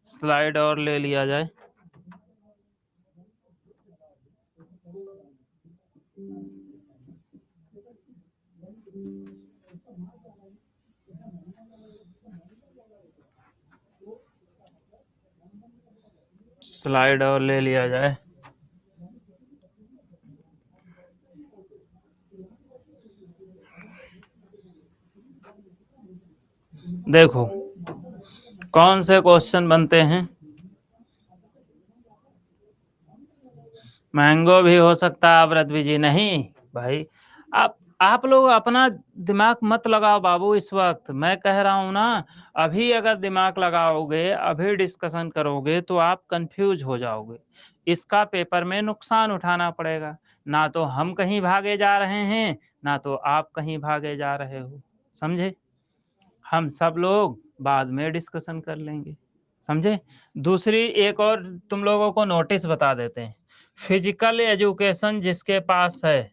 स्लाइड और ले लिया जाए। स्लाइड और ले लिया जाए। देखो कौन से क्वेश्चन बनते हैं। मैंगो भी हो सकता है आवृत बीजी नहीं भाई। आप लोग अपना दिमाग मत लगाओ बाबू। इस वक्त मैं कह रहा हूं ना, अभी अगर दिमाग लगाओगे, अभी डिस्कशन करोगे तो आप कंफ्यूज हो जाओगे। इसका पेपर में नुकसान उठाना पड़ेगा। ना तो हम कहीं भागे जा रहे हैं, ना तो आप कहीं भागे जा रहे हो। समझे? हम सब लोग बाद में डिस्कशन कर लेंगे। समझे? दूसरी एक और तुम लोगों को नोटिस बता देते हैं। फिजिकल एजुकेशन जिसके पास है,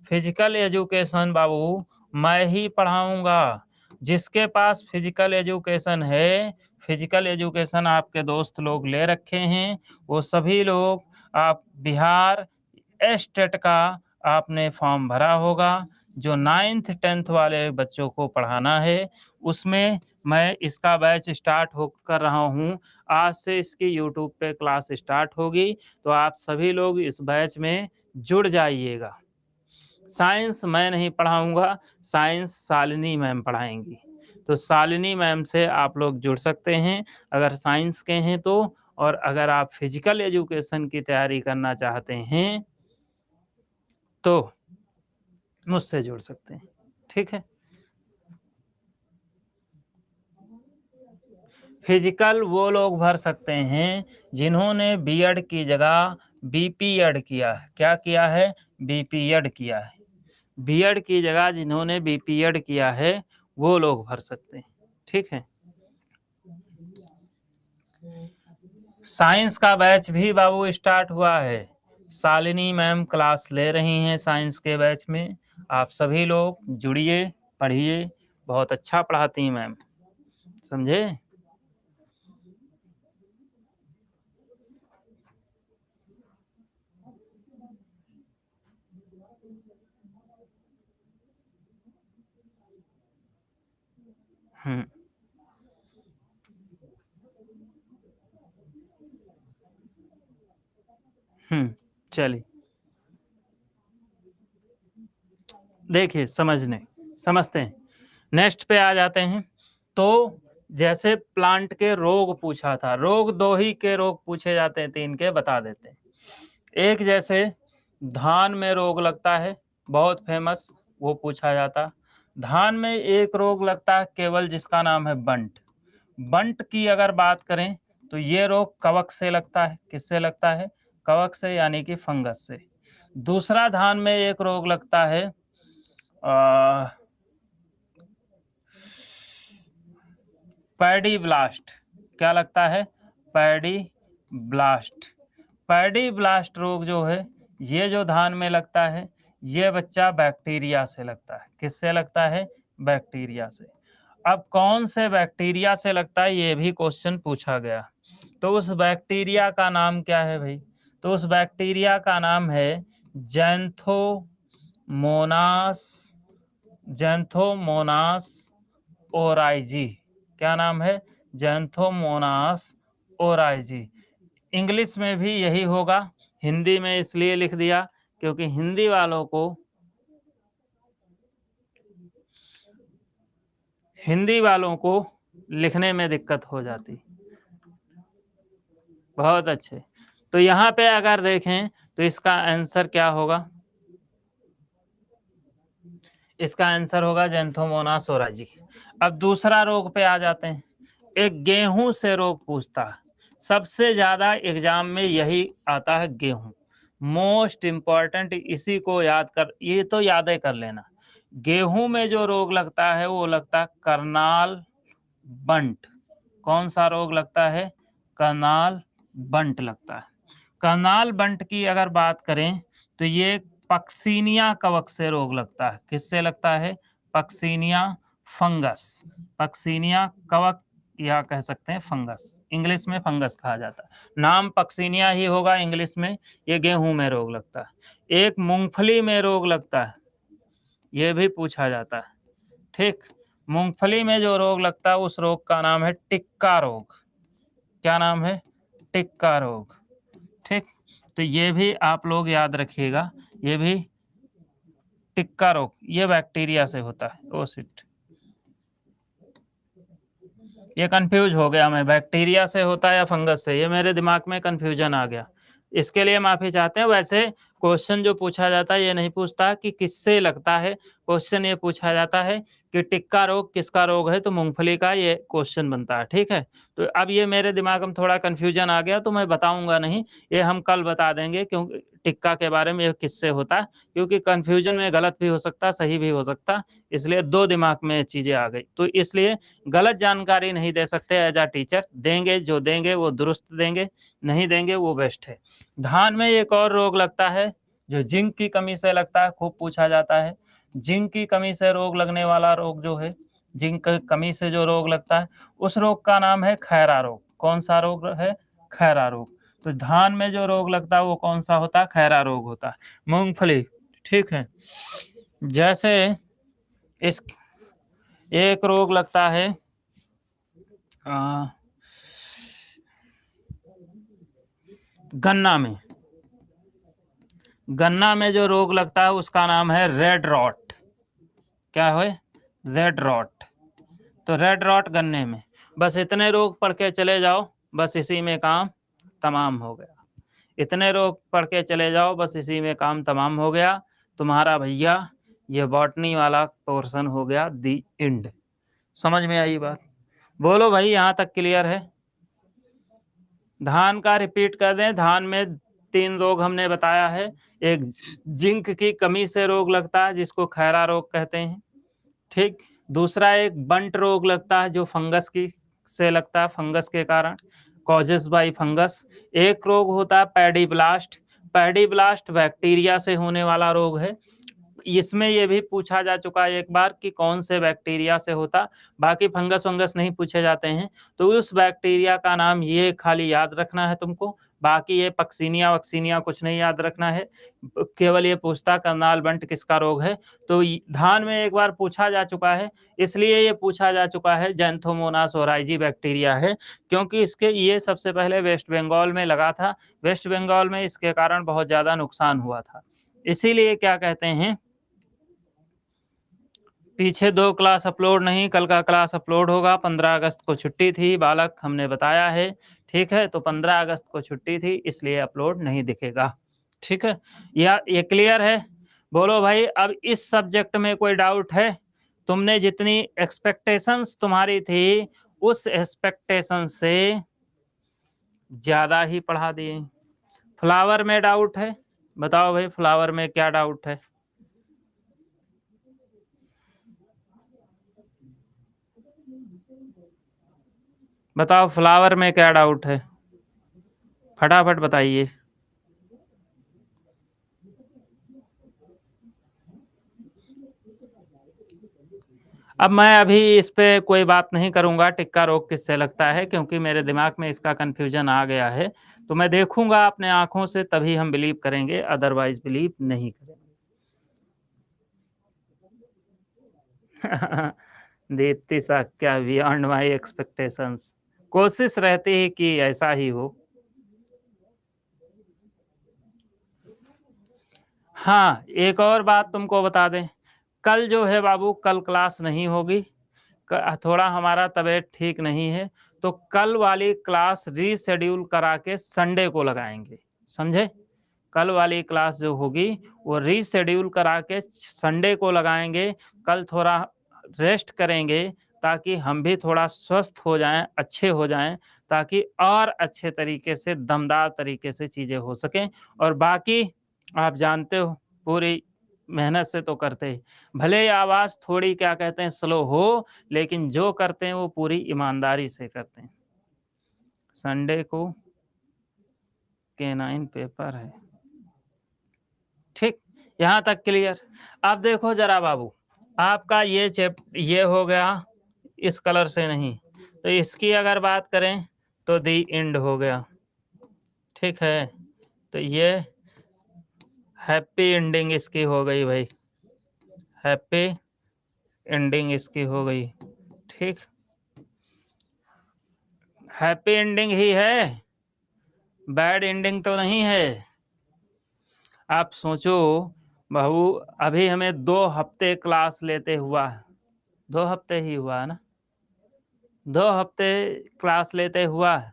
फिजिकल एजुकेशन बाबू मैं ही पढ़ाऊंगा। जिसके पास फिजिकल एजुकेशन है, फिजिकल एजुकेशन आपके दोस्त लोग ले रखे हैं, वो सभी लोग, आप बिहार स्टेट का आपने फॉर्म भरा होगा, जो 9th 10th वाले बच्चों को पढ़ाना है, उसमें मैं इसका बैच स्टार्ट हो कर रहा हूँ। आज से इसकी यूट्यूब पे क्लास स्टार्ट होगी, तो आप सभी लोग इस बैच में जुड़ जाइएगा। साइंस मैं नहीं पढ़ाऊंगा, साइंस शालिनी मैम पढ़ाएंगी। तो शालिनी मैम से आप लोग जुड़ सकते हैं अगर साइंस के हैं तो, और अगर आप फिजिकल एजुकेशन की तैयारी करना चाहते हैं तो मुझसे जुड़ सकते हैं। ठीक है, फिजिकल वो लोग भर सकते हैं जिन्होंने बीएड की जगह बीपीएड किया है। क्या किया है? बीपीएड किया है। बीएड की जगह जिन्होंने बीपीएड किया है वो लोग भर सकते हैं। ठीक है, साइंस का बैच भी बाबू स्टार्ट हुआ है। शालिनी मैम क्लास ले रही हैं साइंस के बैच में। आप सभी लोग जुड़िए, पढ़िए, बहुत अच्छा पढ़ाती हैं मैम। समझे? हम्म चलिए देखिए, समझते हैं। नेक्स्ट पे आ जाते हैं। तो जैसे प्लांट के रोग पूछा था, रोग 2 ही के रोग पूछे जाते हैं, 3 के बता देते हैं। एक जैसे धान में रोग लगता है, बहुत फेमस, वो पूछा जाता। धान में एक रोग लगता है केवल, जिसका नाम है बंट। बंट की अगर बात करें तो ये रोग कवक से लगता है। किससे लगता है? कवक से, यानी कि फंगस से। दूसरा धान में एक रोग लगता है पैडी ब्लास्ट। क्या लगता है? Paddy blast. पैडी ब्लास्ट रोग जो है ये जो धान में लगता है ये बच्चा बैक्टीरिया से लगता है। किससे लगता है? बैक्टीरिया से। अब कौन से बैक्टीरिया से लगता है ये भी क्वेश्चन पूछा गया। तो उस बैक्टीरिया का नाम क्या है भाई? तो उस बैक्टीरिया का नाम है जैंथोमोनास ओराइजी। क्या नाम है? Xanthomonas oryzae. इंग्लिश में भी यही होगा, हिंदी में इसलिए लिख दिया क्योंकि हिंदी वालों को लिखने में दिक्कत हो जाती। बहुत अच्छे। तो यहाँ पे अगर देखें तो इसका आंसर क्या होगा? इसका आंसर होगा जैंथोमोनास ओराइजी। अब दूसरा रोग पे आ जाते हैं। एक गेहूं से रोग पूछता है, सबसे ज्यादा एग्जाम में यही आता है, गेहूं। मोस्ट इंपॉर्टेंट, इसी को याद कर, ये तो याद ही कर लेना। गेहूं में जो रोग लगता है वो लगता है करनाल बंट। कौन सा रोग लगता है? करनाल बंट लगता है। करनाल बंट की अगर बात करें तो ये पक्सीनिया कवक से रोग लगता है। किससे लगता है? Puccinia fungus. पक्सीनिया कवक या कह सकते हैं फंगस, इंग्लिश में फंगस कहा जाता है। नाम पक्सीनिया ही होगा इंग्लिश में। ये गेहूं में रोग लगता है। एक मूंगफली में रोग लगता है, ये भी पूछा जाता है। ठीक, मूंगफली में जो रोग लगता है उस रोग का नाम है टिक्का रोग। क्या नाम है? टिक्का रोग। ठीक, तो ये भी आप लोग याद रखिएगा, ये भी टिक्का रोग ये बैक्टीरिया से होता है। ओ शिट, ये कंफ्यूज हो गया मैं, बैक्टीरिया से होता है या फंगस से, ये मेरे दिमाग में कंफ्यूजन आ गया। इसके लिए माफी चाहते हैं। वैसे क्वेश्चन जो पूछा जाता है ये नहीं पूछता कि किससे लगता है, क्वेश्चन ये पूछा जाता है कि टिक्का रोग किसका रोग है, तो मूंगफली का ये क्वेश्चन बनता है। ठीक है, तो अब ये मेरे दिमाग में थोड़ा कंफ्यूजन आ गया तो मैं बताऊंगा नहीं, ये हम कल बता देंगे क्योंकि टिक्का के बारे में किससे होता है, क्योंकि कंफ्यूजन में गलत भी हो सकता, सही भी हो सकता, इसलिए दो दिमाग में चीजें आ गई। तो इसलिए गलत जानकारी नहीं दे सकते एज अ टीचर, देंगे जो देंगे वो दुरुस्त देंगे, नहीं देंगे वो बेस्ट है। धान में एक और रोग लगता है जो जिंक की कमी से लगता है, खूब पूछा जाता है। जिंक की कमी से रोग लगने वाला रोग जो है, जिंक की कमी से जो रोग लगता है उस रोग का नाम है खैरा रोग। कौन सा रोग है? खैरा रोग। तो धान में जो रोग लगता है वो कौन सा होता है? खैरा रोग होता है। मूंगफली, ठीक है। जैसे इस एक रोग लगता है गन्ना में। गन्ना में जो रोग लगता है उसका नाम है रेड रॉट। क्या है? Red rot. तो रेड रॉट गन्ने में। बस इतने रोग पढ़ के चले जाओ, बस इसी में काम तमाम हो गया। इतने रोग पढ़ के चले जाओ, बस इसी में काम तमाम हो गया तुम्हारा भैया। ये बॉटनी वाला पोर्शन हो गया दी एंड। समझ में आई बात? बोलो भाई, यहां तक क्लियर है? धान का रिपीट कर दें। धान में 3 रोग हमने बताया है। एक जिंक की कमी से रोग लगता है जिसको खैरा रोग कहते हैं। ठीक, दूसरा एक बंट रोग लगता है जो फंगस की से लगता है, फंगस के कारण, कॉजेस बाय फंगस। एक रोग होता है paddy blast. Paddy blast bacteria से होने वाला रोग है। इसमें यह भी पूछा जा चुका है एक बार कि कौन से बैक्टीरिया से होता, बाकी फंगस वंगस नहीं पूछे जाते हैं। तो उस बैक्टीरिया का नाम ये खाली याद रखना है तुमको, बाकी ये पक्सीनिया वक्सीनिया कुछ नहीं याद रखना है। केवल ये पूछता करनाल बंट किसका रोग है। तो धान में एक बार पूछा जा चुका है, इसलिए ये पूछा जा चुका है जैंथोमोनास ओराइजी बैक्टीरिया है, क्योंकि इसके ये सबसे पहले वेस्ट बंगाल में लगा था। वेस्ट बंगाल में इसके कारण बहुत ज्यादा नुकसान हुआ था। इसीलिए क्या कहते हैं, पीछे 2 क्लास अपलोड नहीं, कल का क्लास अपलोड होगा। 15 अगस्त को छुट्टी थी बालक, हमने बताया है। ठीक है, तो 15 अगस्त को छुट्टी थी इसलिए अपलोड नहीं दिखेगा। ठीक है, या ये क्लियर है? बोलो भाई, अब इस सब्जेक्ट में कोई डाउट है? तुमने जितनी एक्सपेक्टेशंस तुम्हारी थी उस एक्सपेक्टेशन से ज्यादा ही पढ़ा दिए। फ्लावर में डाउट है? बताओ भाई, फ्लावर में क्या डाउट है? बताओ फ्लावर में क्या डाउट है, फटाफट बताइए। अब मैं अभी इस पे कोई बात नहीं करूँगा टिक्का रोग किससे लगता है, क्योंकि मेरे दिमाग में इसका कन्फ्यूज़न आ गया है। तो मैं देखूँगा अपने आँखों से, तभी हम बिलीव करेंगे, अदरवाइज़ बिलीव नहीं करेंगे। Deepti Shakya beyond my expectations. कोशिश रहती है कि ऐसा ही हो। हाँ, एक और बात तुमको बता दें, कल जो है बाबू, कल क्लास नहीं होगी। थोड़ा हमारा तबीयत ठीक नहीं है, तो कल वाली क्लास रीशेड्यूल करा के संडे को लगाएँगे, समझे? कल वाली क्लास जो होगी, वो रीशेड्यूल करा के संडे को लगाएँगे। कल थोड़ा रेस्ट करेंगे, ताकि हम भी थोड़ा स्वस्थ हो जाएँ, अच्छे हो जाएँ, ताकि और अच्छे तरीके से, दमदार तरीके से चीज़ें हो सकें। और बाकी आप जानते हो, पूरी मेहनत से तो करते ही। भले ही आवाज़ थोड़ी क्या कहते हैं स्लो हो, लेकिन जो करते हैं वो पूरी ईमानदारी से करते हैं। संडे को K9 पेपर है। ठीक, यहाँ तक क्लियर। अब देखो ज़रा बाबू, आपका ये हो गया, इस कलर से नहीं, तो इसकी अगर बात करें तो दी एंड हो गया, ठीक है? तो ये हैप्पी एंडिंग इसकी हो गई भाई, हैप्पी एंडिंग इसकी हो गई, ठीक? हैप्पी एंडिंग ही है, बैड एंडिंग तो नहीं है। आप सोचो बहू, अभी हमें 2 हफ्ते क्लास लेते हुआ है, 2 हफ्ते ही हुआ है ना? 2 हफ्ते क्लास लेते हुआ है,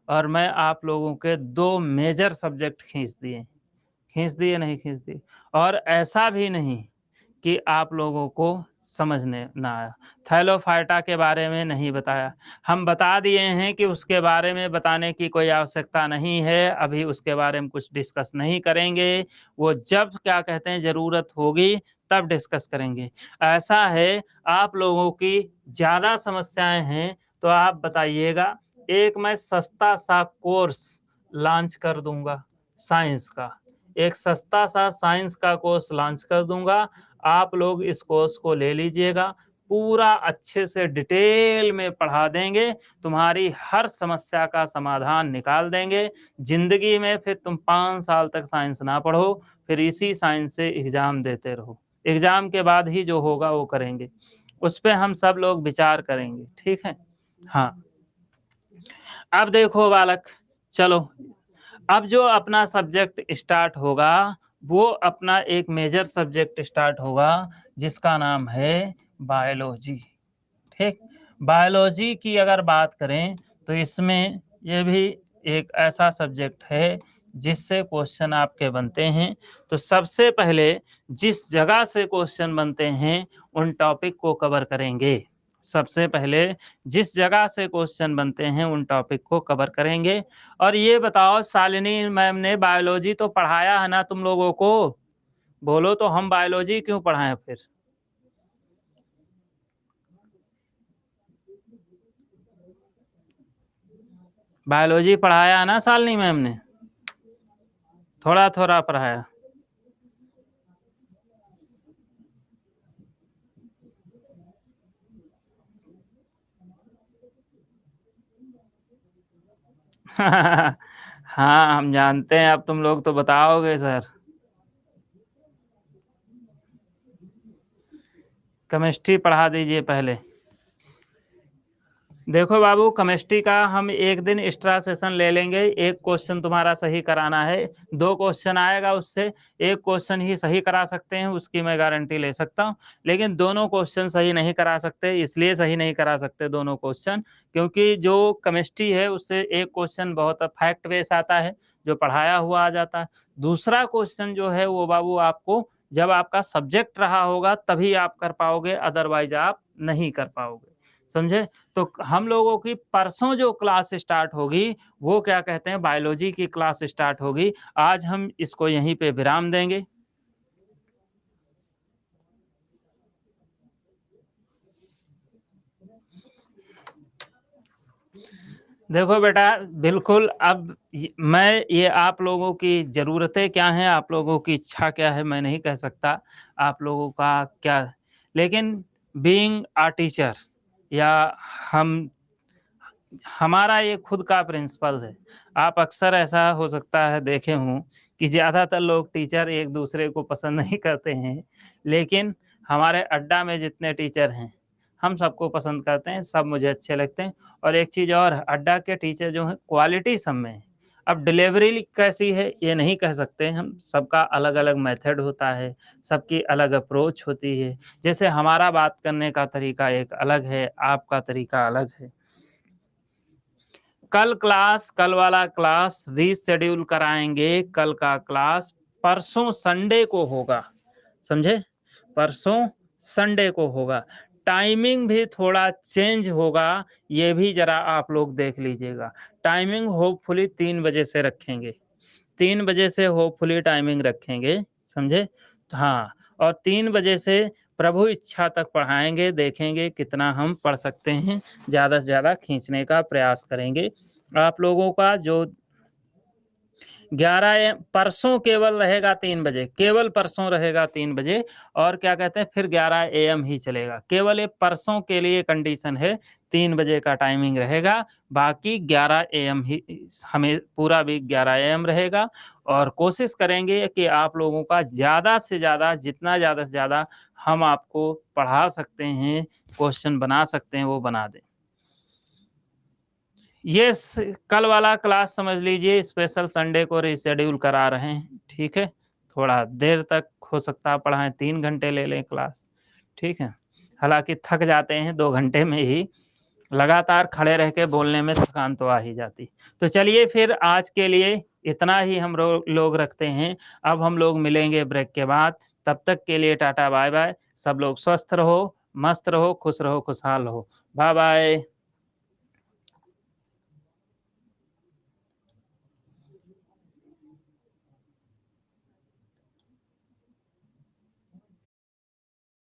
और मैं आप लोगों के 2 मेजर सब्जेक्ट खींच दिए, नहीं खींच दिए। और ऐसा भी नहीं कि आप लोगों को समझने ना आया। थैलोफाइटा के बारे में नहीं बताया। हम बता दिए हैं कि उसके बारे में बताने की कोई आवश्यकता नहीं है, अभी उसके बारे में कुछ डिस्कस नहीं करेंगे। वो जब क्या कहते हैं ज़रूरत होगी, तब डिस्कस करेंगे। ऐसा है, आप लोगों की ज़्यादा समस्याएँ हैं, तो आप बताइएगा, एक मैं सस्ता-सा कोर्स लॉन्च कर दूँगा साइंस का। एक सस्ता-सा साइंस का कोर्स लॉन्च कर दूँगा। आप लोग इस कोर्स को ले लीजिएगा, पूरा अच्छे से डिटेल में पढ़ा देंगे, तुम्हारी हर समस्या का समाधान निकाल देंगे। ज़िंदगी में फिर तुम 5 साल तक साइंस ना पढ़ो, फिर इसी साइंस से एग्ज़ाम देते रहो। एग्ज़ाम के बाद ही जो होगा वो करेंगे। उस पे हम सब लोग विचार करेंगे, ठीक है? हाँ। अब देखो बालक, चलो, अब जो अपना सब्जेक्ट स्टार्ट होगा, वो अपना एक मेजर सब्जेक्ट स्टार्ट होगा, जिसका नाम है बायोलॉजी, ठीक? बायोलॉजी की अगर बात करें, तो इसमें ये भी एक ऐसा सब्जेक्ट है, जिससे क्वेश्चन आपके बनते हैं। तो सबसे पहले जिस जगह से क्वेश्चन बनते हैं, उन टॉपिक को कवर करेंगे। सबसे पहले जिस जगह से क्वेश्चन बनते हैं, उन टॉपिक को कवर करेंगे। और ये बताओ, शालिनी मैम ने बायोलॉजी तो पढ़ाया है ना तुम लोगों को? बोलो तो, हम बायोलॉजी क्यों पढ़ाएँ फिर? बायोलॉजी पढ़ाया है ना शालिनी मैम ने? थोड़ा-थोड़ा पढ़ाया। हाँ, हम जानते हैं, अब तुम लोग तो बताओगे सर। केमिस्ट्री पढ़ा दीजिए पहले। देखो बाबू, केमिस्ट्री का हम एक दिन एक्स्ट्रा सेशन ले लेंगे। एक क्वेश्चन तुम्हारा सही कराना है, 2 क्वेश्चन आएगा उससे, 1 क्वेश्चन ही सही करा सकते हैं, उसकी मैं गारंटी ले सकता हूँ। लेकिन दोनों क्वेश्चन सही नहीं करा सकते, इसलिए सही नहीं करा सकते दोनों क्वेश्चन, क्योंकि जो केमिस्ट्री है, उससे एक क्वेश्चन बहुत फैक्ट बेस आता है, जो पढ़ाया हुआ आ जाता है। दूसरा क्वेश्चन जो है, वो बाबू आपको जब आपका सब्जेक्ट रहा होगा, तभी आप कर पाओगे, अदरवाइज़ आप नहीं कर पाओगे। समझे? तो हम लोगों की परसों जो क्लास स्टार्ट होगी, वो क्या कहते हैं, बायोलॉजी की क्लास स्टार्ट होगी। आज हम इसको यहीं पे विराम देंगे। देखो बेटा, बिल्कुल अब मैं ये आप लोगों की ज़रूरतें क्या हैं, आप लोगों की इच्छा क्या है, मैं नहीं कह सकता, आप लोगों का क्या, लेकिन बीइंग अ टीचर या हम हमारा ये खुद का प्रिंसिपल है। आप अक्सर ऐसा हो सकता है देखे हों कि ज़्यादातर लोग टीचर एक-दूसरे को पसंद नहीं करते हैं, लेकिन हमारे अड्डा में जितने टीचर हैं, हम सबको पसंद करते हैं, सब मुझे अच्छे लगते हैं। और एक चीज़ और है, अड्डा के टीचर जो हैं क्वालिटी सब में है। अब डिलीवरी कैसी है ये नहीं कह सकते हम, सबका अलग-अलग मेथड होता है, सबकी अलग अप्रोच होती है। जैसे हमारा बात करने का तरीका एक अलग है, आपका तरीका अलग है। कल वाला क्लास रीशेड्यूल कराएँगे, कल का क्लास परसों संडे को होगा, समझे? परसों संडे को होगा। टाइमिंग भी थोड़ा चेंज होगा, ये भी ज़रा आप लोग देख लीजिएगा। टाइमिंग होपफुली 3 बजे से रखेंगे। 3 बजे से होपफुली टाइमिंग रखेंगे, समझे? तो हाँ, और 3 बजे से प्रभु इच्छा तक पढ़ाएँगे, देखेंगे कितना हम पढ़ सकते हैं, ज़्यादा से ज़्यादा खींचने का प्रयास करेंगे। आप लोगों का जो 11 परसों केवल रहेगा 3 बजे, केवल परसों रहेगा 3 बजे और क्या कहते हैं फिर 11 एएम ही चलेगा। केवल ये परसों के लिए कंडीशन है, 3 बजे का टाइमिंग रहेगा, बाकी 11 एएम ही हमें पूरा वीक 11 एएम रहेगा और कोशिश करेंगे कि आप लोगों का ज़्यादा से ज़्यादा जितना ज़्यादा से ज़्यादा हम आपको पढ़ा सकते हैं, क्वेश्चन बना सकते हैं, वो बना दें। ये कल वाला क्लास समझ लीजिए स्पेशल संडे को रीशेड्यूल करा रहे हैं, ठीक है? थोड़ा देर तक हो सकता है पढ़ाएँ, 3 घंटे ले लें क्लास, ठीक है? हालाँकि थक जाते हैं 2 घंटे में ही, लगातार खड़े रह के बोलने में थकान तो आ ही जाती। तो चलिए फिर आज के लिए इतना ही हम लोग रखते हैं, अब हम लोग मिलेंगे ब्रेक के बाद, तब तक के लिए टाटा बाय-बाय, सब लोग स्वस्थ रहो, मस्त रहो, खुश रहो, खुशहाल रहो। बाय-बाय।